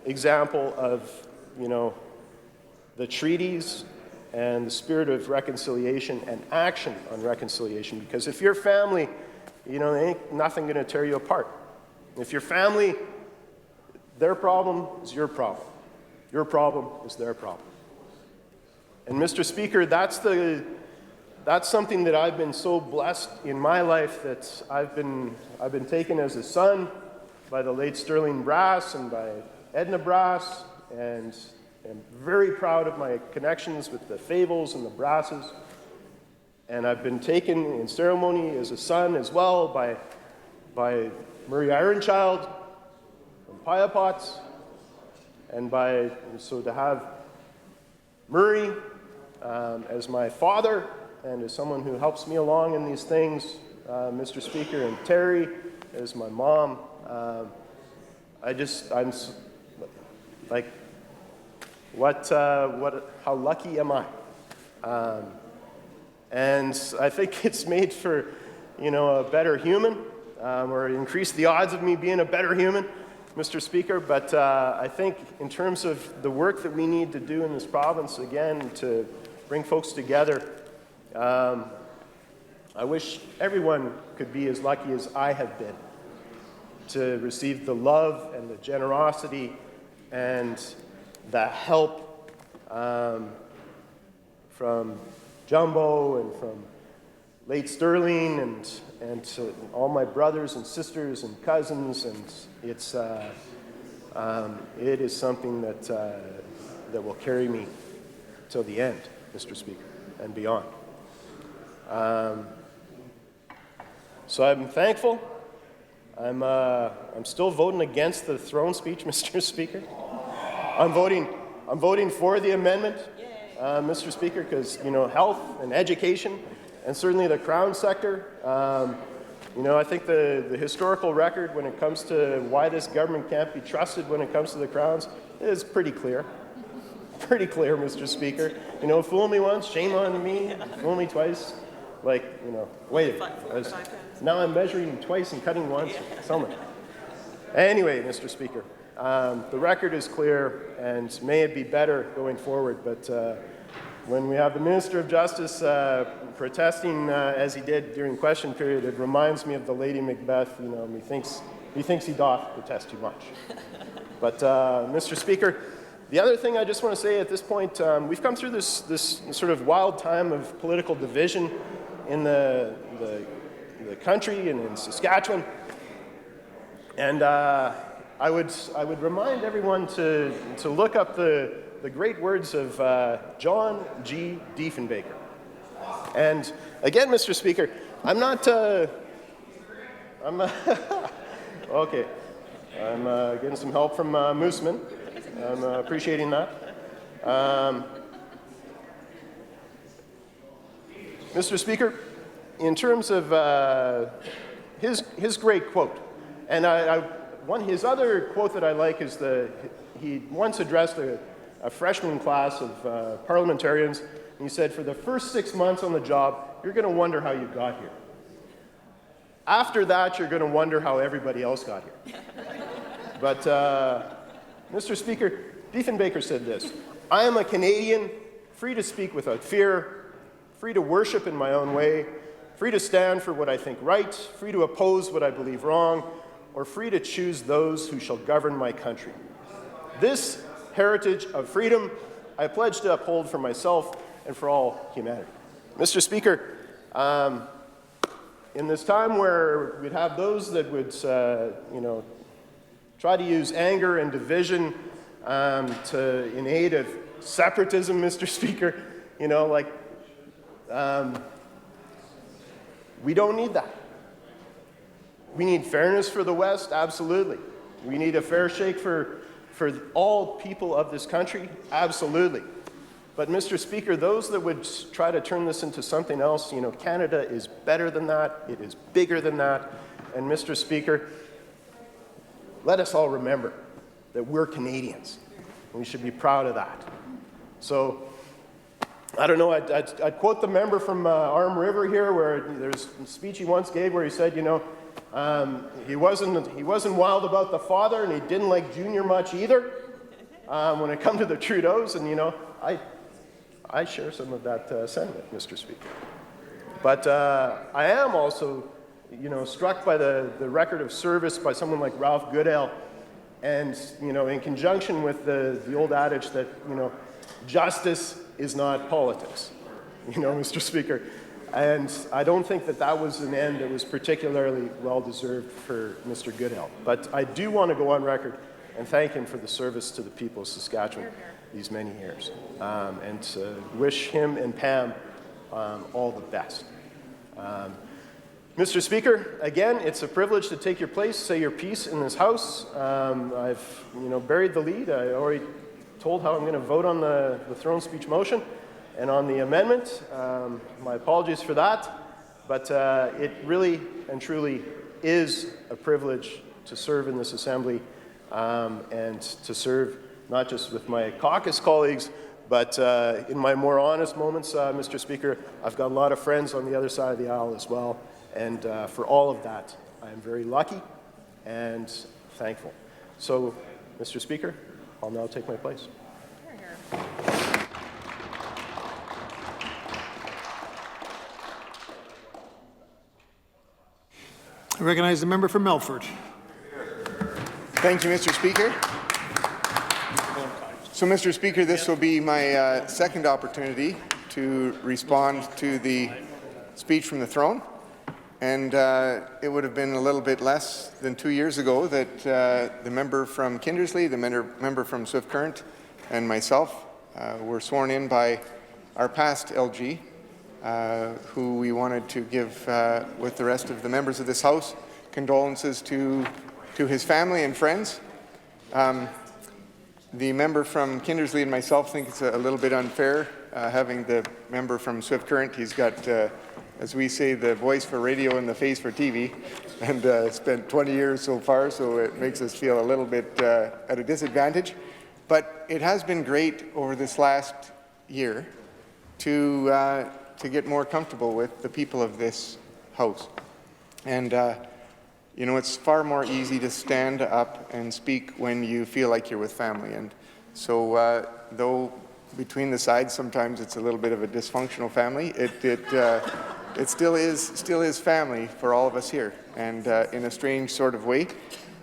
example of, you know, the treaties and the spirit of reconciliation and action on reconciliation. Because if your family, you know, there ain't nothing going to tear you apart. If your family, their problem is your problem. Your problem is their problem. And Mr. Speaker, that's something that I've been so blessed in my life, that I've been taken as a son by the late Sterling Brass and by Edna Brass, and I'm very proud of my connections with the Fables and the Brasses. And I've been taken in ceremony as a son as well by Murray Ironchild from Piapots, and so to have Murray as my father and as someone who helps me along in these things, Mr. Speaker, and Terry as my mom, I'm like, how lucky am I? And I think it's made for, you know, a better human, or increased the odds of me being a better human, Mr. Speaker. But I think in terms of the work that we need to do in this province, again, to bring folks together, I wish everyone could be as lucky as I have been to receive the love and the generosity and the help from Jumbo and from late Sterling and to all my brothers and sisters and cousins, and it is something that will carry me till the end, Mr. Speaker, and beyond. So I'm thankful. I'm still voting against the throne speech, Mr. Speaker. I'm voting for the amendment, Mr. Speaker, because, you know, health and education, and certainly the Crown sector. You know, I think the historical record when it comes to why this government can't be trusted when it comes to the Crowns is pretty clear. Pretty clear, Mr. Speaker. You know, fool me once, shame on me. Fool me twice. Like, you know, wait. Now I'm measuring twice and cutting once. So much. Anyway, Mr. Speaker, the record is clear, and may it be better going forward. But when we have the Minister of Justice protesting as he did during question period, it reminds me of the Lady Macbeth. You know, he thinks he doth protest too much. But Mr. Speaker, the other thing I just want to say at this point, we've come through this sort of wild time of political division in the country and in Saskatchewan, and I would remind everyone to look up the great words of John G. Diefenbaker. And again, Mr. Speaker, I'm okay. I'm getting some help from Mooseman. I'm appreciating that. Mr. Speaker, in terms of his great quote, and his other quote that I like is he once addressed a freshman class of parliamentarians, and he said, for the first 6 months on the job, you're going to wonder how you got here. After that, you're going to wonder how everybody else got here. But Mr. Speaker, Diefenbaker said this: I am a Canadian, free to speak without fear, free to worship in my own way, free to stand for what I think right, free to oppose what I believe wrong, or free to choose those who shall govern my country. This heritage of freedom I pledge to uphold for myself and for all humanity. Mr. Speaker, in this time where we'd have those that would, try to use anger and division in aid of separatism, Mr. Speaker, we don't need that. We need fairness for the West, absolutely. We need a fair shake for all people of this country, absolutely. But, Mr. Speaker, those that would try to turn this into something else, Canada is better than that, it is bigger than that, and, Mr. Speaker, let us all remember that we're Canadians, and we should be proud of that. So, I don't know, I'd quote the member from Arm River here, where there's a speech he once gave where he said, he wasn't wild about the father, and he didn't like Junior much either when it come to the Trudeaus, and, I share some of that sentiment, Mr. Speaker. But I am also, struck by the record of service by someone like Ralph Goodale, and, in conjunction with the old adage that, justice is not politics, Mr. Speaker. And I don't think that was an end that was particularly well-deserved for Mr. Goodale. But I do want to go on record and thank him for the service to the people of Saskatchewan these many years, and to wish him and Pam all the best. Mr. Speaker, again, it's a privilege to take your place, say your piece in this House. I've buried the lead. I already told how I'm going to vote on the throne speech motion and on the amendment. My apologies for that, but it really and truly is a privilege to serve in this Assembly and to serve not just with my caucus colleagues, but in my more honest moments, Mr. Speaker, I've got a lot of friends on the other side of the aisle as well, and for all of that, I am very lucky and thankful. So, Mr. Speaker, I'll now take my place. I recognize the member from Melfort. Thank you, Mr. Speaker. So, Mr. Speaker, this will be my second opportunity to respond to the speech from the throne. And it would have been a little bit less than 2 years ago that the member from Kindersley, the member from Swift Current, and myself were sworn in by our past LG, who we wanted to give, with the rest of the members of this House, condolences to his family and friends. The member from Kindersley and myself think it's a little bit unfair having the member from Swift Current. He's got, as we say, the voice for radio and the face for TV, and spent 20 years so far, so it makes us feel a little bit at a disadvantage. But it has been great over this last year to get more comfortable with the people of this House. And it's far more easy to stand up and speak when you feel like you're with family. And so, though between the sides sometimes it's a little bit of a dysfunctional family, it still is family for all of us here, and in a strange sort of way.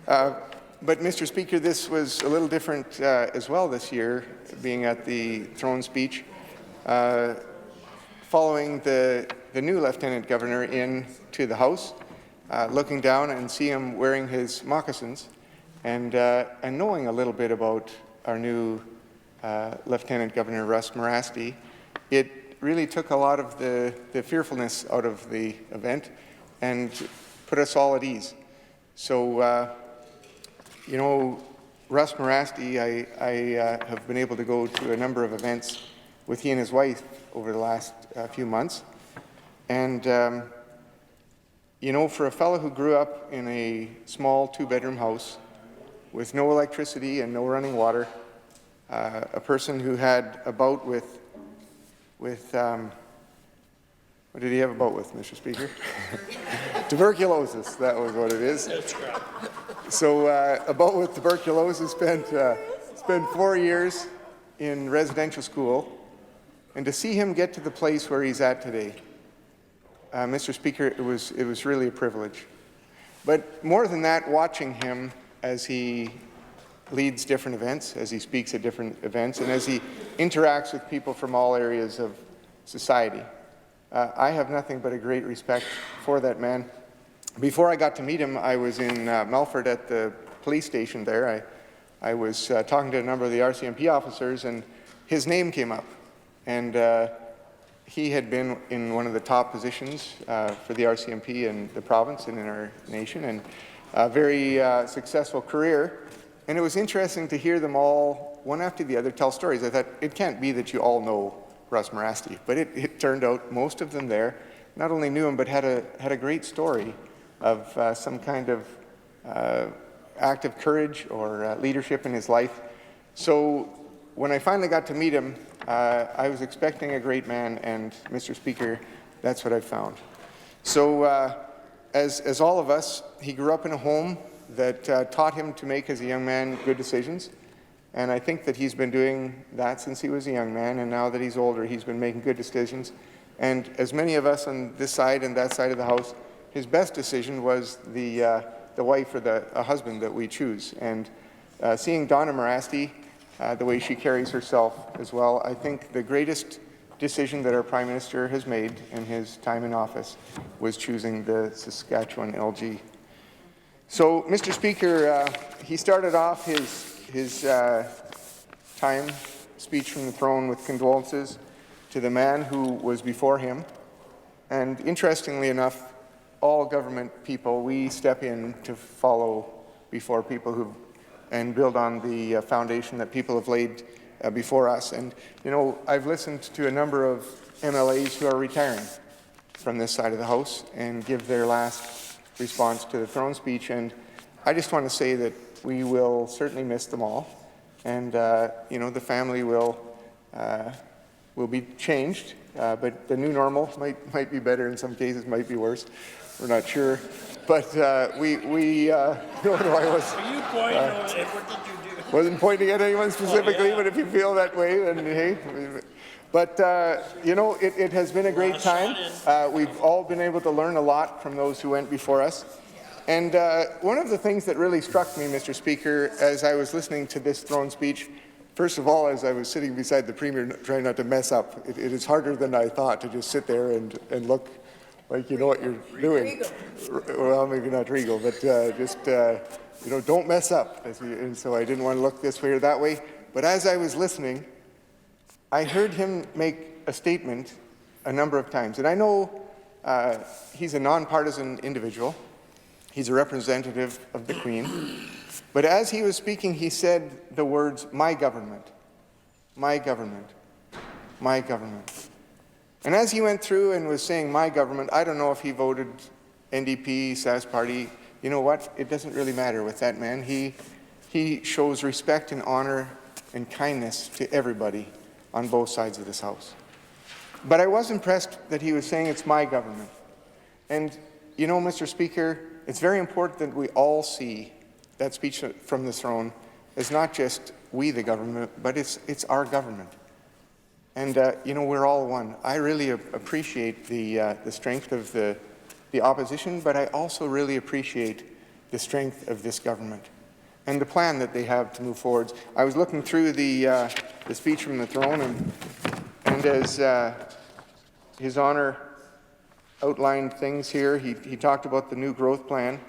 But, Mr. Speaker, this was a little different as well this year, being at the throne speech, following the new Lieutenant Governor into the House. Looking down and see him wearing his moccasins, and knowing a little bit about our new Lieutenant Governor Russ Marasty, it really took a lot of the fearfulness out of the event and put us all at ease. So, Russ Marasty, I have been able to go to a number of events with he and his wife over the last few months, and for a fellow who grew up in a small two-bedroom house with no electricity and no running water, a person who had a bout with what did he have a bout with, Mr. Speaker? Tuberculosis, that was what it is. So a bout with tuberculosis, spent 4 years in residential school, and to see him get to the place where he's at today, Mr. Speaker, it was really a privilege. But more than that, watching him as he leads different events, as he speaks at different events, and as he interacts with people from all areas of society, I have nothing but a great respect for that man. Before I got to meet him, I was in Melfort at the police station there. I was talking to a number of the RCMP officers, and his name came up. And he had been in one of the top positions for the RCMP in the province and in our nation, and a very successful career. And it was interesting to hear them all, one after the other, tell stories. I thought, it can't be that you all know Russ Morasti, but it turned out most of them there not only knew him, but had a great story of some kind of act of courage or leadership in his life. So when I finally got to meet him, I was expecting a great man, and Mr. Speaker, that's what I found. So as all of us, he grew up in a home that taught him to make, as a young man, good decisions. And I think that he's been doing that since he was a young man, and now that he's older, he's been making good decisions. And as many of us on this side and that side of the House, his best decision was the wife or a husband that we choose. And seeing Donna Morasti, the way she carries herself as well, I think the greatest decision that our Prime Minister has made in his time in office was choosing the Saskatchewan LG. So, Mr. Speaker, he started off his time speech from the throne with condolences to the man who was before him. And interestingly enough, all government people, we step in to follow before people and build on the foundation that people have laid before us. And, you know, I've listened to a number of MLAs who are retiring from this side of the House and give their last response to the throne speech. And I just want to say that we will certainly miss them all. And, you know, the family will be changed, but the new normal might be better in some cases, might be worse. We're not sure. But no, I was, Are you pointing at what did you do? wasn't pointing at anyone specifically, but if you feel that way, then hey. But, you know, it has been a great time. We've all been able to learn a lot from those who went before us. And one of the things that really struck me, Mr. Speaker, as I was listening to this throne speech, first of all, as I was sitting beside the Premier trying not to mess up, it is harder than I thought to just sit there and look like you know what you're doing. Well, maybe not regal, but just, you know, don't mess up. And so I didn't want to look this way or that way. But as I was listening, I heard him make a statement a number of times. And I know he's a nonpartisan individual. He's a representative of the Queen. But as he was speaking, he said the words, "my government, my government, my government." And as he went through and was saying "my government," I don't know if he voted NDP, Sask Party. You know what? It doesn't really matter with that man. He shows respect and honor and kindness to everybody on both sides of this House. But I was impressed that he was saying it's my government. And, you know, Mr. Speaker, it's very important that we all see that speech from the throne as not just we the government, but it's our government. And, you know, we're all one. I really appreciate the strength of the opposition, but I also really appreciate the strength of this government and the plan that they have to move forward. I was looking through the speech from the throne, and as His Honour outlined things here, he talked about the new growth plan,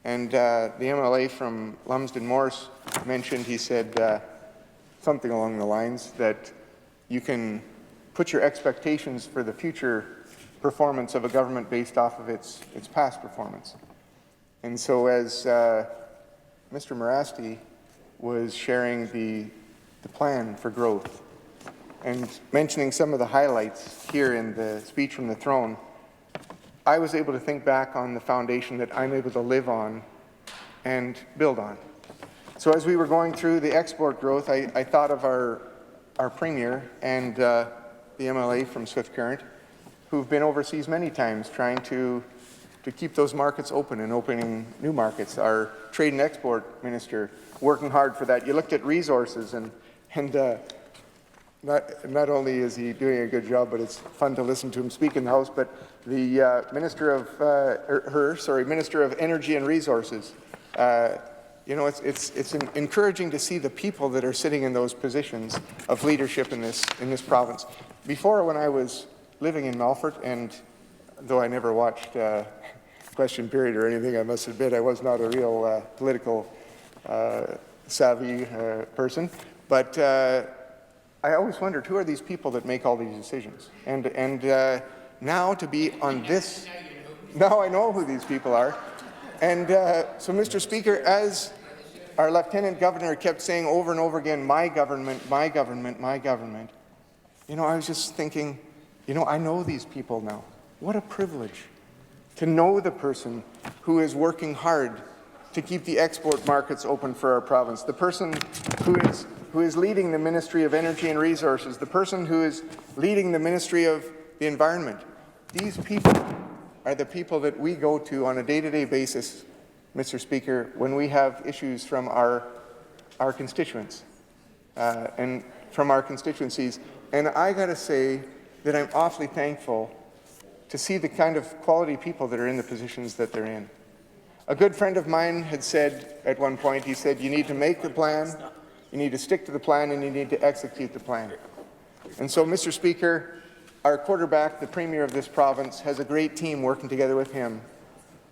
and the MLA from Lumsden Morris mentioned, he said something along the lines that you can put your expectations for the future performance of a government based off of its past performance. And so as Mr. Morasti was sharing the plan for growth and mentioning some of the highlights here in the speech from the throne, I was able to think back on the foundation that I'm able to live on and build on. So as we were going through the export growth, I thought of our Premier and the MLA from Swift Current, who've been overseas many times trying to keep those markets open and opening new markets. Our Trade and Export Minister working hard for that. You looked at resources and not only is he doing a good job, but it's fun to listen to him speak in the House, but the Minister of Energy and Resources, you know, it's encouraging to see the people that are sitting in those positions of leadership in this province. Before, when I was living in Melfort, and though I never watched Question Period or anything, I must admit I was not a real political savvy person, but I always wondered, who are these people that make all these decisions? And now to be on this, now I know who these people are. And so, Mr. Speaker, as our Lieutenant Governor kept saying over and over again, my government, my government, my government, you know, I was just thinking, you know, I know these people now. What a privilege to know the person who is working hard to keep the export markets open for our province, the person who is leading the Ministry of Energy and Resources, the person who is leading the Ministry of the Environment. These people are the people that we go to on a day-to-day basis, Mr. Speaker, when we have issues from our constituents and from our constituencies. And I got to say that I'm awfully thankful to see the kind of quality people that are in the positions that they're in. A good friend of mine had said at one point, he said, you need to make the plan, you need to stick to the plan, and you need to execute the plan. And so, Mr. Speaker, our quarterback, the Premier of this province, has a great team working together with him.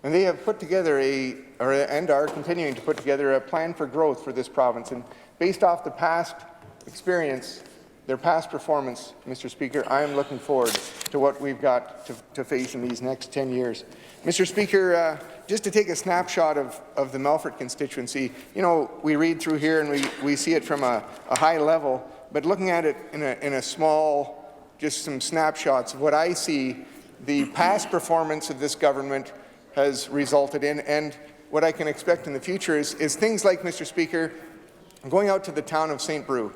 And they have put together and are continuing to put together a plan for growth for this province. And based off the past experience, their past performance, Mr. Speaker, I am looking forward to what we've got to face in these next 10 years. Mr. Speaker, just to take a snapshot of the Melfort constituency, you know, we read through here and we see it from a high level, but looking at it in a small, just some snapshots of what I see the past performance of this government has resulted in, and what I can expect in the future is things like, Mr. Speaker, going out to the town of St. Brew.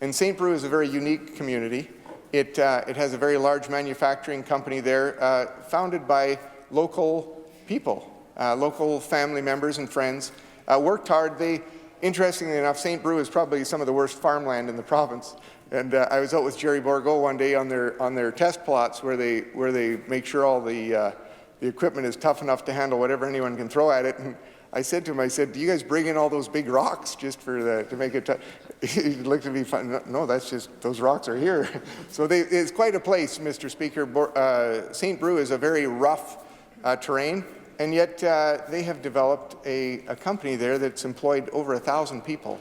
And St. Brew is a very unique community. It has a very large manufacturing company there, founded by local people, local family members and friends, worked hard. Interestingly enough, St. Brew is probably some of the worst farmland in the province. And I was out with Jerry Borgo one day on their test plots where they make sure all the equipment is tough enough to handle whatever anyone can throw at it. And I said to him, do you guys bring in all those big rocks just to make it tough? He looked at me funny. No, that's just, those rocks are here. So it's quite a place, Mr. Speaker. St. Brew is a very rough terrain, and yet they have developed a company there that's employed over 1,000 people.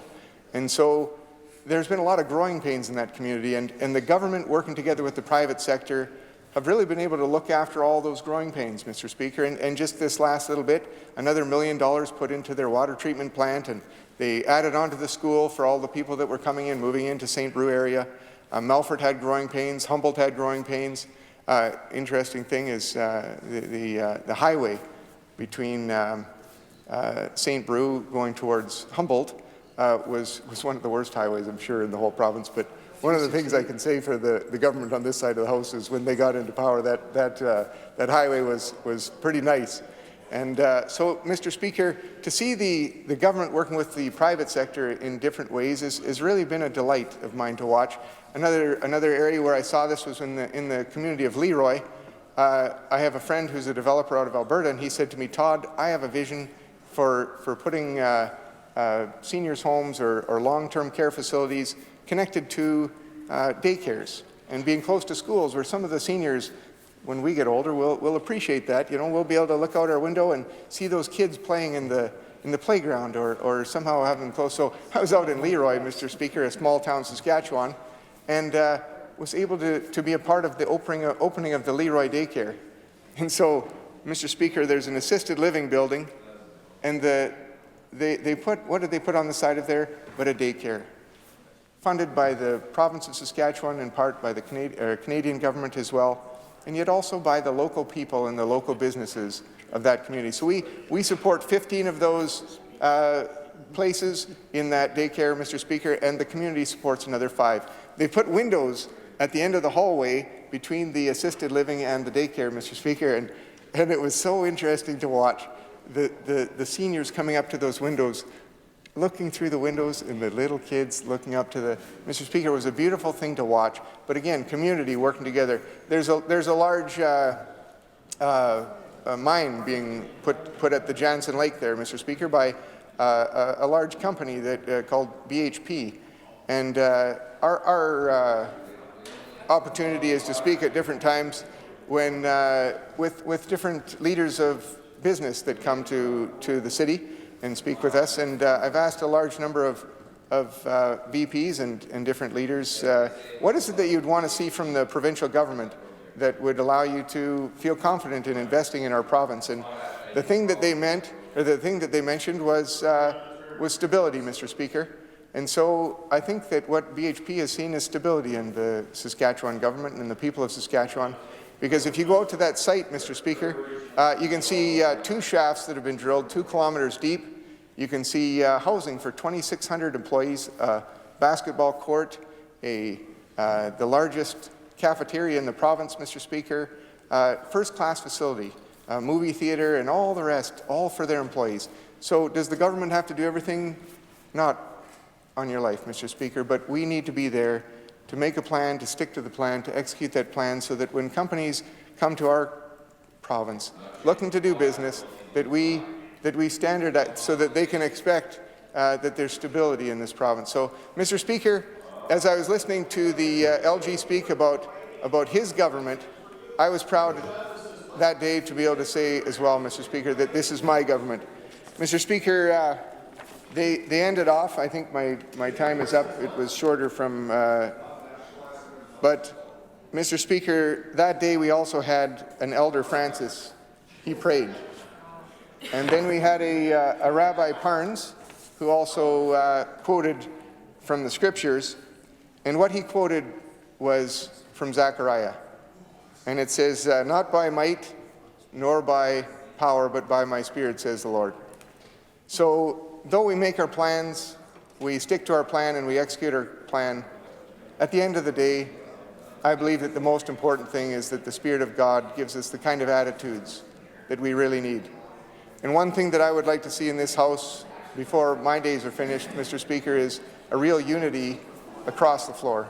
And so there's been a lot of growing pains in that community, and the government working together with the private sector have really been able to look after all those growing pains, Mr. Speaker. And just this last little bit, another $1 million put into their water treatment plant, and they added on to the school for all the people that were coming in, moving into St. Brew area. Melfort had growing pains, Humboldt had growing pains. Interesting thing is the highway between St. Brew going towards Humboldt was one of the worst highways, I'm sure, in the whole province. But one of the things I can say for the government on this side of the House is when they got into power, that highway was pretty nice. And so, Mr. Speaker, to see the government working with the private sector in different ways has really been a delight of mine to watch. Another area where I saw this was in the community of Leroy. I have a friend who's a developer out of Alberta, and he said to me, Todd, I have a vision for putting seniors' homes or long-term care facilities connected to daycares and being close to schools where some of the seniors, when we get older, will appreciate that. You know, we'll be able to look out our window and see those kids playing in the playground or somehow have them close. So I was out in Leroy, Mr. Speaker, a small town, Saskatchewan, and was able to be a part of the opening of the Leroy daycare. And so, Mr. Speaker, there's an assisted living building, and they put, what did they put on the side of there but a daycare? Funded by the province of Saskatchewan, in part by the Canadian government as well, and yet also by the local people and the local businesses of that community. So we support 15 of those places in that daycare, Mr. Speaker, and the community supports another 5. They put windows at the end of the hallway between the assisted living and the daycare, Mr. Speaker, and it was so interesting to watch the seniors coming up to those windows looking through the windows and the little kids looking up to the, Mr. Speaker, it was a beautiful thing to watch. But again, community working together. There's a large mine being put at the Jansen Lake there, Mr. Speaker, by a large company that called BHP. And our opportunity is to speak at different times when with different leaders of business that come to the city and speak with us. And I've asked a large number of VPs and different leaders, what is it that you'd want to see from the provincial government that would allow you to feel confident in investing in our province? And the thing that they meant, or the thing that they mentioned was stability, Mr. Speaker. And so I think that what BHP has seen is stability in the Saskatchewan government and the people of Saskatchewan. Because if you go out to that site, Mr. Speaker, you can see 2 shafts that have been drilled 2 kilometers deep. You can see housing for 2,600 employees, a basketball court, the largest cafeteria in the province, Mr. Speaker, first-class facility, movie theatre, and all the rest, all for their employees. So does the government have to do everything? Not on your life, Mr. Speaker, but we need to be there to make a plan, to stick to the plan, to execute that plan so that when companies come to our province looking to do business, that we standardize so that they can expect that there's stability in this province. So, Mr. Speaker, as I was listening to the LG speak about his government, I was proud that day to be able to say as well, Mr. Speaker, that this is my government. Mr. Speaker, they ended off, I think my time is up, it was shorter from, but Mr. Speaker, that day we also had an Elder Francis. He prayed. And then we had a Rabbi Parnes who also quoted from the scriptures, and what he quoted was from Zechariah. And it says, not by might nor by power, but by my spirit, says the Lord. So though we make our plans, we stick to our plan and we execute our plan, at the end of the day, I believe that the most important thing is that the Spirit of God gives us the kind of attitudes that we really need. And one thing that I would like to see in this House before my days are finished, Mr. Speaker, is a real unity across the floor.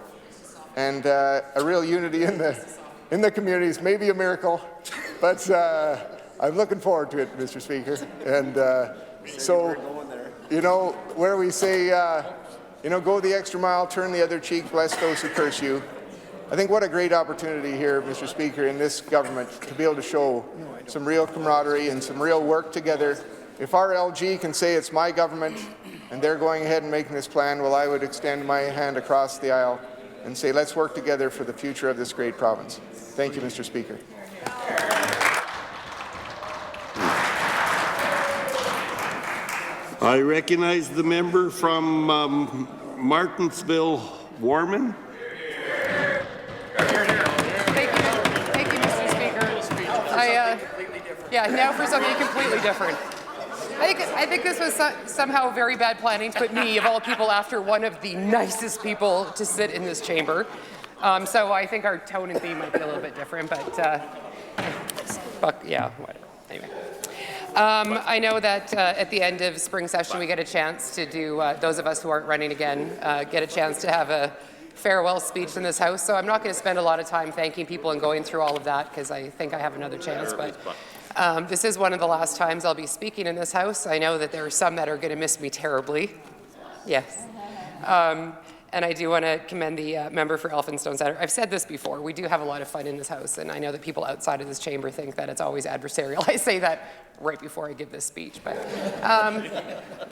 And a real unity in the communities, maybe a miracle, but I'm looking forward to it, Mr. Speaker. And so, you know, where we say, you know, go the extra mile, turn the other cheek, bless those who curse you. I think what a great opportunity here, Mr. Speaker, in this government to be able to show some real camaraderie and some real work together. If our LG can say it's my government and they're going ahead and making this plan, well, I would extend my hand across the aisle and say let's work together for the future of this great province. Thank you, Mr. Speaker. I recognize the member from Martinsville, Warman. Thank you, Mr. Speaker. Yeah, now for something completely different. I think this was somehow very bad planning to put me, of all people, after one of the nicest people to sit in this chamber. So I think our tone and theme might be a little bit different, but yeah, whatever. Anyway. I know that at the end of spring session we get a chance to do, those of us who aren't running again, get a chance to have a farewell speech in this House. So I'm not going to spend a lot of time thanking people and going through all of that because I think I have another chance. But this is one of the last times I'll be speaking in this House. I know that there are some that are going to miss me terribly. Yes. And I do want to commend the member for Elphinstone Centre. I've said this before, we do have a lot of fun in this House, and I know that people outside of this chamber think that it's always adversarial. I say that right before I give this speech, but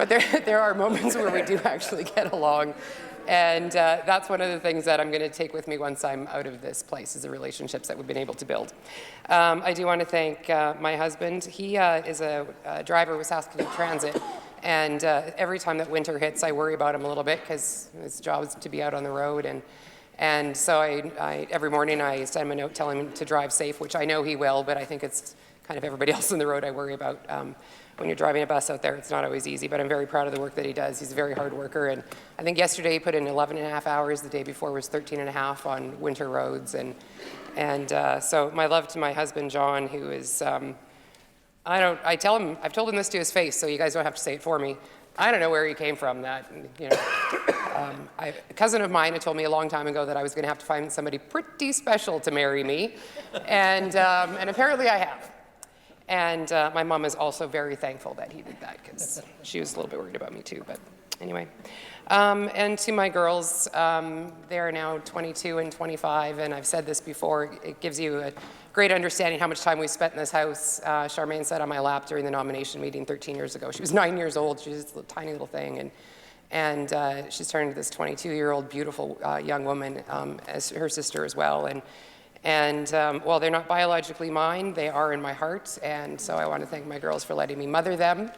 there are moments where we do actually get along, and that's one of the things that I'm going to take with me once I'm out of this place, is the relationships that we've been able to build. I do want to thank my husband. He is a driver with Saskatoon Transit. And every time that winter hits, I worry about him a little bit because his job is to be out on the road. And so I every morning I send him a note telling him to drive safe, which I know he will, but I think it's kind of everybody else on the road I worry about. When you're driving a bus out there, it's not always easy, but I'm very proud of the work that he does. He's a very hard worker. And I think yesterday he put in 11 and a half hours. The day before was 13 and a half on winter roads. And so my love to my husband, John, who is... I've told him this to his face, so you guys don't have to say it for me, I don't know where he came from. That, you know, a cousin of mine had told me a long time ago that I was going to have to find somebody pretty special to marry me, and apparently I have. And my mom is also very thankful that he did that because she was a little bit worried about me too. But anyway, and to my girls, they are now 22 and 25, and I've said this before. It gives you a great understanding how much time we spent in this house. Charmaine sat on my lap during the nomination meeting 13 years ago. She was 9 years old. She was a tiny little thing, and she's turned into this 22-year-old beautiful young woman, as her sister as well. And while they're not biologically mine, they are in my heart, and so I want to thank my girls for letting me mother them.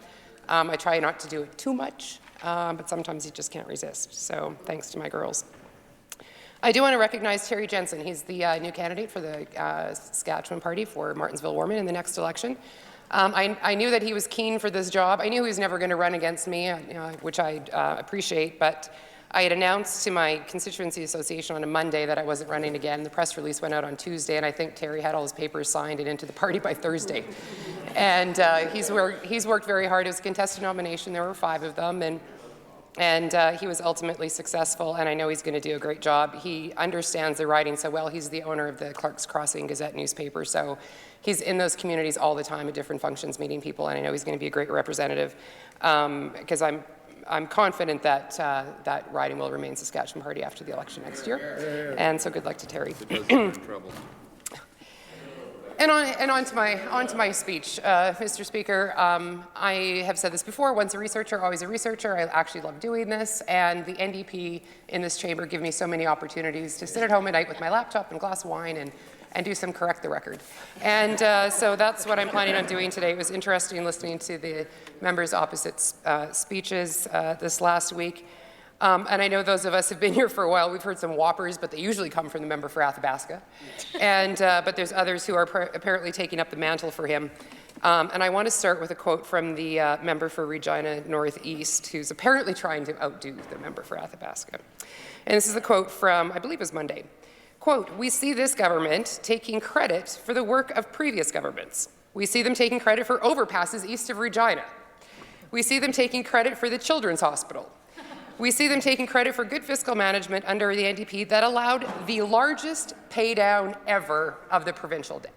I try not to do it too much, but sometimes you just can't resist. So thanks to my girls. I do want to recognize Terry Jensen. He's the new candidate for the Saskatchewan Party for Martinsville-Warman in the next election. I knew that he was keen for this job. I knew he was never going to run against me, which I appreciate, but I had announced to my constituency association on a Monday that I wasn't running again. The press release went out on Tuesday, and I think Terry had all his papers signed and into the party by Thursday. And he's worked very hard. It was a contested nomination. There were 5 of them, and he was ultimately successful, and I know he's going to do a great job. He understands the riding so well. He's the owner of the Clark's Crossing Gazette newspaper, so he's in those communities all the time at different functions meeting people, and I know he's going to be a great representative because I'm confident that that riding will remain Saskatchewan Party after the election next year. And so good luck to Terry. And on to my speech, Mr. Speaker. I have said this before, once a researcher, always a researcher. I actually love doing this, and the NDP in this chamber give me so many opportunities to sit at home at night with my laptop and a glass of wine and do some correct the record. And so that's what I'm planning on doing today. It was interesting listening to the members' opposite speeches this last week. And I know those of us who have been here for a while, we've heard some whoppers, but they usually come from the member for Athabasca. And, but there's others who are apparently taking up the mantle for him. And I want to start with a quote from the member for Regina Northeast, who's apparently trying to outdo the member for Athabasca. And this is a quote from, I believe it was Monday. Quote, "We see this government taking credit for the work of previous governments. We see them taking credit for overpasses east of Regina. We see them taking credit for the Children's Hospital. We see them taking credit for good fiscal management under the NDP that allowed the largest pay down ever of the provincial debt."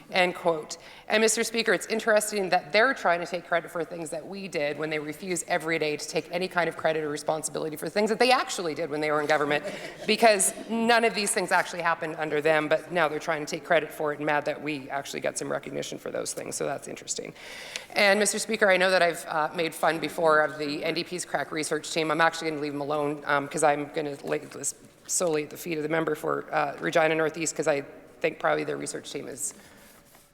End quote. And Mr. Speaker, it's interesting that they're trying to take credit for things that we did when they refuse every day to take any kind of credit or responsibility for things that they actually did when they were in government, because none of these things actually happened under them, but now they're trying to take credit for it and mad that we actually got some recognition for those things, so that's interesting. And Mr. Speaker, I know that I've made fun before of the NDP's crack research team. I'm actually going to leave them alone because I'm going to lay this solely at the feet of the member for Regina Northeast, because I think probably their research team is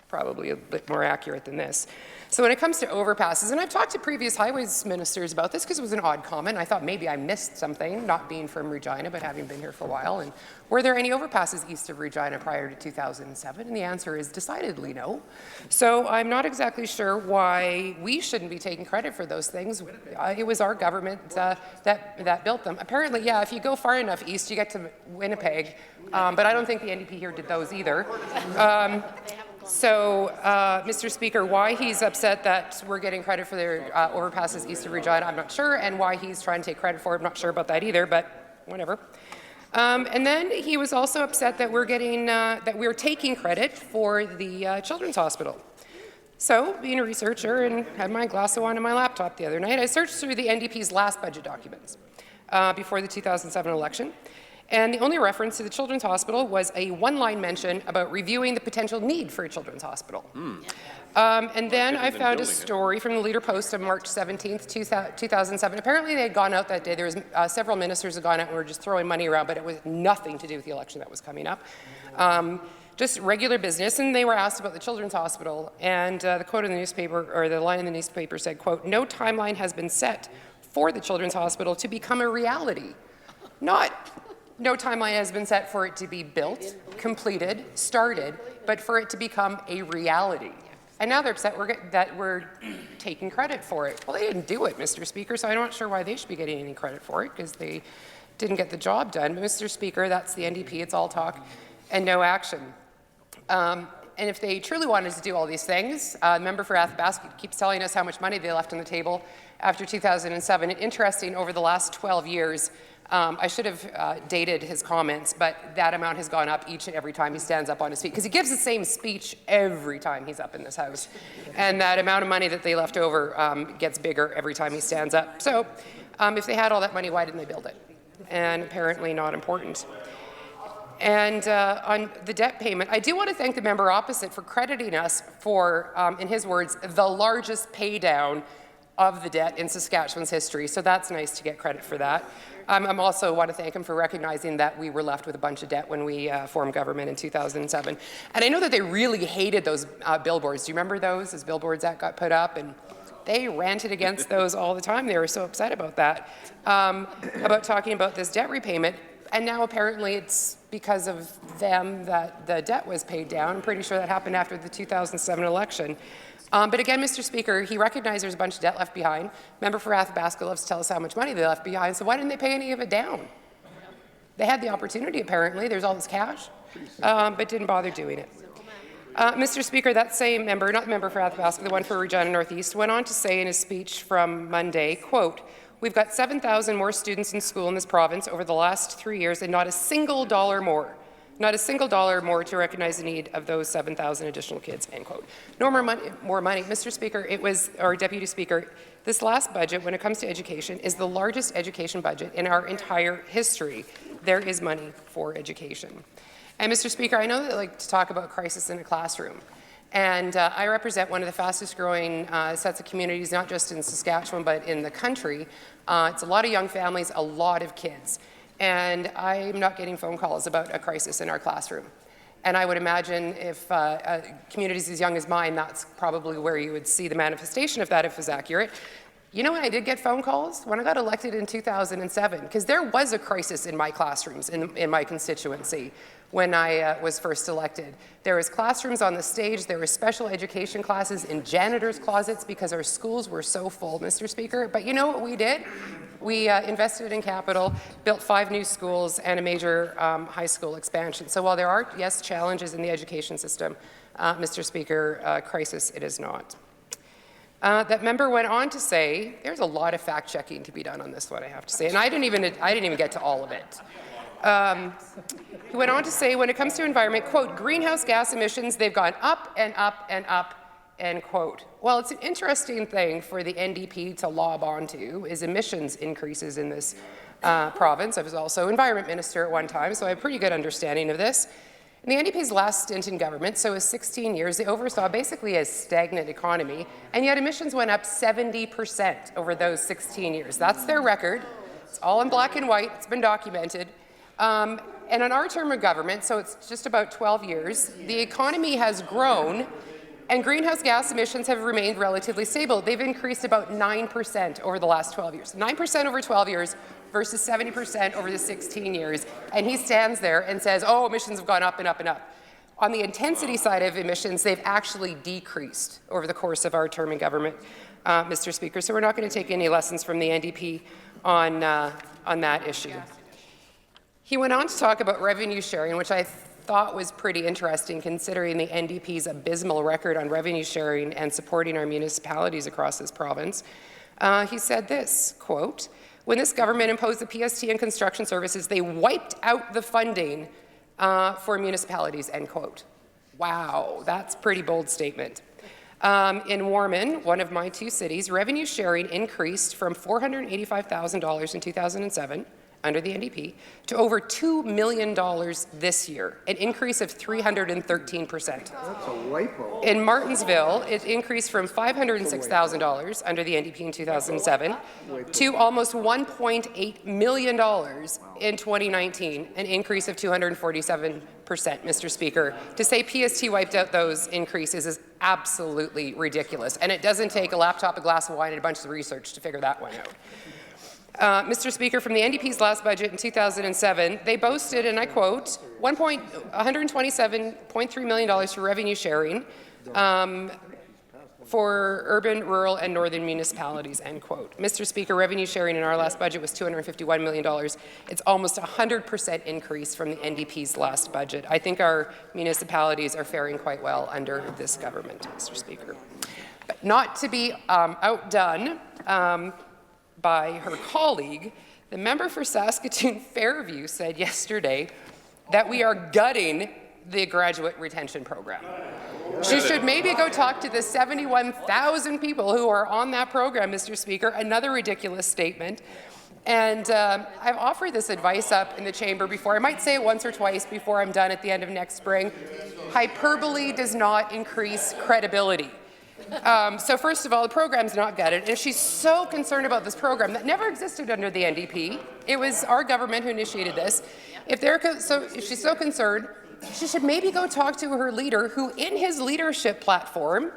probably a bit more accurate than this. So when it comes to overpasses, and I've talked to previous highways ministers about this because it was an odd comment. I thought maybe I missed something, not being from Regina, but having been here for a while. And were there any overpasses east of Regina prior to 2007? And the answer is decidedly no. So I'm not exactly sure why we shouldn't be taking credit for those things. It was our government that built them. Apparently, yeah, if you go far enough east, you get to Winnipeg. But I don't think the NDP here did those either. So, Mr. Speaker, why he's upset that we're getting credit for their overpasses east of Regina, I'm not sure, and why he's trying to take credit for it, I'm not sure about that either, but whatever. And then he was also upset that we're getting, that we're taking credit for the Children's Hospital. So, being a researcher and had my glass of wine on my laptop the other night, I searched through the NDP's last budget documents before the 2007 election. And the only reference to the Children's Hospital was a one-line mention about reviewing the potential need for a Children's Hospital. And then I found a story from the Leader Post of March 17th, 2007. Apparently they had gone out that day. There was several ministers had gone out and were just throwing money around, but it was nothing to do with the election that was coming up. Just regular business, and they were asked about the Children's Hospital. And the quote in the newspaper, or the line in the newspaper said, quote, "No timeline has been set for the Children's Hospital to become a reality." No timeline has been set for it to be built, completed, started, but for it to become a reality. And now they're upset that we're taking credit for it. Well, they didn't do it, Mr. Speaker, so I'm not sure why they should be getting any credit for it, because they didn't get the job done. But Mr. Speaker, that's the NDP. It's all talk and no action. And if they truly wanted to do all these things, the member for Athabasca keeps telling us how much money they left on the table after 2007. And interesting, over the last 12 years, I should have dated his comments, but that amount has gone up each and every time he stands up on his feet, because he gives the same speech every time he's up in this House. And that amount of money that they left over gets bigger every time he stands up. So if they had all that money, why didn't they build it? And apparently not important. And on the debt payment, I do want to thank the member opposite for crediting us for, in his words, the largest pay down of the debt in Saskatchewan's history. So that's nice to get credit for that. I also want to thank him for recognizing that we were left with a bunch of debt when we formed government in 2007. And I know that they really hated those billboards. Do you remember those billboards that got put up? And they ranted against those all the time. They were so upset about that, about talking about this debt repayment. And now apparently it's because of them that the debt was paid down. I'm pretty sure that happened after the 2007 election. But again, Mr. Speaker, he recognized there's a bunch of debt left behind. Member for Athabasca loves to tell us how much money they left behind, so why didn't they pay any of it down? They had the opportunity, apparently. There's all this cash, but didn't bother doing it. Mr. Speaker, that same member, not the member for Athabasca, the one for Regina Northeast, went on to say in his speech from Monday, quote, "We've got 7,000 more students in school in this province over the last 3 years and not a single dollar more. Not a single dollar more to recognize the need of those 7,000 additional kids," end quote. No more money. Mr. Speaker, or Deputy Speaker, this last budget, when it comes to education, is the largest education budget in our entire history. There is money for education. And Mr. Speaker, I know that I like to talk about crisis in a classroom. And I represent one of the fastest growing sets of communities, not just in Saskatchewan, but in the country. It's a lot of young families, a lot of kids. And I'm not getting phone calls about a crisis in our classroom. And I would imagine if communities as young as mine, that's probably where you would see the manifestation of that if it was accurate. You know when I did get phone calls? When I got elected in 2007, because there was a crisis in my classrooms in my constituency when I was first elected. There was classrooms on the stage, there were special education classes in janitors' closets because our schools were so full, Mr. Speaker. But you know what we did? We invested in capital, built 5 new schools and a major high school expansion. So while there are, yes, challenges in the education system, Mr. Speaker, crisis it is not. That member went on to say, there's a lot of fact-checking to be done on this one, I have to say, and I didn't even get to all of it. He went on to say, when it comes to environment, quote, "greenhouse gas emissions, they've gone up and up and up," end quote. Well, it's an interesting thing for the NDP to lob onto is emissions increases in this province. I was also environment minister at one time, so I have a pretty good understanding of this. In the NDP's last stint in government, so it was 16 years, they oversaw basically a stagnant economy, and yet emissions went up 70% over those 16 years. That's their record. It's all in black and white. It's been documented. And on our term of government, so it's just about 12 years, the economy has grown and greenhouse gas emissions have remained relatively stable. They've increased about 9% over the last 12 years. 9% over 12 years versus 70% over the 16 years. And he stands there and says, oh, emissions have gone up and up and up. On the intensity side of emissions, they've actually decreased over the course of our term in government, Mr. Speaker. So we're not going to take any lessons from the NDP on that issue. He went on to talk about revenue sharing, which I thought was pretty interesting considering the NDP's abysmal record on revenue sharing and supporting our municipalities across this province. He said this, quote, "When this government imposed the PST and construction services, they wiped out the funding for municipalities," end quote. Wow, that's a pretty bold statement. In Warman, one of my 2 cities, revenue sharing increased from $485,000 in 2007 under the NDP to over $2 million this year, an increase of 313%. That's a wipeout. In Martinsville, it increased from $506,000 under the NDP in 2007 to almost $1.8 million in 2019, an increase of 247%, Mr. Speaker. To say PST wiped out those increases is absolutely ridiculous, and it doesn't take a laptop, a glass of wine, and a bunch of research to figure that one out. Mr. Speaker, from the NDP's last budget in 2007, they boasted, and I quote, $127.3 million for revenue sharing, for urban, rural, and northern municipalities, end quote. Mr. Speaker, revenue sharing in our last budget was $251 million. It's almost a 100% increase from the NDP's last budget. I think our municipalities are faring quite well under this government, Mr. Speaker. But not to be outdone by her colleague, the member for Saskatoon Fairview said yesterday that we are gutting the graduate retention program. She should maybe go talk to the 71,000 people who are on that program, Mr. Speaker. Another ridiculous statement. And I've offered this advice up in the chamber before. I might say it once or twice before I'm done at the end of next spring. Hyperbole does not increase credibility. So first of all, the program's not gutted. And if she's so concerned about this program that never existed under the NDP, it was our government who initiated this. If she's so concerned, she should maybe go talk to her leader, who in his leadership platform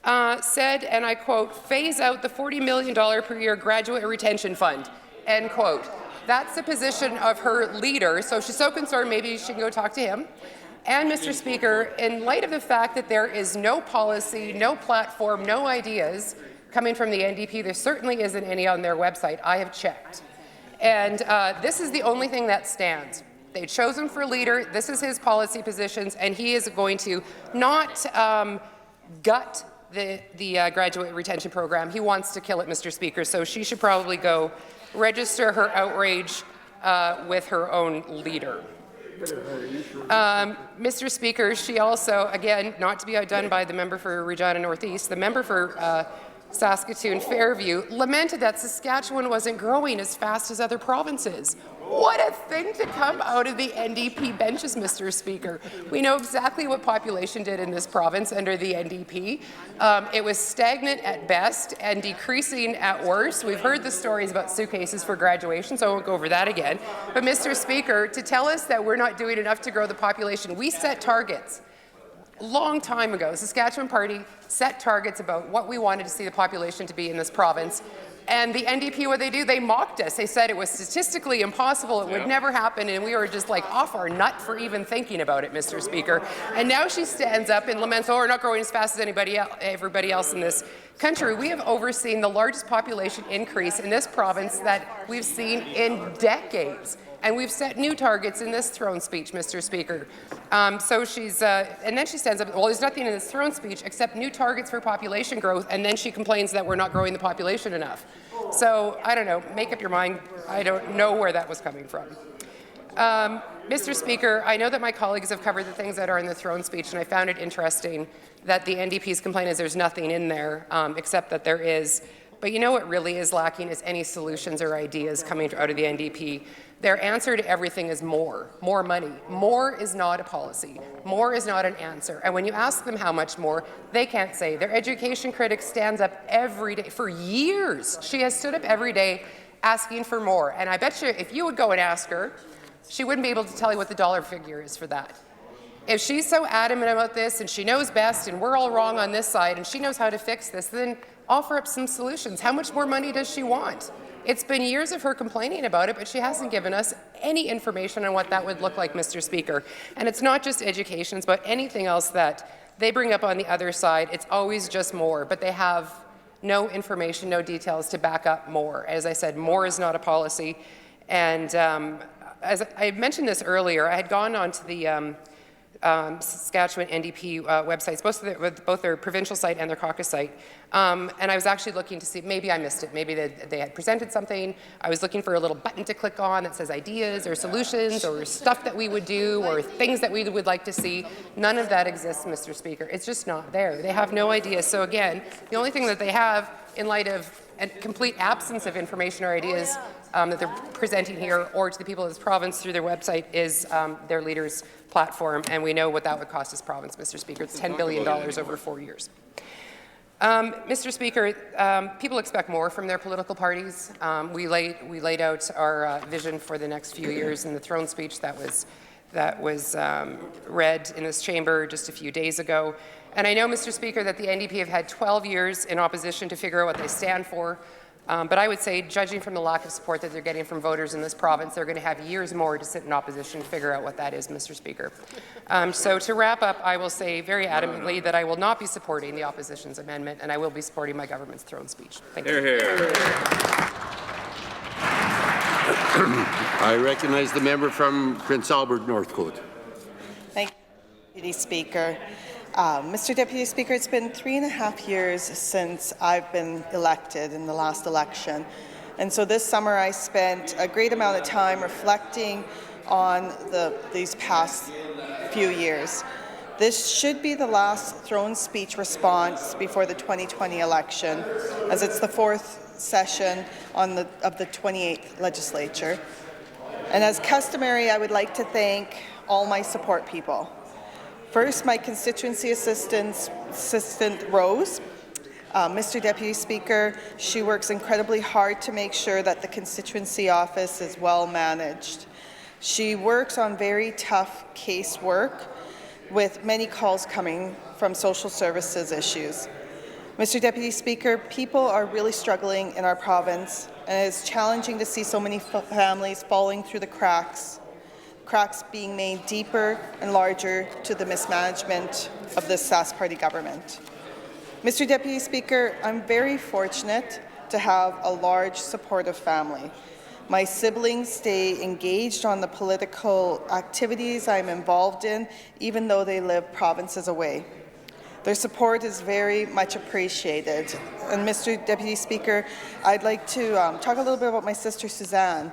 said, and I quote, phase out the $40 million per year graduate retention fund, end quote. That's the position of her leader. So if she's so concerned, maybe she can go talk to him. And Mr. Speaker, in light of the fact that there is no policy, no platform, no ideas coming from the NDP, there certainly isn't any on their website. I have checked. And this is the only thing that stands. They chose him for leader. This is his policy positions, and he is going to not gut the graduate retention program. He wants to kill it, Mr. Speaker, so she should probably go register her outrage with her own leader. Mr. Speaker, she also, again, not to be outdone by the member for Regina Northeast, the member for Saskatoon Fairview lamented that Saskatchewan wasn't growing as fast as other provinces. What a thing to come out of the NDP benches, Mr. Speaker. We know exactly what population did in this province under the NDP. It was stagnant at best and decreasing at worst. We've heard the stories about suitcases for graduation, so I won't go over that again. But Mr. Speaker, to tell us that we're not doing enough to grow the population, we set targets. Long time ago, the Saskatchewan Party set targets about what we wanted to see the population to be in this province. And the NDP, what they do, they mocked us. They said it was statistically impossible, it would never happen, and we were just like off our nut for even thinking about it, Mr. Speaker. And now she stands up and laments, oh, we're not growing as fast as everybody else in this country. We have overseen the largest population increase in this province that we've seen in decades. And we've set new targets in this throne speech, Mr. Speaker. So she's, and then she stands up, well, there's nothing in this throne speech except new targets for population growth, and then she complains that we're not growing the population enough. So, I don't know, make up your mind. I don't know where that was coming from. Mr. Speaker, I know that my colleagues have covered the things that are in the throne speech, and I found it interesting that the NDP's complaint is there's nothing in there, except that there is. But you know what really is lacking is any solutions or ideas coming out of the NDP. Their answer to everything is more money. More is not a policy. More is not an answer. And when you ask them how much more, they can't say. Their education critic stands up every day. For years, she has stood up every day asking for more. And I bet you if you would go and ask her, she wouldn't be able to tell you what the dollar figure is for that. If she's so adamant about this and she knows best and we're all wrong on this side and she knows how to fix this, then offer up some solutions. How much more money does she want? It's been years of her complaining about it, but she hasn't given us any information on what that would look like, Mr. Speaker. And it's not just education, it's about anything else that they bring up on the other side. It's always just more, but they have no information, no details to back up more. As I said, more is not a policy. And as I mentioned this earlier, I had gone on to the Saskatchewan NDP websites, both their provincial site and their caucus site. And I was actually looking to see, maybe I missed it, maybe they had presented something. I was looking for a little button to click on that says ideas or solutions or stuff that we would do or things that we would like to see. None of that exists, Mr. Speaker. It's just not there. They have no idea. So again, the only thing that they have in light of a complete absence of information or ideas that they're presenting here or to the people of this province through their website is their leader's platform, and we know what that would cost this province, Mr. Speaker. It's $10 billion over 4 years. Mr. Speaker, people expect more from their political parties. We laid out our vision for the next few years in the throne speech that was read in this chamber just a few days ago. And I know, Mr. Speaker, that the NDP have had 12 years in opposition to figure out what they stand for. But I would say, judging from the lack of support that they're getting from voters in this province, they're going to have years more to sit in opposition to figure out what that is, Mr. Speaker. So to wrap up, I will say very adamantly that I will not be supporting the opposition's amendment, and I will be supporting my government's throne speech. Thank you. I recognize the member from Prince Albert, Northcote. Thank you, Deputy Speaker. Mr. Deputy Speaker, it's been 3.5 years since I've been elected in the last election. And so this summer I spent a great amount of time reflecting on these past few years. This should be the last throne speech response before the 2020 election, as it's the 4th session of the 28th legislature. And as customary, I would like to thank all my support people. First, my constituency assistant Rose. Mr. Deputy Speaker, she works incredibly hard to make sure that the constituency office is well managed. She works on very tough casework with many calls coming from social services issues. Mr. Deputy Speaker, people are really struggling in our province, and it is challenging to see so many families falling through the cracks being made deeper and larger to the mismanagement of the Sask Party government. Mr. Deputy Speaker, I'm very fortunate to have a large supportive family. My siblings stay engaged on the political activities I'm involved in, even though they live provinces away. Their support is very much appreciated. And Mr. Deputy Speaker, I'd like to talk a little bit about my sister Suzanne.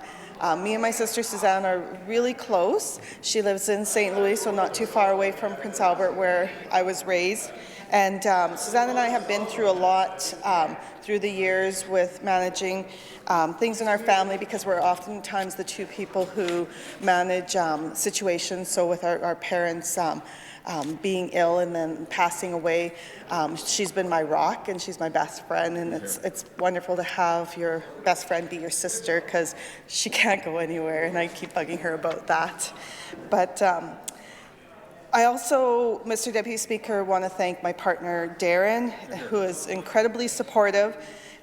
Me and my sister Suzanne are really close. She lives in St. Louis, so not too far away from Prince Albert, where I was raised. And Suzanne and I have been through a lot through the years with managing things in our family, because we're oftentimes the two people who manage situations. So with our parents being ill and then passing away, she's been my rock and she's my best friend, and it's wonderful to have your best friend be your sister, because she can't go anywhere, and I keep bugging her about that. But I also, Mr. Deputy Speaker, want to thank my partner Darren, who is incredibly supportive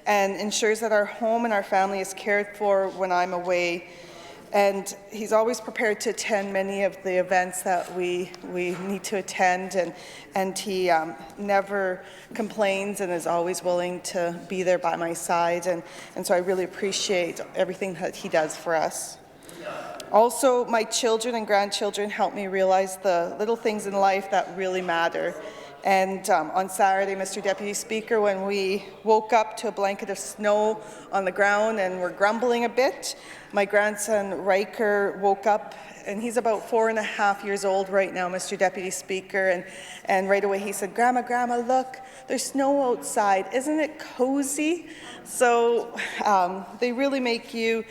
and ensures that our home and our family is cared for when I'm away. And he's always prepared to attend many of the events that we need to attend, and he never complains and is always willing to be there by my side. And so I really appreciate everything that he does for us. Also, my children and grandchildren help me realize the little things in life that really matter. And on Saturday, Mr. Deputy Speaker, when we woke up to a blanket of snow on the ground and were grumbling a bit, my grandson Riker woke up, and he's about 4.5 years old right now, Mr. Deputy Speaker, and right away he said, Grandma, look, there's snow outside. Isn't it cozy? So they really make you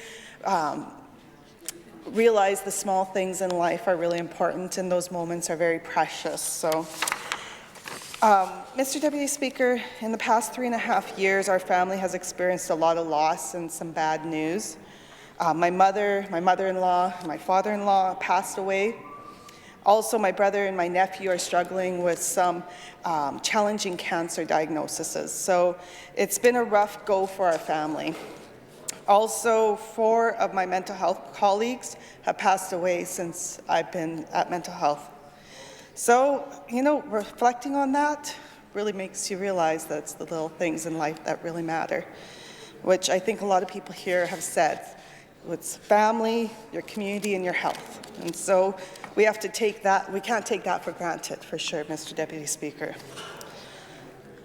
realize the small things in life are really important, and those moments are very precious. So. Mr. Deputy Speaker, in the past 3.5 years, our family has experienced a lot of loss and some bad news. My mother-in-law, my father-in-law passed away. Also, my brother and my nephew are struggling with some challenging cancer diagnoses. So it's been a rough go for our family. Also, 4 of my mental health colleagues have passed away since I've been at mental health. So, reflecting on that really makes you realize that it's the little things in life that really matter, which I think a lot of people here have said. It's family, your community, and your health. And so we have to take that, we can't take that for granted, for sure, Mr. Deputy Speaker.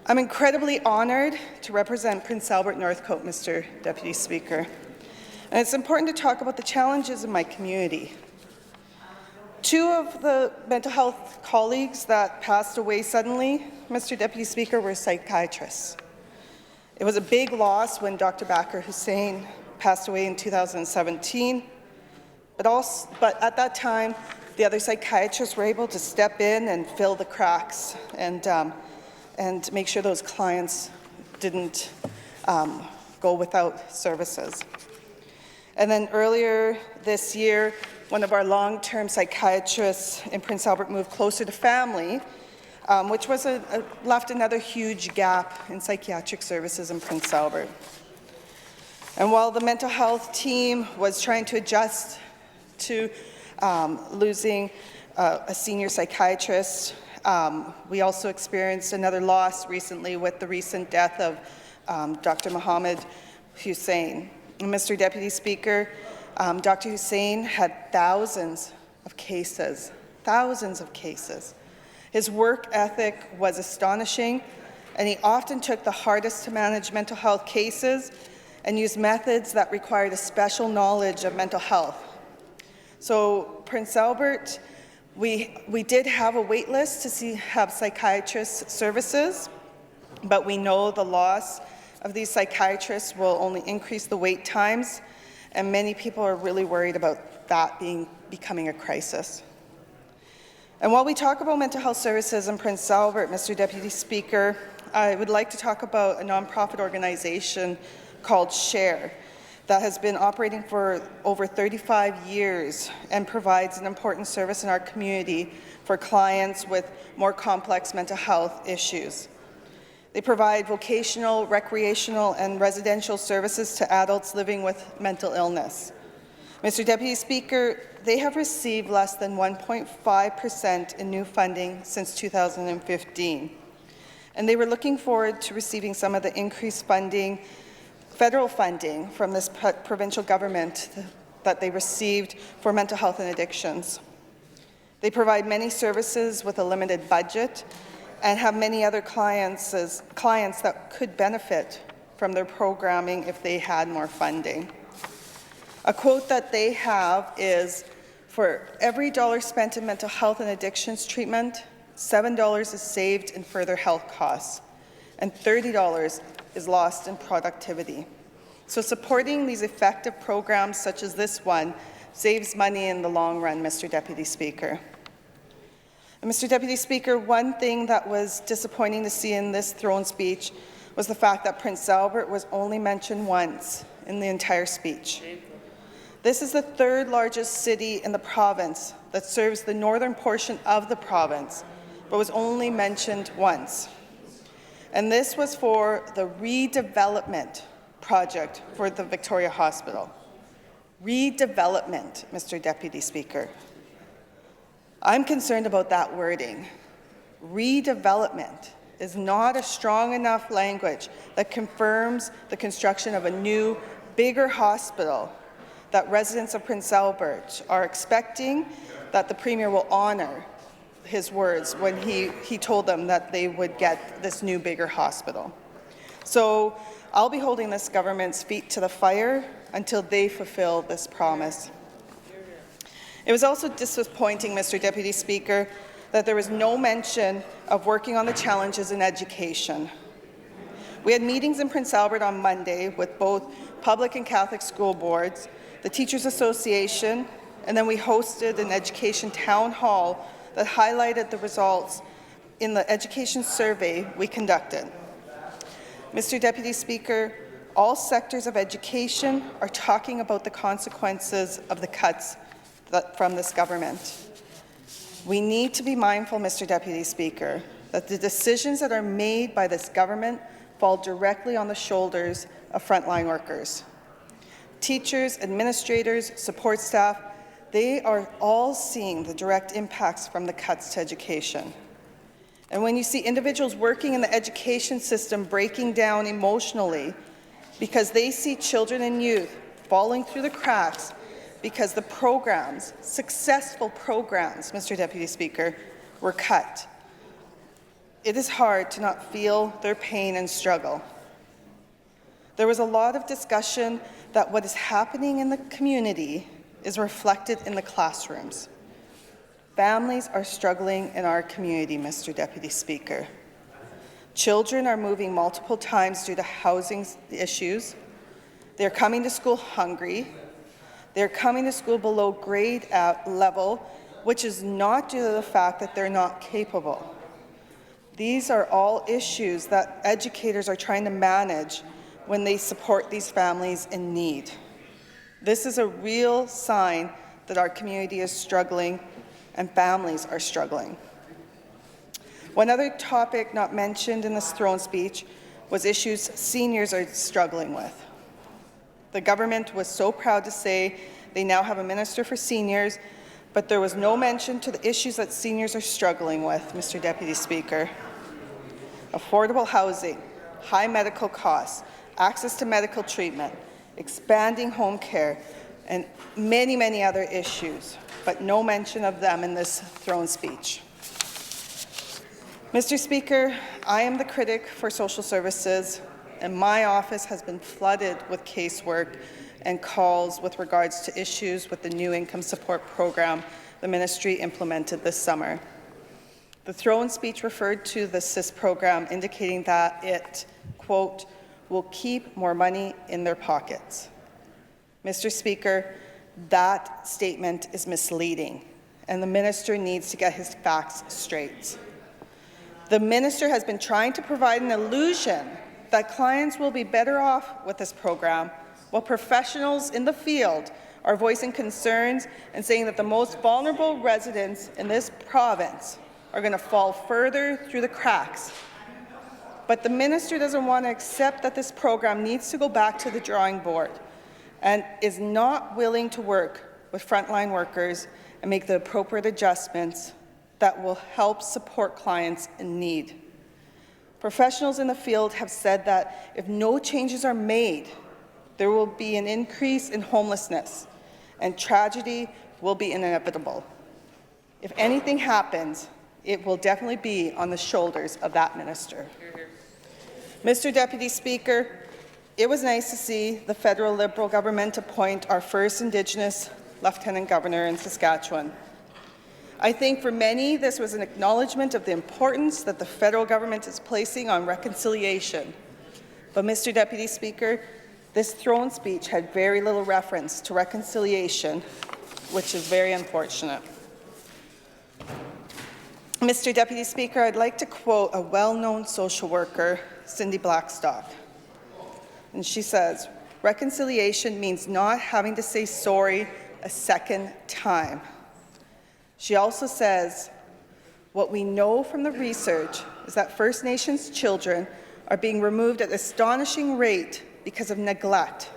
I'm incredibly honored to represent Prince Albert Northcote, Mr. Deputy Speaker. And it's important to talk about the challenges in my community. 2 of the mental health colleagues that passed away suddenly, Mr. Deputy Speaker, were psychiatrists. It was a big loss when Dr. Bakr Hussein passed away in 2017, but at that time, the other psychiatrists were able to step in and fill the cracks and make sure those clients didn't go without services. And then earlier this year, one of our long-term psychiatrists in Prince Albert moved closer to family, which was left another huge gap in psychiatric services in Prince Albert. And while the mental health team was trying to adjust to losing a senior psychiatrist, we also experienced another loss recently with the recent death of Dr. Mohammed Hussein. And Mr. Deputy Speaker, Dr. Hussein had thousands of cases. His work ethic was astonishing, and he often took the hardest to manage mental health cases and used methods that required a special knowledge of mental health. So Prince Albert, we did have a wait list to have psychiatrist services, but we know the loss of these psychiatrists will only increase the wait times, and many people are really worried about that becoming a crisis. And while we talk about mental health services in Prince Albert, Mr. Deputy Speaker, I would like to talk about a nonprofit organization called SHARE that has been operating for over 35 years and provides an important service in our community for clients with more complex mental health issues. They provide vocational, recreational, and residential services to adults living with mental illness. Mr. Deputy Speaker, they have received less than 1.5% in new funding since 2015, and they were looking forward to receiving some of the increased funding, federal funding from this provincial government that they received for mental health and addictions. They provide many services with a limited budget and have many other clients that could benefit from their programming if they had more funding. A quote that they have is, for every dollar spent in mental health and addictions treatment, $7 is saved in further health costs, and $30 is lost in productivity. So supporting these effective programs such as this one saves money in the long run, Mr. Deputy Speaker. And Mr. Deputy Speaker, one thing that was disappointing to see in this throne speech was the fact that Prince Albert was only mentioned once in the entire speech. This is the third largest city in the province that serves the northern portion of the province, but was only mentioned once. And this was for the redevelopment project for the Victoria Hospital. Redevelopment, Mr. Deputy Speaker. I'm concerned about that wording. Redevelopment is not a strong enough language that confirms the construction of a new, bigger hospital that residents of Prince Albert are expecting that the Premier will honour his words when he told them that they would get this new, bigger hospital. So I'll be holding this government's feet to the fire until they fulfill this promise. It was also disappointing, Mr. Deputy Speaker, that there was no mention of working on the challenges in education. We had meetings in Prince Albert on Monday with both public and Catholic school boards, the Teachers Association, and then we hosted an education town hall that highlighted the results in the education survey we conducted. Mr. Deputy Speaker, all sectors of education are talking about the consequences of the cuts from this government. We need to be mindful, Mr. Deputy Speaker, that the decisions that are made by this government fall directly on the shoulders of frontline workers. Teachers, administrators, support staff, they are all seeing the direct impacts from the cuts to education. And when you see individuals working in the education system breaking down emotionally because they see children and youth falling through the cracks because the programs, successful programs, Mr. Deputy Speaker, were cut, it is hard to not feel their pain and struggle. There was a lot of discussion that what is happening in the community is reflected in the classrooms. Families are struggling in our community, Mr. Deputy Speaker. Children are moving multiple times due to housing issues. They're coming to school hungry. They're coming to school below grade level, which is not due to the fact that they're not capable. These are all issues that educators are trying to manage when they support these families in need. This is a real sign that our community is struggling and families are struggling. One other topic not mentioned in this throne speech was issues seniors are struggling with. The government was so proud to say they now have a minister for seniors, but there was no mention to the issues that seniors are struggling with, Mr. Deputy Speaker. Affordable housing, high medical costs, access to medical treatment, expanding home care, and many, many other issues, but no mention of them in this throne speech. Mr. Speaker, I am the critic for social services, and my office has been flooded with casework and calls with regards to issues with the new income support program the ministry implemented this summer. The throne speech referred to the SIS program, indicating that it, quote, will keep more money in their pockets. Mr. Speaker, that statement is misleading, and the minister needs to get his facts straight. The minister has been trying to provide an illusion that clients will be better off with this program, while professionals in the field are voicing concerns and saying that the most vulnerable residents in this province are going to fall further through the cracks. But the minister doesn't want to accept that this program needs to go back to the drawing board and is not willing to work with frontline workers and make the appropriate adjustments that will help support clients in need. Professionals in the field have said that if no changes are made, there will be an increase in homelessness, and tragedy will be inevitable. If anything happens, it will definitely be on the shoulders of that minister. Mr. Deputy Speaker, it was nice to see the federal Liberal government appoint our first Indigenous Lieutenant Governor in Saskatchewan. I think for many, this was an acknowledgement of the importance that the federal government is placing on reconciliation. But, Mr. Deputy Speaker, this throne speech had very little reference to reconciliation, which is very unfortunate. Mr. Deputy Speaker, I'd like to quote a well-known social worker, Cindy Blackstock. And she says, "Reconciliation means not having to say sorry a second time." She also says, "What we know from the research is that First Nations children are being removed at an astonishing rate because of neglect."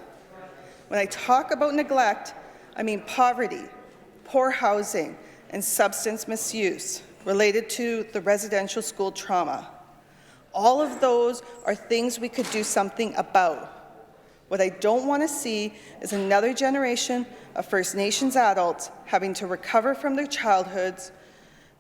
When I talk about neglect, I mean poverty, poor housing, and substance misuse related to the residential school trauma. All of those are things we could do something about. What I don't want to see is another generation of First Nations adults having to recover from their childhoods,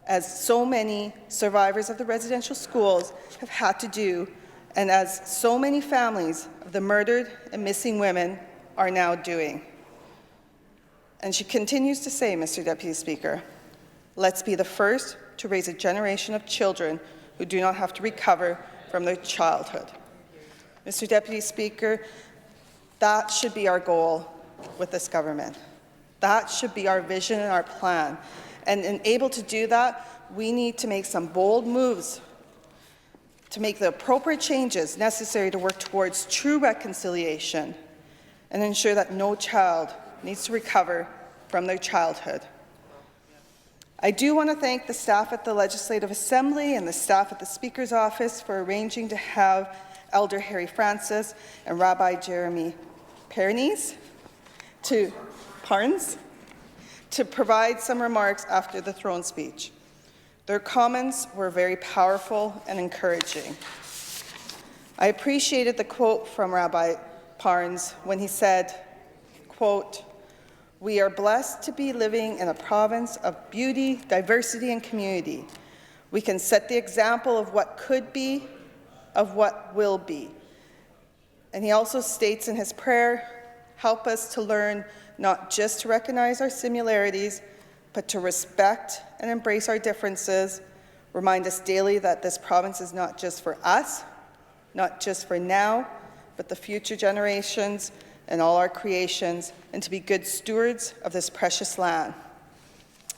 as so many survivors of the residential schools have had to do, and as so many families of the murdered and missing women are now doing. And she continues to say, Mr. Deputy Speaker, "Let's be the first to raise a generation of children who do not have to recover from their childhood." Mr. Deputy Speaker, that should be our goal with this government. That should be our vision and our plan. And able to do that, we need to make some bold moves to make the appropriate changes necessary to work towards true reconciliation and ensure that no child needs to recover from their childhood. I do want to thank the staff at the Legislative Assembly and the staff at the Speaker's office for arranging to have Elder Harry Francis and Rabbi Jeremy Parnes to provide some remarks after the throne speech. Their comments were very powerful and encouraging. I appreciated the quote from Rabbi Parnes when he said, quote, "We are blessed to be living in a province of beauty, diversity, and community. We can set the example of what could be, of what will be." And he also states in his prayer, "Help us to learn not just to recognize our similarities, but to respect and embrace our differences. Remind us daily that this province is not just for us, not just for now, but the future generations and all our creations, and to be good stewards of this precious land."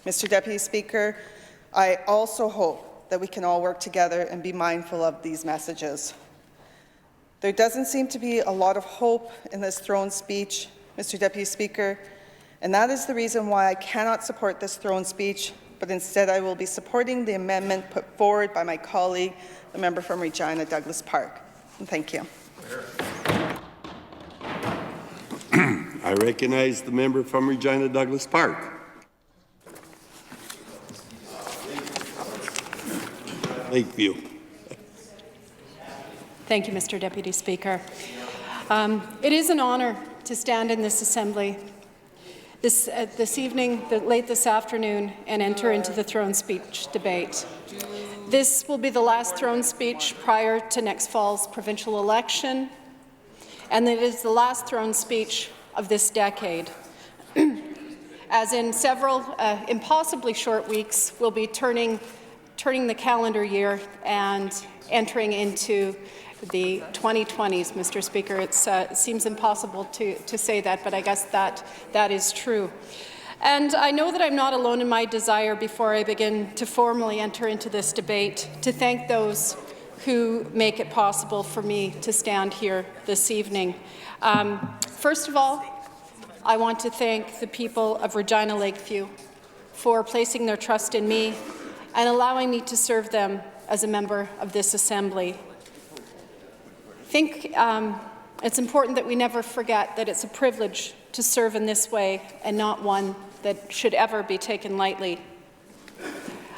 Mr. Deputy Speaker, I also hope that we can all work together and be mindful of these messages. There doesn't seem to be a lot of hope in this throne speech, Mr. Deputy Speaker, and that is the reason why I cannot support this throne speech, but instead I will be supporting the amendment put forward by my colleague, the member from Regina Douglas Park. And thank you. I recognize the member from Regina Douglas Park. Lakeview. Thank you, Mr. Deputy Speaker. It is an honour to stand in this Assembly this evening, late this afternoon, and enter into the throne speech debate. This will be the last throne speech prior to next fall's provincial election, and it is the last throne speech of this decade. As in several impossibly short weeks, we'll be turning the calendar year and entering into the 2020s, Mr. Speaker. It seems impossible to say that, but I guess that is true. And I know that I'm not alone in my desire, before I begin to formally enter into this debate, to thank those who make it possible for me to stand here this evening. First of all, I want to thank the people of Regina Lakeview for placing their trust in me and allowing me to serve them as a member of this Assembly. I think it's important that we never forget that it's a privilege to serve in this way and not one that should ever be taken lightly.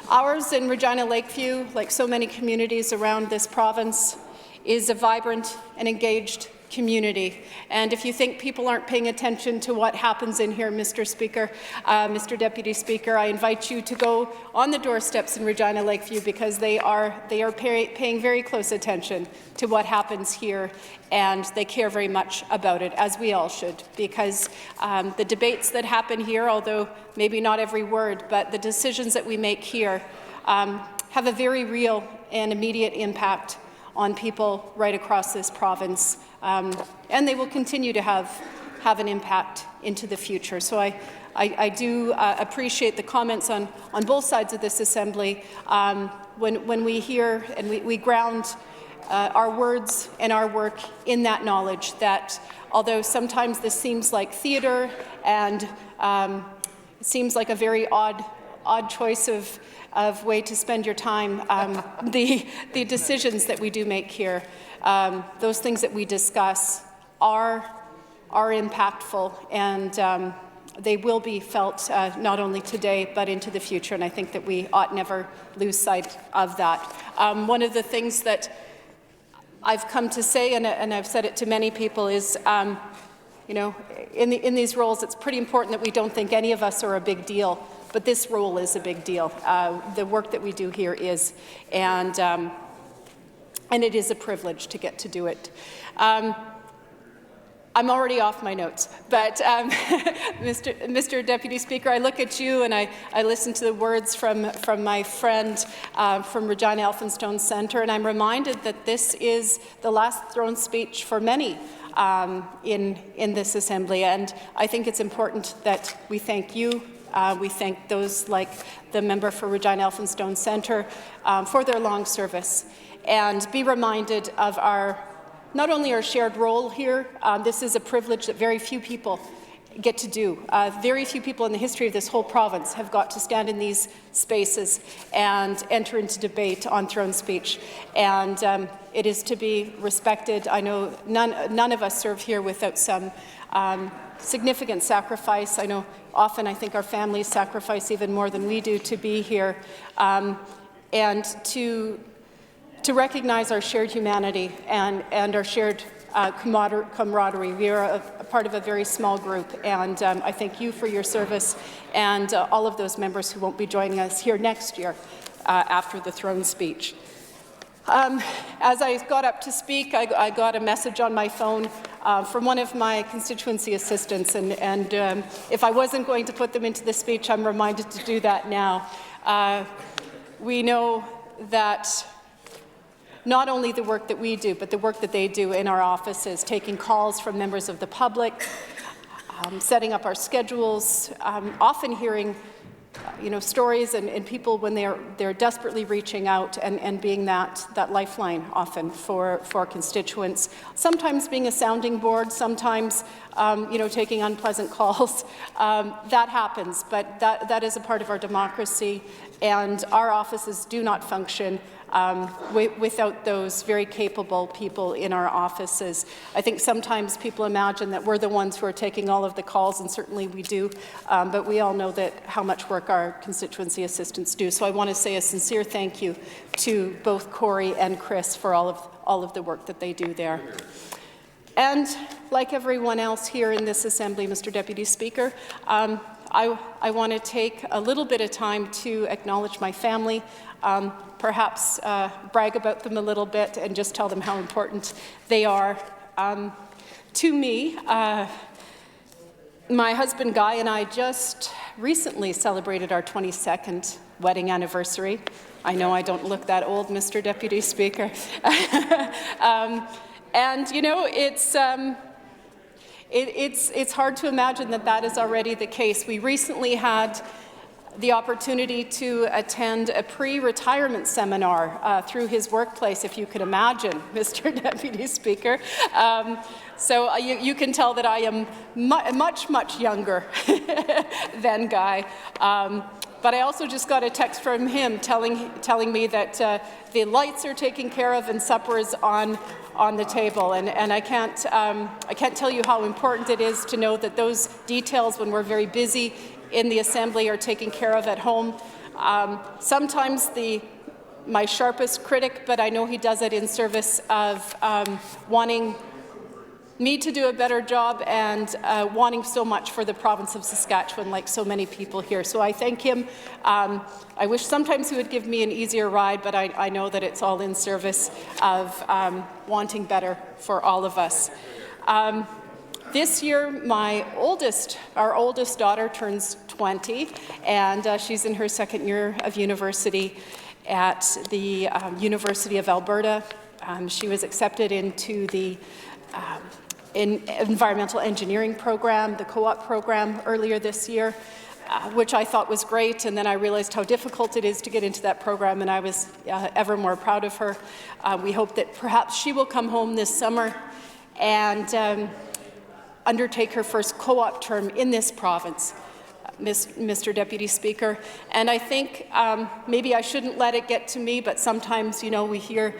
Ours in Regina Lakeview, like so many communities around this province, is a vibrant and engaged community. And if you think people aren't paying attention to what happens in here, Mr. Speaker, Mr. Deputy Speaker, I invite you to go on the doorsteps in Regina Lakeview, because they are paying very close attention to what happens here, and they care very much about it, as we all should, because the debates that happen here, although maybe not every word, but the decisions that we make here have a very real and immediate impact on people right across this province, and they will continue to have an impact into the future. So I do appreciate the comments on both sides of this Assembly when we hear and we ground our words and our work in that knowledge that although sometimes this seems like theatre and it seems like a very odd choice of way to spend your time, the decisions that we do make here, those things that we discuss are impactful, and they will be felt not only today but into the future, and I think that we ought never lose sight of that. One of the things that I've come to say, and I've said it to many people, is you know, in these roles, it's pretty important that we don't think any of us are a big deal, but this role is a big deal. The work that we do here is, and it is a privilege to get to do it. I'm already off my notes, but Mr. Deputy Speaker, I look at you and I listen to the words from my friend from Regina Elphinstone Centre, and I'm reminded that this is the last throne speech for many in this Assembly, and I think it's important that we thank you. We thank those like the member for Regina Elphinstone Centre for their long service, and be reminded of not only our shared role here. This is a privilege that very few people get to do. Very few people in the history of this whole province have got to stand in these spaces and enter into debate on throne speech, and it is to be respected. I know none of us serve here without some significant sacrifice. I know often I think our families sacrifice even more than we do to be here, and to recognize our shared humanity and our shared camaraderie. We are a part of a very small group, and I thank you for your service and all of those members who won't be joining us here next year after the throne speech. As I got up to speak, I got a message on my phone from one of my constituency assistants, and if I wasn't going to put them into the speech, I'm reminded to do that now. We know that not only the work that we do, but the work that they do in our offices, taking calls from members of the public, setting up our schedules, often hearing stories and people when they're desperately reaching out and being that lifeline often for constituents, sometimes being a sounding board, sometimes taking unpleasant calls. That happens, but that is a part of our democracy, and our offices do not function without those very capable people in our offices. I think sometimes people imagine that we're the ones who are taking all of the calls, and certainly we do, but we all know that how much work our constituency assistants do. So I want to say a sincere thank you to both Corey and Chris for all of the work that they do there. And like everyone else here in this Assembly, Mr. Deputy Speaker, I want to take a little bit of time to acknowledge my family, perhaps brag about them a little bit and just tell them how important they are to me. My husband Guy and I just recently celebrated our 22nd wedding anniversary. I know I don't look that old, Mr. Deputy Speaker. And you know, it's hard to imagine that that is already the case. We recently had the opportunity to attend a pre-retirement seminar through his workplace, if you could imagine, Mr. Deputy Speaker. So you can tell that I am much younger than Guy. But I also just got a text from him telling me that the lights are taken care of and supper is on the table. And I can't tell you how important it is to know that those details, when we're very busy in the Assembly, are taken care of at home. Sometimes my sharpest critic, but I know he does it in service of wanting me to do a better job and wanting so much for the province of Saskatchewan, like so many people here. So I thank him. I wish sometimes he would give me an easier ride, but I know that it's all in service of wanting better for all of us. This year, our oldest daughter turns 20, and she's in her second year of university at the University of Alberta. She was accepted into the environmental engineering program, the co-op program, earlier this year, which I thought was great, and then I realized how difficult it is to get into that program, and I was ever more proud of her. We hope that perhaps she will come home this summer and undertake her first co-op term in this province, Mr. Deputy Speaker. And I think maybe I shouldn't let it get to me, but sometimes, you know, we hear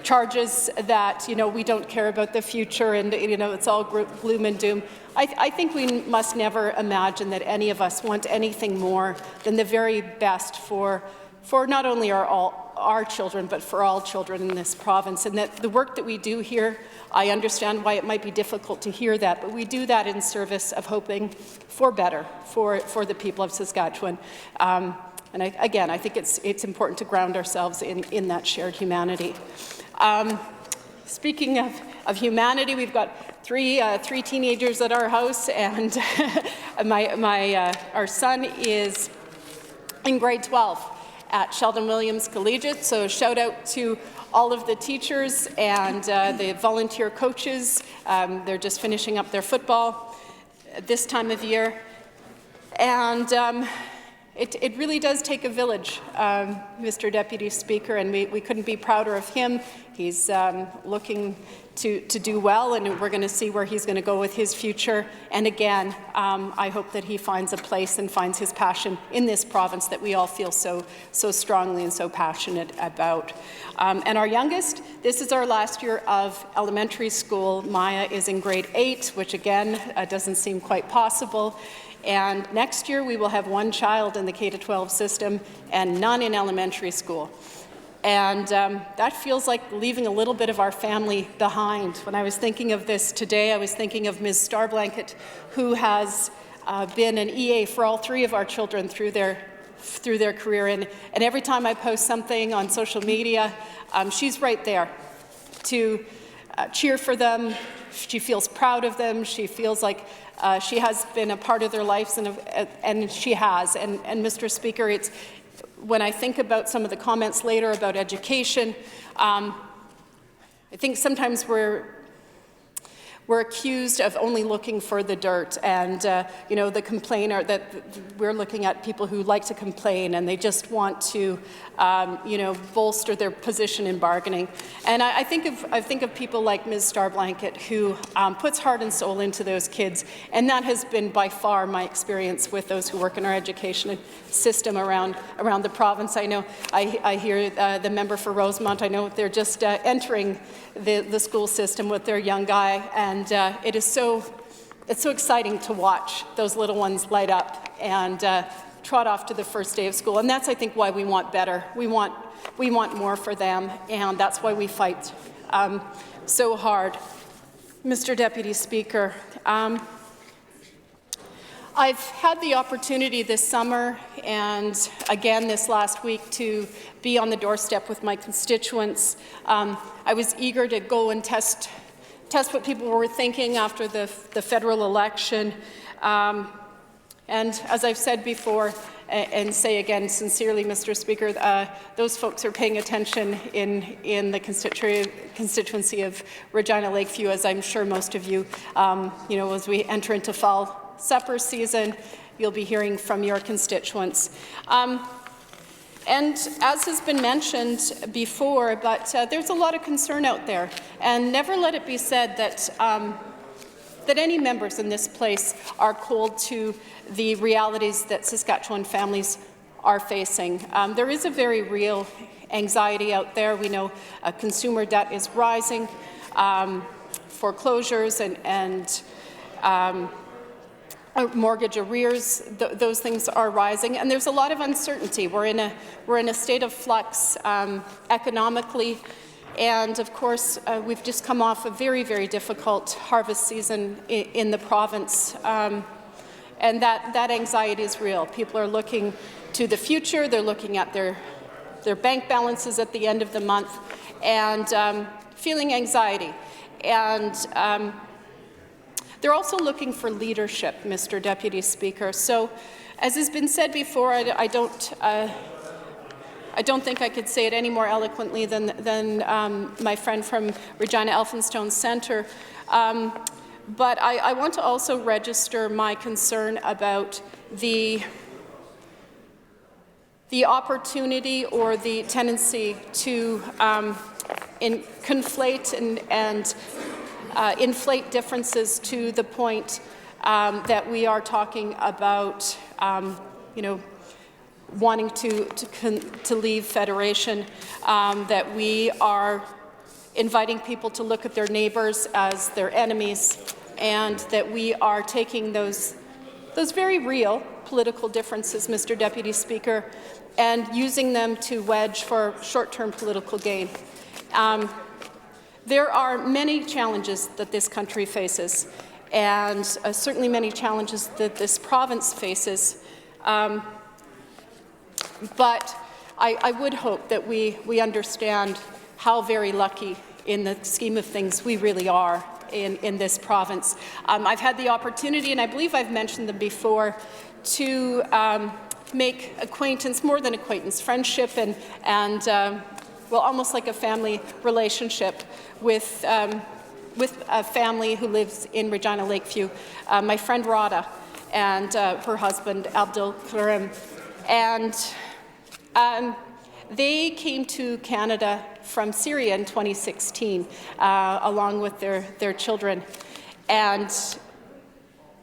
charges that, you know, we don't care about the future and, you know, it's all gloom and doom. I think we must never imagine that any of us want anything more than the very best for not only our children, but for all children in this province. And that the work that we do here, I understand why it might be difficult to hear that, but we do that in service of hoping for better for the people of Saskatchewan. And I think it's important to ground ourselves in that shared humanity. Speaking of humanity, we've got three teenagers at our house, and our son is in grade 12 at Sheldon Williams Collegiate. So shout out to all of the teachers and the volunteer coaches. They're just finishing up their football this time of year. And it really does take a village, Mr. Deputy Speaker, and we couldn't be prouder of him. He's looking to do well, and we're going to see where he's going to go with his future. And again, I hope that he finds a place and finds his passion in this province that we all feel so strongly and so passionate about. And our youngest, this is our last year of elementary school. Maya is in grade 8, which again doesn't seem quite possible. And next year we will have one child in the K-12 system and none in elementary school. And that feels like leaving a little bit of our family behind. When I was thinking of this today, I was thinking of Ms. Starblanket, who has been an EA for all three of our children through their career. And every time I post something on social media, she's right there to cheer for them. She feels proud of them. She feels like she has been a part of their lives, and she has. And Mr. Speaker, when I think about some of the comments later about education, I think sometimes we're accused of only looking for the dirt, and you know, the complainer, that we're looking at people who like to complain and they just want to you know, bolster their position in bargaining. And I think of people like Ms. Starblanket, who puts heart and soul into those kids, and that has been by far my experience with those who work in our education system around the province. I know I hear the member for Rosemont, I know they're just entering the school system with their young guy, and it's so exciting to watch those little ones light up and trot off to the first day of school. And that's, I think, why we want better. We want more for them, and that's why we fight so hard. Mr. Deputy Speaker, I've had the opportunity this summer and again this last week to be on the doorstep with my constituents. I was eager to go and test what people were thinking after the federal election. And as I've said before, and say again sincerely, Mr. Speaker, those folks are paying attention in the constituency of Regina Lakeview, as I'm sure most of you, you know, as we enter into fall supper season, you'll be hearing from your constituents. And as has been mentioned before, but there's a lot of concern out there, and never let it be said that that any members in this place are cold to the realities that Saskatchewan families are facing. There is a very real anxiety out there. We know consumer debt is rising, foreclosures and mortgage arrears, those things are rising, and there's a lot of uncertainty. We're in a state of flux economically, and of course we've just come off a very, very difficult harvest season in the province, and that anxiety is real. People are looking to the future. They're looking at their bank balances at the end of the month and feeling anxiety. And they're also looking for leadership, Mr. Deputy Speaker. So, as has been said before, I don't think I could say it any more eloquently than my friend from Regina Elphinstone Centre. But I want to also register my concern about the opportunity or the tendency to conflate and inflate differences to the point that we are talking about, you know, wanting to leave Federation, that we are inviting people to look at their neighbours as their enemies, and that we are taking those very real political differences, Mr. Deputy Speaker, and using them to wedge for short-term political gain. There are many challenges that this country faces, and certainly many challenges that this province faces. But I would hope that we understand how very lucky in the scheme of things we really are in this province. I've had the opportunity, and I believe I've mentioned them before, to make acquaintance, more than acquaintance, friendship and well, almost like a family relationship with a family who lives in Regina Lakeview, my friend Rada and her husband Abdul Karim. And they came to Canada from Syria in 2016, along with their children. And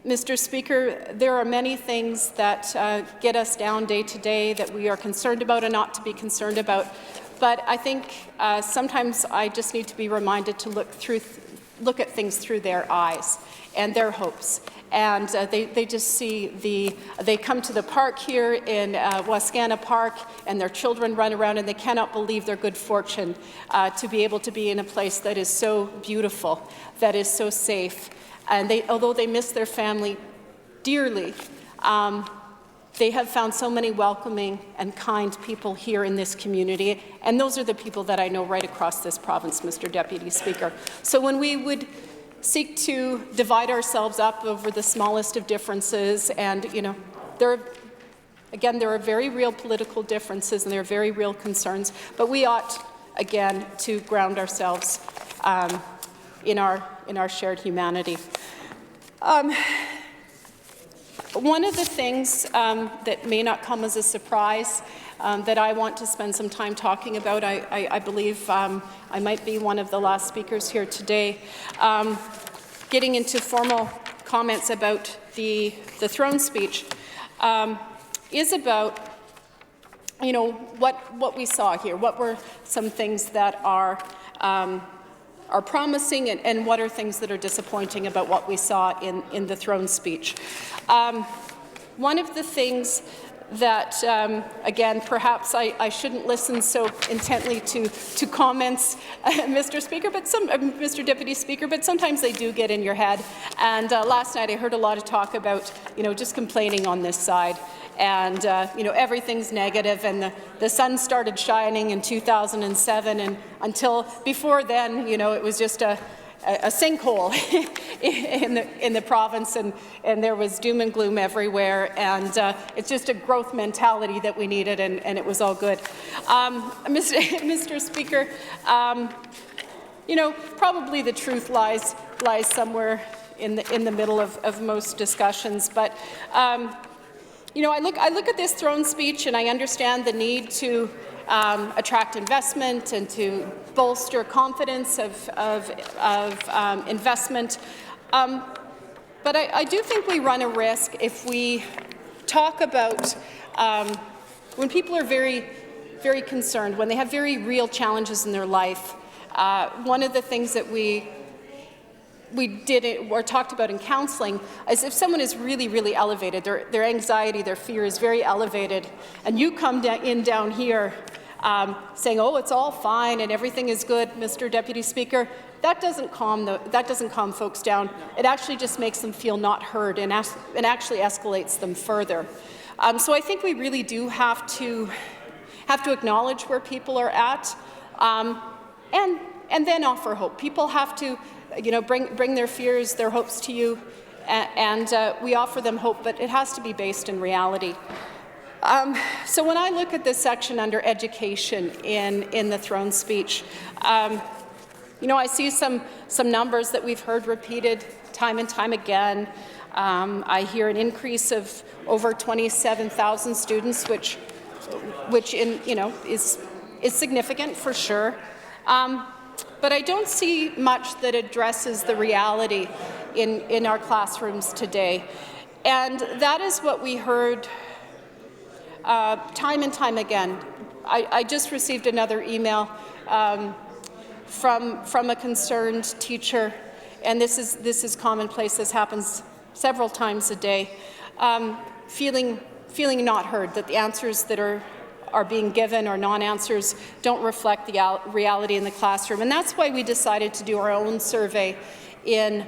Mr. Speaker, there are many things that get us down day to day that we are concerned about and not to be concerned about. But I think sometimes I just need to be reminded to look at things through their eyes and their hopes. And they just see they come to the park here in Wascana Park, and their children run around, and they cannot believe their good fortune to be able to be in a place that is so beautiful, that is so safe. And although they miss their family dearly, they have found so many welcoming and kind people here in this community, and those are the people that I know right across this province, Mr. Deputy Speaker. So when we would seek to divide ourselves up over the smallest of differences, and you know, there are very real political differences and there are very real concerns, but we ought, again, to ground ourselves in our shared humanity. One of the things that may not come as a surprise that I want to spend some time talking about, I believe I might be one of the last speakers here today, getting into formal comments about the throne speech, is about, you know, what we saw here. What were some things that are promising, and what are things that are disappointing about what we saw in the throne speech. One of the things that, again, perhaps I shouldn't listen so intently to comments, Mr. Speaker, but Mr. Deputy Speaker, but sometimes they do get in your head. And last night I heard a lot of talk about, you know, just complaining on this side. And, you know, everything's negative, and the sun started shining in 2007, and until before then, you know, it was just a sinkhole in the province, and there was doom and gloom everywhere, and it's just a growth mentality that we needed, and it was all good. Mr. Speaker, you know, probably the truth lies somewhere in the middle of most discussions, but you know, I look at this throne speech, and I understand the need to attract investment and to bolster confidence of investment. But I do think we run a risk if we talk about when people are very, very concerned, when they have very real challenges in their life. One of the things that we did or talked about in counseling is if someone is really, really elevated, their anxiety, their fear is very elevated, and you come down here saying, "Oh, it's all fine and everything is good, Mr. Deputy Speaker," that doesn't calm folks down. It actually just makes them feel not heard, and actually escalates them further. So I think we really do have to acknowledge where people are at, and then offer hope. People have to, you know, bring their fears, their hopes to you, and we offer them hope, but it has to be based in reality. So when I look at this section under education in the throne speech, you know, I see some numbers that we've heard repeated time and time again. I hear an increase of over 27,000 students, which you know is significant for sure. But I don't see much that addresses the reality in our classrooms today. And that is what we heard time and time again. I just received another email from a concerned teacher, and this is commonplace. This happens several times a day. Feeling not heard, that the answers that are being given or non-answers don't reflect the reality in the classroom. And that's why we decided to do our own survey in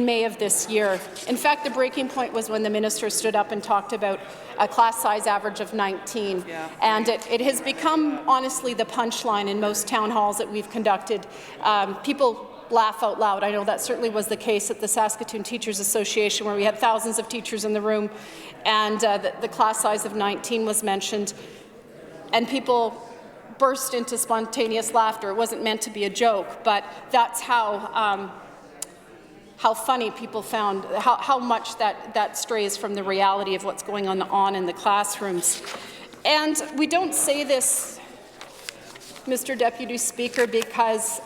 May of this year. In fact, the breaking point was when the minister stood up and talked about a class size average of 19. Yeah. And it has become, honestly, the punchline in most town halls that we've conducted. People laugh out loud. I know that certainly was the case at the Saskatoon Teachers Association, where we had thousands of teachers in the room, and the class size of 19 was mentioned, and people burst into spontaneous laughter. It wasn't meant to be a joke, but that's how funny people found, how much that strays from the reality of what's going on in the classrooms. And we don't say this, Mr. Deputy Speaker, because,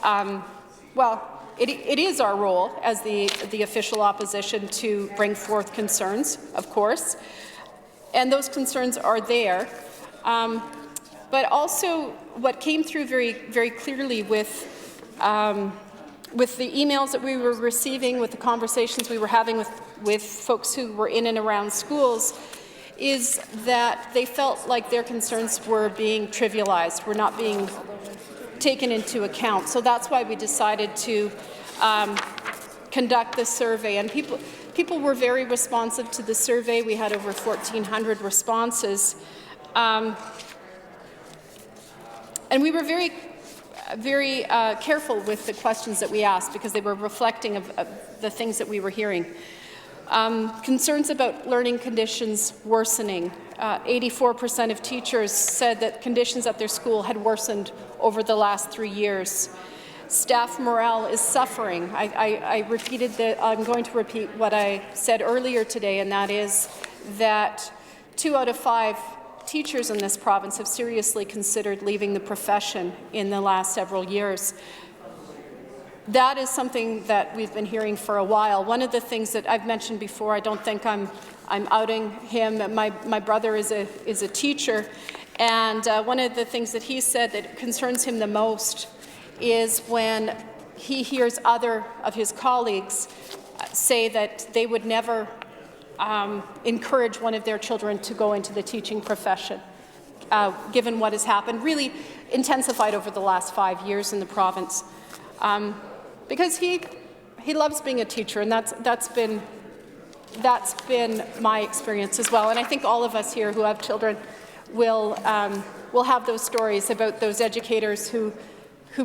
well, it is our role as the official opposition to bring forth concerns, of course, and those concerns are there. But also what came through very, very clearly with the emails that we were receiving, with the conversations we were having with folks who were in and around schools, is that they felt like their concerns were being trivialized, were not being taken into account. So that's why we decided to conduct this survey. And people were very responsive to the survey. We had over 1,400 responses. And we were very careful with the questions that we asked, because they were reflecting of the things that we were hearing. Concerns about learning conditions worsening. 84% of teachers said that conditions at their school had worsened over the last 3 years. staff morale is suffering. I'm going to repeat what I said earlier today, and that is that 2 out of 5 teachers in this province have seriously considered leaving the profession in the last several years. That is something that we've been hearing for a while. One of the things that I've mentioned before, I don't think I'm outing him. My brother is a teacher, and one of the things that he said that concerns him the most is when he hears other of his colleagues say that they would never encourage one of their children to go into the teaching profession, given what has happened, really intensified over the last 5 years in the province. Because he loves being a teacher, and that's been my experience as well. And I think all of us here who have children will have those stories about those educators who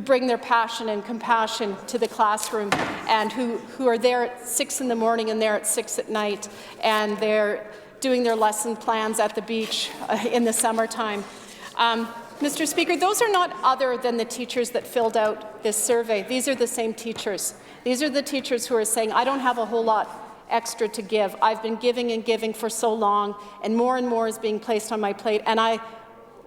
bring their passion and compassion to the classroom, and who are there at 6 in the morning and there at 6 at night, and they're doing their lesson plans at the beach in the summertime. Mr. Speaker, those are not other than the teachers that filled out this survey. These are the same teachers. These are the teachers who are saying, I don't have a whole lot extra to give. I've been giving and giving for so long, and more is being placed on my plate, and I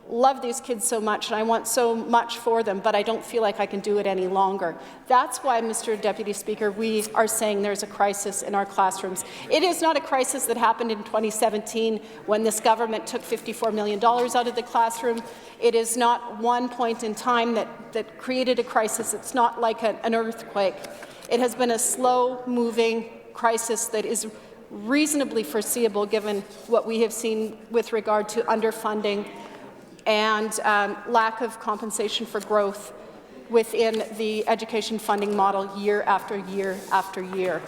love these kids so much, and I want so much for them, but I don't feel like I can do it any longer. That's why, Mr. Deputy Speaker, we are saying there's a crisis in our classrooms. It is not a crisis that happened in 2017 when this government took $54 million out of the classroom. It is not one point in time that created a crisis. It's not like an earthquake. It has been a slow-moving crisis that is reasonably foreseeable given what we have seen with regard to underfunding and lack of compensation for growth within the education funding model year after year after year.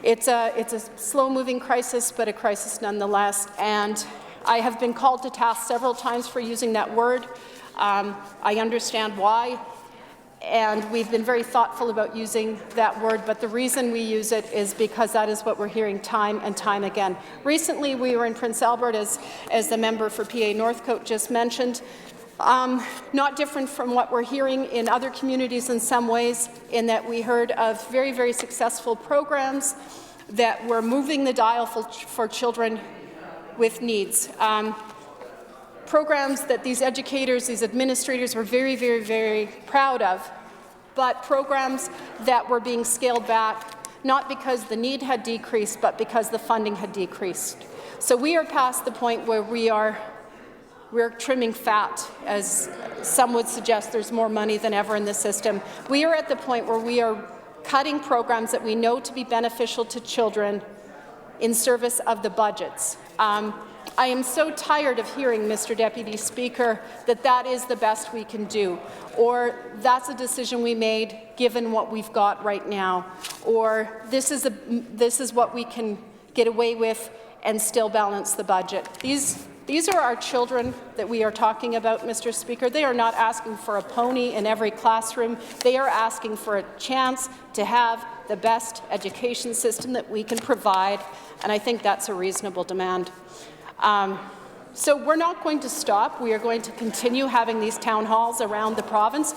It's a slow-moving crisis, but a crisis nonetheless, and I have been called to task several times for using that word. I understand why, and we've been very thoughtful about using that word, but the reason we use it is because that is what we're hearing time and time again. Recently, we were in Prince Albert, as the member for PA Northcote just mentioned. Not different from what we're hearing in other communities in some ways, in that we heard of very, very successful programs that were moving the dial for children with needs. Programs that these educators, these administrators were very, very, very proud of, but programs that were being scaled back, not because the need had decreased, but because the funding had decreased. So we are past the point where we're trimming fat, as some would suggest there's more money than ever in the system. We are at the point where we are cutting programs that we know to be beneficial to children in service of the budgets. I am so tired of hearing, Mr. Deputy Speaker, that is the best we can do, or that's a decision we made given what we've got right now, or this is what we can get away with and still balance the budget. These are our children that we are talking about, Mr. Speaker. They are not asking for a pony in every classroom. They are asking for a chance to have the best education system that we can provide, and I think that's a reasonable demand. So we're not going to stop. We are going to continue having these town halls around the province.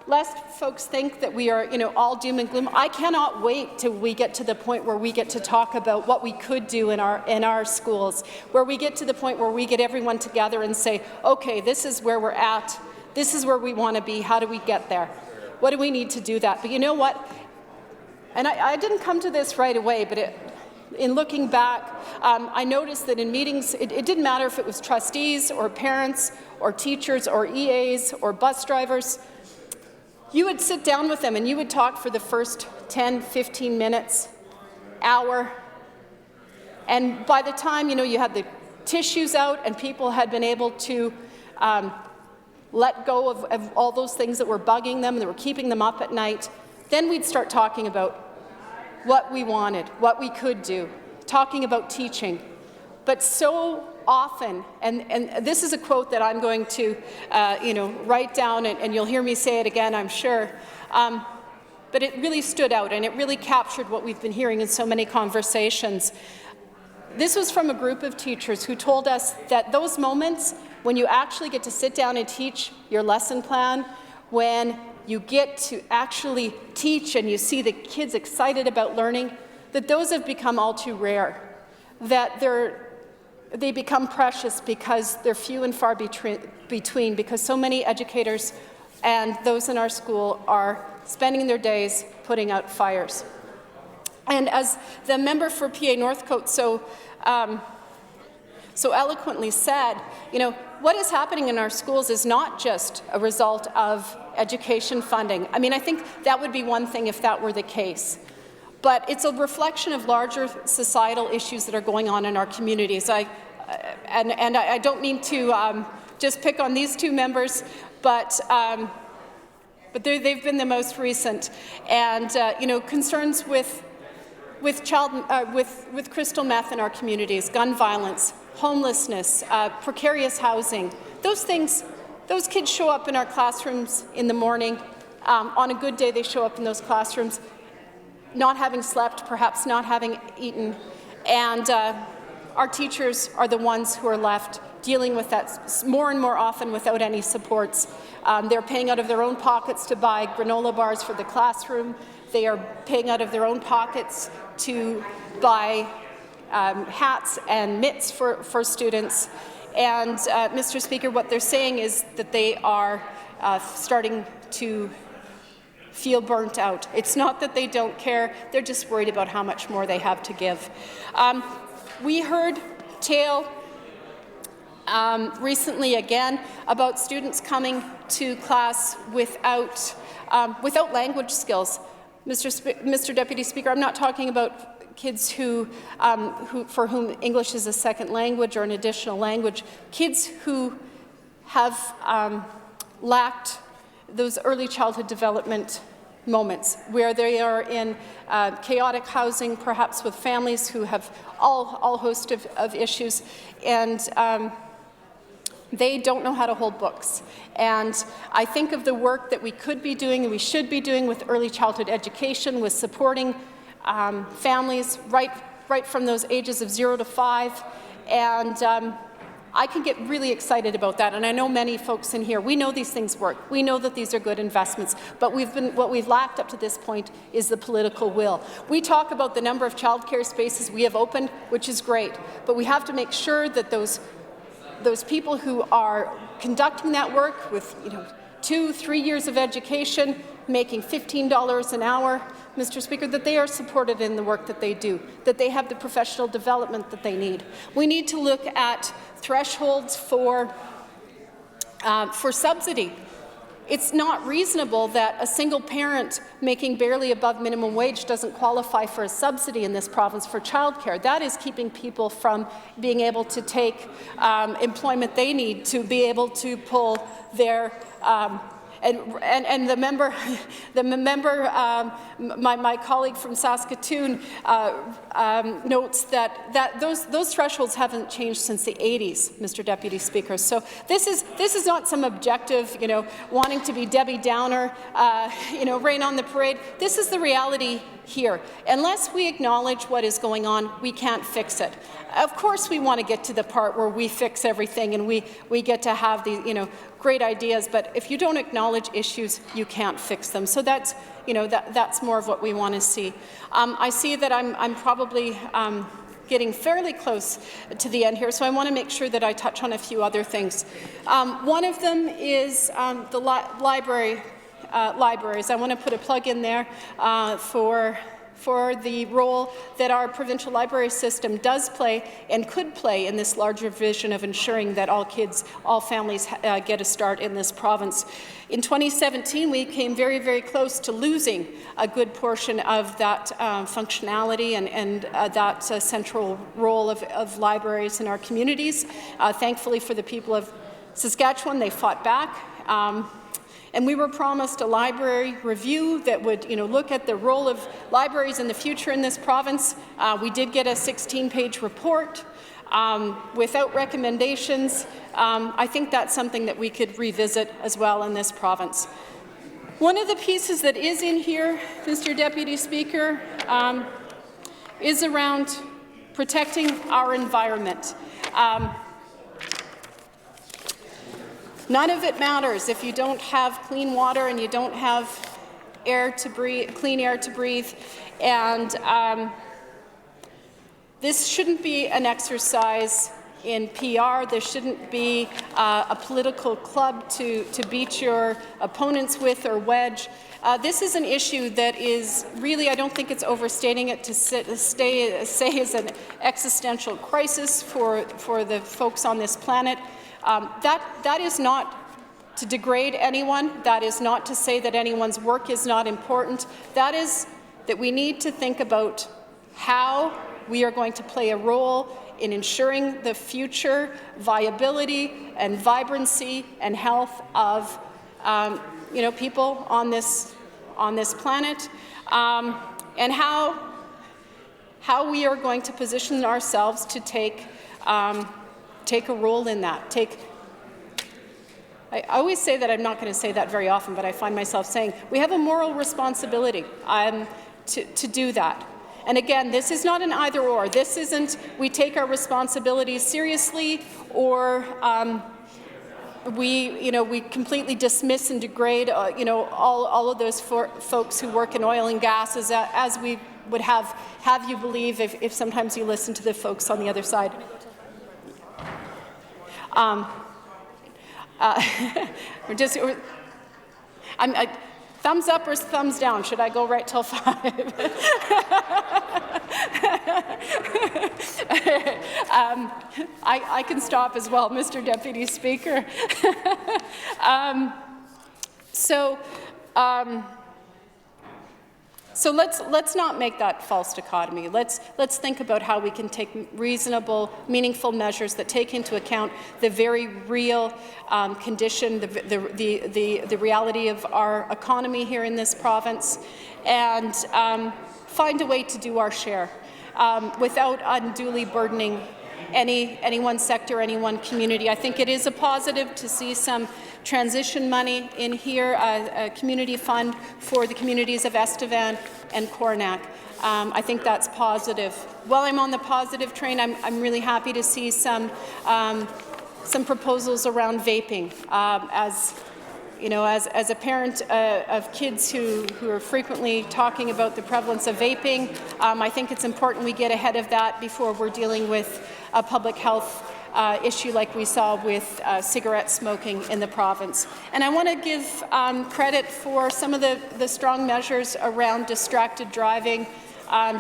Lest folks think that we are, all doom and gloom. I cannot wait till we get to the point where we get to talk about what we could do in our schools, where we get to the point where we get everyone together and say, okay, this is where we're at. This is where we want to be. How do we get there? What do we need to do that? But you know what? And I didn't come to this right away, but in looking back, I noticed that in meetings, it didn't matter if it was trustees or parents or teachers or EAs or bus drivers. You would sit down with them and you would talk for the first 10, 15 minutes, hour, and by the time you had the tissues out and people had been able to let go of all those things that were bugging them, that were keeping them up at night, then we'd start talking about what we wanted, what we could do, talking about teaching. But so often, and this is a quote that I'm going to write down, and you'll hear me say it again, I'm sure, but it really stood out and it really captured what we've been hearing in so many conversations. This was from a group of teachers who told us that those moments when you actually get to sit down and teach your lesson plan, when you get to actually teach and you see the kids excited about learning, that those have become all too rare, that they become precious because they're few and far between, because so many educators and those in our school are spending their days putting out fires. And as the member for PA Northcote so eloquently said, what is happening in our schools is not just a result of education funding. I mean, I think that would be one thing if that were the case. But it's a reflection of larger societal issues that are going on in our communities. I don't mean to just pick on these two members, but they've been the most recent. And concerns with crystal meth in our communities, gun violence, homelessness, precarious housing. Those things, those kids show up in our classrooms in the morning. On a good day, they show up in those classrooms not having slept, perhaps not having eaten, and our teachers are the ones who are left dealing with that more and more often without any supports. They're paying out of their own pockets to buy granola bars for the classroom. They are paying out of their own pockets to buy hats and mitts for students. And, Mr. Speaker, what they're saying is that they are starting to feel burnt out. It's not that they don't care, they're just worried about how much more they have to give. We heard tale recently again about students coming to class without language skills. Mr. Deputy Speaker, I'm not talking about kids for whom English is a second language or an additional language, kids who have lacked those early childhood development moments where they are in chaotic housing, perhaps with families who have all host of issues, and they don't know how to hold books. And I think of the work that we could be doing and we should be doing with early childhood education, with supporting families right from those ages of 0 to 5, and I can get really excited about that, and I know many folks in here, we know these things work. We know that these are good investments, but what we've lacked up to this point is the political will. We talk about the number of childcare spaces we have opened, which is great, but we have to make sure that those people who are conducting that work with 2-3 years of education, making $15 an hour, Mr. Speaker, that they are supported in the work that they do, that they have the professional development that they need. We need to look at thresholds for subsidy. It's not reasonable that a single parent making barely above minimum wage doesn't qualify for a subsidy in this province for childcare. That is keeping people from being able to take employment they need to be able to pull their and the member, my colleague from Saskatoon notes that those thresholds haven't changed since the 80s, Mr. Deputy Speaker. So this is not some objective, wanting to be Debbie Downer, rain on the parade. This is the reality here. Unless we acknowledge what is going on, we can't fix it. Of course, we want to get to the part where we fix everything and we get to have these, great ideas, but if you don't acknowledge issues, you can't fix them. So that's, that's more of what we want to see. I see that I'm probably getting fairly close to the end here, so I want to make sure that I touch on a few other things. One of them is the libraries. I want to put a plug in there for the role that our provincial library system does play and could play in this larger vision of ensuring that all families get a start in this province. In 2017, we came very, very close to losing a good portion of that functionality and that central role of libraries in our communities. Thankfully for the people of Saskatchewan, they fought back. And we were promised a library review that would, look at the role of libraries in the future in this province. We did get a 16-page report without recommendations. I think that's something that we could revisit as well in this province. One of the pieces that is in here, Mr. Deputy Speaker, is around protecting our environment. None of it matters if you don't have clean water and you don't have air to breathe, clean air to breathe. And this shouldn't be an exercise in PR. There shouldn't be a political club to beat your opponents with or wedge. This is an issue that is really, I don't think it's overstating it to say is an existential crisis for the folks on this planet. That is not to degrade anyone. That is not to say that anyone's work is not important. That is that we need to think about how we are going to play a role in ensuring the future viability and vibrancy and health of people on this planet, and how we are going to position ourselves to take a role in that. I always say that. I'm not going to say that very often, but I find myself saying we have a moral responsibility to do that. And again, this is not an either-or. This isn't we take our responsibilities seriously, or we completely dismiss and degrade all of those folks who work in oil and gas, as we would have you believe if sometimes you listen to the folks on the other side. Thumbs up or thumbs down? Should I go right till 5? I can stop as well, Mr. Deputy Speaker. So let's not make that false dichotomy. Let's think about how we can take reasonable, meaningful measures that take into account the very real condition, the reality of our economy here in this province, and find a way to do our share without unduly burdening any one sector, any one community. I think it is a positive to see some transition money in here, a community fund for the communities of Estevan and Coronach. I think that's positive. While I'm on the positive train, I'm really happy to see some proposals around vaping. As a parent of kids who are frequently talking about the prevalence of vaping, I think it's important we get ahead of that before we're dealing with a public health issue like we saw with cigarette smoking in the province. And I want to give credit for some of the strong measures around distracted driving,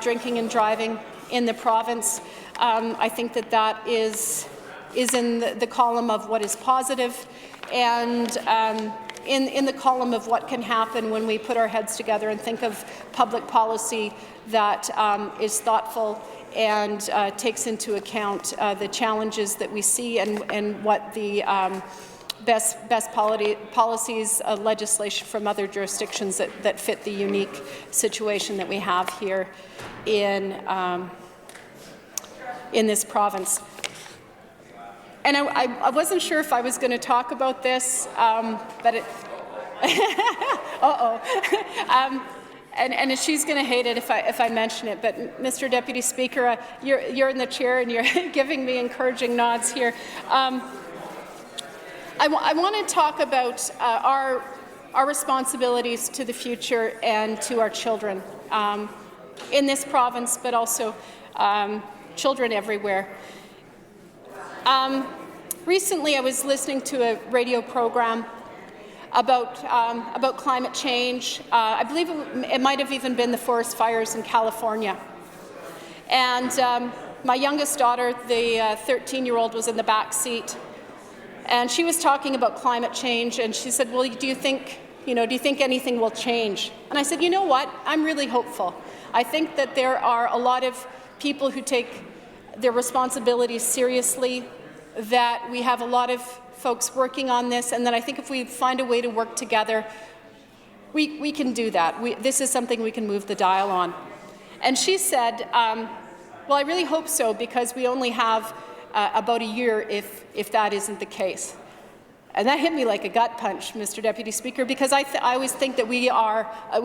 drinking and driving in the province. I think that is in the column of what is positive, and in the column of what can happen when we put our heads together and think of public policy that is thoughtful and takes into account the challenges that we see and what the best policies, legislation from other jurisdictions that fit the unique situation that we have here in this province. And I wasn't sure if I was going to talk about this, but it and she's going to hate it if I mention it. But Mr. Deputy Speaker, you're in the chair and you're giving me encouraging nods here. I want to talk about our responsibilities to the future and to our children in this province, but also children everywhere. Recently, I was listening to a radio program about climate change. I believe it might have even been the forest fires in California. And my youngest daughter, the 13-year-old, was in the back seat, and she was talking about climate change. And she said, "Well, do you think anything will change?" And I said, "You know what? I'm really hopeful. I think that there are a lot of people who take their responsibilities seriously, that we have a lot of folks working on this, and that I think if we find a way to work together, we can do that. This is something we can move the dial on." And she said, "Well, I really hope so, because we only have about a year if that isn't the case." And that hit me like a gut punch, Mr. Deputy Speaker, because I always think that we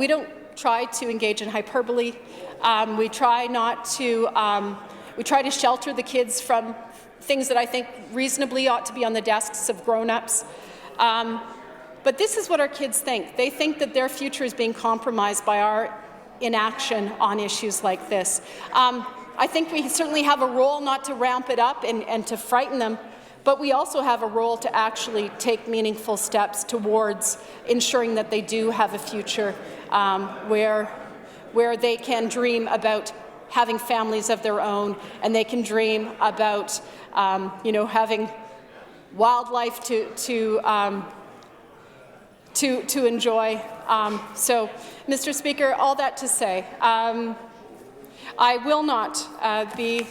don't try to engage in hyperbole. We try to shelter the kids from things that I think reasonably ought to be on the desks of grown-ups. But this is what our kids think. They think that their future is being compromised by our inaction on issues like this. I think we certainly have a role not to ramp it up and to frighten them, but we also have a role to actually take meaningful steps towards ensuring that they do have a future where they can dream about having families of their own, and they can dream about having wildlife to enjoy. So, Mr. Speaker, all that to say, I will not be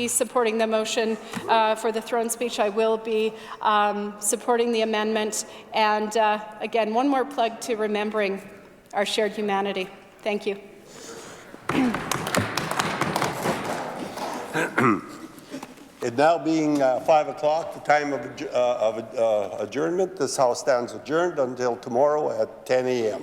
supporting the motion for the throne speech. I will be supporting the amendment. And again, one more plug to remembering our shared humanity. Thank you. It now being 5 o'clock, the time of adjournment, this House stands adjourned until tomorrow at 10 a.m.